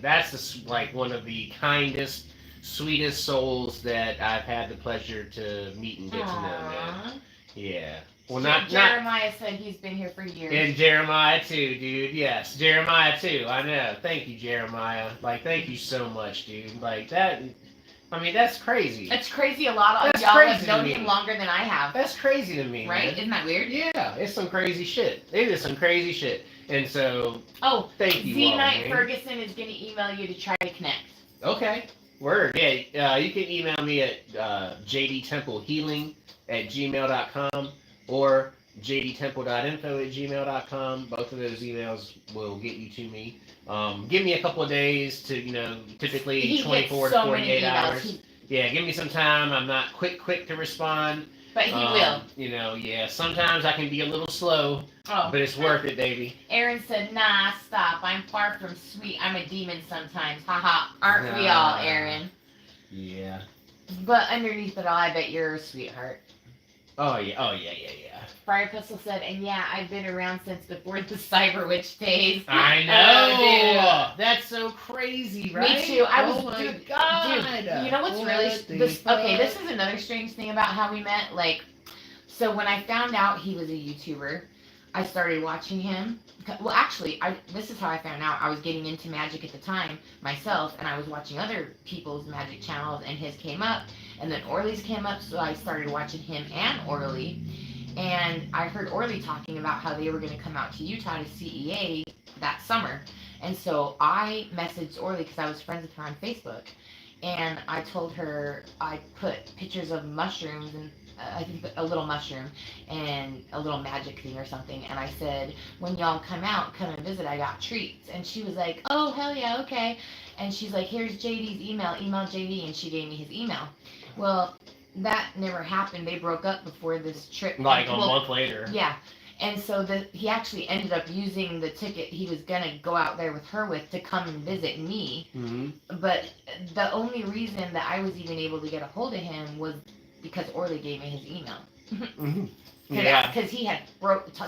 that's like one of the kindest, sweetest souls that I've had the pleasure to meet and get to know, man. Yeah. Well, not Jeremiah said he's been here for years. And Jeremiah too, dude. Yes, Jeremiah too. I know. Thank you, Jeremiah. Like, thank you so much, dude. Like that. I mean, that's crazy. It's crazy. A lot of That's y'all crazy have to known me. him lolonger than I have. That's crazy to me, Right? man. Isn't that weird? Yeah, it's some crazy shit. It is some crazy shit. And so, Oh, thank you Z all, Knight man. Ferguson is going to email you to try to connect. Okay. Word. Yeah. You can email me at jdtemplehealing@gmail.com or jdtemple.info@gmail.com. Both of those emails will get you to me. Give me a couple of days to, typically He 24 gets to so many 48 emails. hours. Yeah, give me some time. I'm not quick to respond. But he will. Yeah, sometimes I can be a little slow, Oh. but it's worth it, baby. Aaron said, nah, stop. I'm far from sweet. I'm a demon sometimes. Haha. Aren't we all, Aaron? Yeah. But underneath it all, I bet you're a sweetheart. Oh, yeah. Friar Pistol said, and yeah, I've been around since before the Cyber Witch days. I know. Oh, That's so crazy, dude. right? Me too. I was, my dude, God. you know what's really, this is another strange thing about how we met. Like, so when I found out he was a YouTuber, I started watching him. Well, actually, this is how I found out. I was getting into Magic at the time myself, and I was watching other people's Magic channels, and his came up, and then Orly's came up, so I started watching him and Orly. And I heard Orly talking about how they were going to come out to Utah to CEA that summer. And so I messaged Orly because I was friends with her on Facebook. And I told her I put pictures of mushrooms and I think a little mushroom and a little magic thing or something. And I said, when y'all come out, come and visit. I got treats. And she was like, oh, hell yeah, okay. And she's like, here's JD's email. Email JD. And she gave me his email. Well, that never happened. They broke up before this trip. Like a month later. Yeah. And so he actually ended up using the ticket he was going to go out there with her with to come and visit me. Mm-hmm. But the only reason that I was even able to get a hold of him was because Orly gave me his email. Mm-hmm. Yeah. Because he had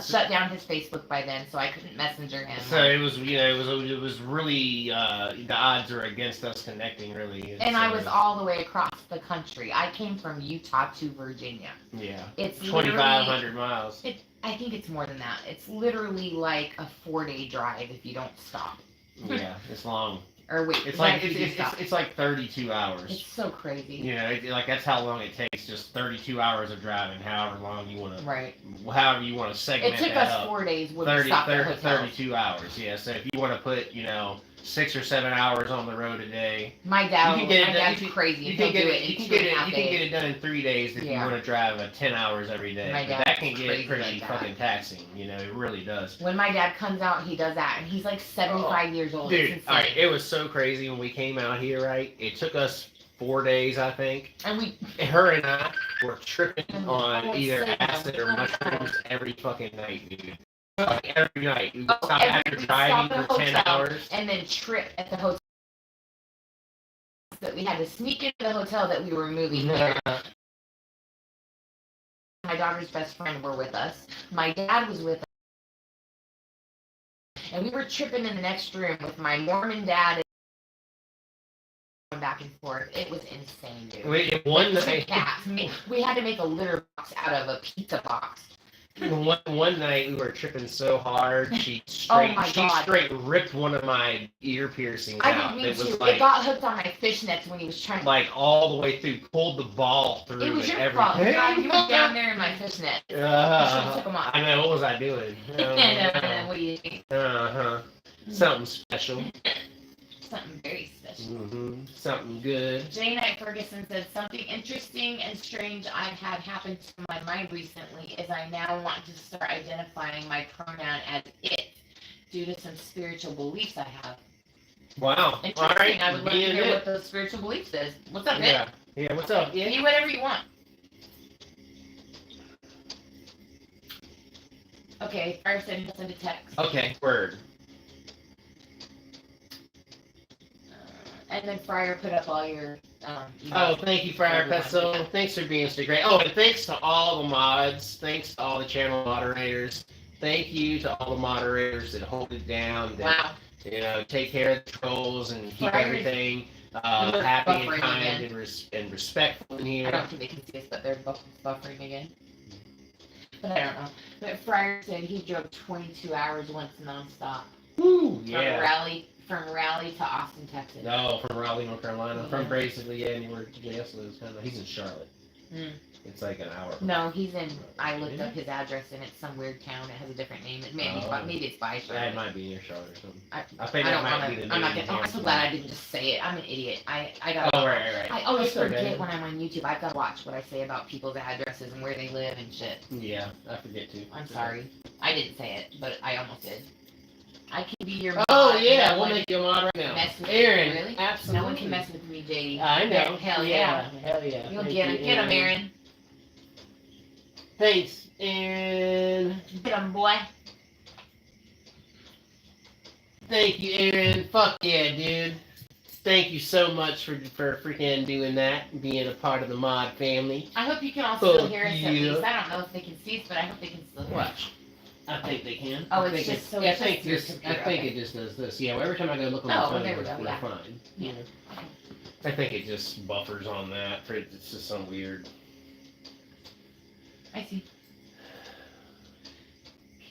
shut down his Facebook by then, so I couldn't messenger him. So it was, it was really, the odds were against us connecting, really. And I was all the way across the country. I came from Utah to Virginia. Yeah. It's 2,500 miles. I think it's more than that. It's literally like a 4-day drive if you don't stop. Yeah, it's long. Or wait, It's like it's like 32 hours. It's so crazy. Like that's how long it takes. Just 32 hours of driving, however long you want to. Right. However you want to segment It took that us up. 4 days when we stopped at hotels. 32 hours. Yeah. So if you want to put 6 or 7 hours on the road a day. My dad's crazy. You can get it done in 3 days if you want to drive 10 hours every day. My that can get crazy pretty like fucking taxing. It really does. When my dad comes out, he does that, and he's like 75 years old. Dude, all right, it was so crazy when we came out here. Right, it took us 4 days, I think. And her and I were tripping on Oh, either sick. acid or mushrooms every fucking night, dude. Like every night. We would Oh, stop after driving for 10 hours. and then trip at the hotel. That we had to sneak into the hotel that we were moving here. My daughter's best friend were with us. My dad was with us. And we were tripping in the next room with my Mormon dad and back and forth. It was insane, dude. Wait, one night. We had to make a litter box out of a pizza box. One night we were tripping so hard, she God. straight ripped one of my ear piercings out. I didn't mean to. Was like, it got hooked on my fishnets when he was trying to. Like all the way through, pulled the ball through. It was your everything. fault. God, you were down there in my fishnet. You should have took them off. I know. What was I doing? What do you think? Something special. something very special. Something good. Jay Knight Ferguson said, something interesting and strange I've had happen to my mind recently is I now want to start identifying my pronoun as it due to some spiritual beliefs I have. Wow. Interesting. All right. I would love to Being hear it. what those spiritual beliefs is. What's up, Yeah. It? Yeah. What's up? Yeah. Be whatever you want. Okay, Fire said he'll send a text. Okay. Word. And then Fryer put up all your Oh, emails. thank you, Friar Pesto. Thanks for being so great. Oh, and thanks to all the mods. Thanks to all the channel moderators. Thank you to all the moderators that hold it down. That, Wow. take care of the trolls and keep Friars- everything They're happy and buffering kind again. and respectful in I here. don't think they can see us, but they're buffering again. But I don't know. But Fryer said he drove 22 hours once nonstop. Woo, From yeah. Raleigh to Austin, Texas. No, from Raleigh, North Carolina. From Yeah. basically anywhere JS lives. Kind of. He's in Charlotte. Mm. It's like an hour. No, he's in. I looked up his address and it's some weird town. It has a different name. Maybe it's by Yeah, Charlotte. it might be near Charlotte or something. I think that don't might wanna, be the I'm not main gonna. I'm so town. glad I didn't just say it. I'm an idiot. I got. Oh, right. I always That's okay. forget when I'm on YouTube. I've got to watch what I say about people's addresses and where they live and shit. Yeah, I forget too. I'm sorry. I didn't say it, but I almost did. I can be your mod. Oh and yeah, no we'll one make you a mod right now. mess with Aaron, you, really? absolutely. No one can mess with me, JD. I know. Hell yeah. Hell yeah. You'll Thank get him. you, Get him, Aaron. Thanks, Aaron. Get him, boy. Thank you, Aaron. Fuck yeah, dude. Thank you so much for freaking doing that, being a part of the mod family. I hope you can all still Fuck hear us at you. least. I don't know if they can see us, but I hope they can still hear us. Watch. I think they can. Oh, I it's think just so I it's think just your this. I computer, think okay. it just does this. Yeah. Well, every time I go look on Oh, my well, phone, there we go, we're yeah. fine. Yeah. Okay. I think it just buffers on that. It's just some weird. I see.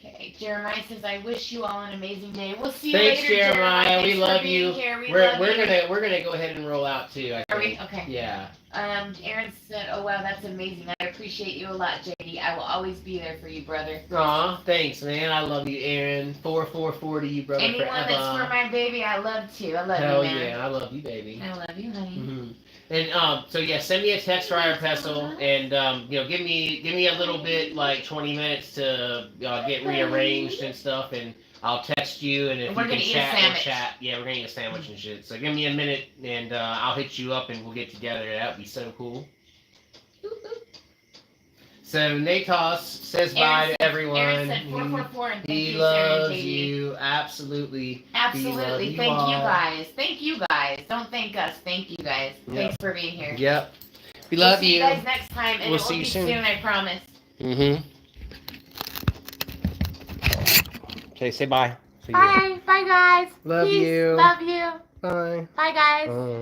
Okay, Jeremiah says, I wish you all an amazing day. We'll see you Thanks, later, Jeremiah. Thanks We for love being you. Here. We're love you. gonna go ahead and roll out too. I Are we? think. Okay. Yeah. Aaron said, oh wow, that's amazing. I appreciate you a lot, JD. I will always be there for you, brother. Aw, thanks, man. I love you, Aaron. 444 to you, brother. Anyone forever. that's for my baby, I love too. I love Hell you, man. yeah, I love you, baby. I love you, honey. Mm-hmm. And so yeah, send me a text, Friar Pestle, and give me a little bit, like 20 minutes to get rearranged and stuff, and I'll text you, and if We're you gonna can eat a chat, we'll sandwich. chat. Yeah, we're gonna eat a sandwich and shit. So give me a minute, and I'll hit you up, and we'll get together. That would be so cool. So Natos says bye to everyone. Aaron said 444 and thank He you, loves Sarah and JD. you, absolutely. We Absolutely. love you Thank you all. guys. Thank you guys. Don't thank us. Thank you guys. Yep. Thanks for being here. Yep. We We'll love see you. you guys next time, and We'll it see will you be soon. soon, I promise. Mm-hmm. Okay, say bye. Bye. Bye, guys. Love Peace. you. Love you. Bye. Bye, guys.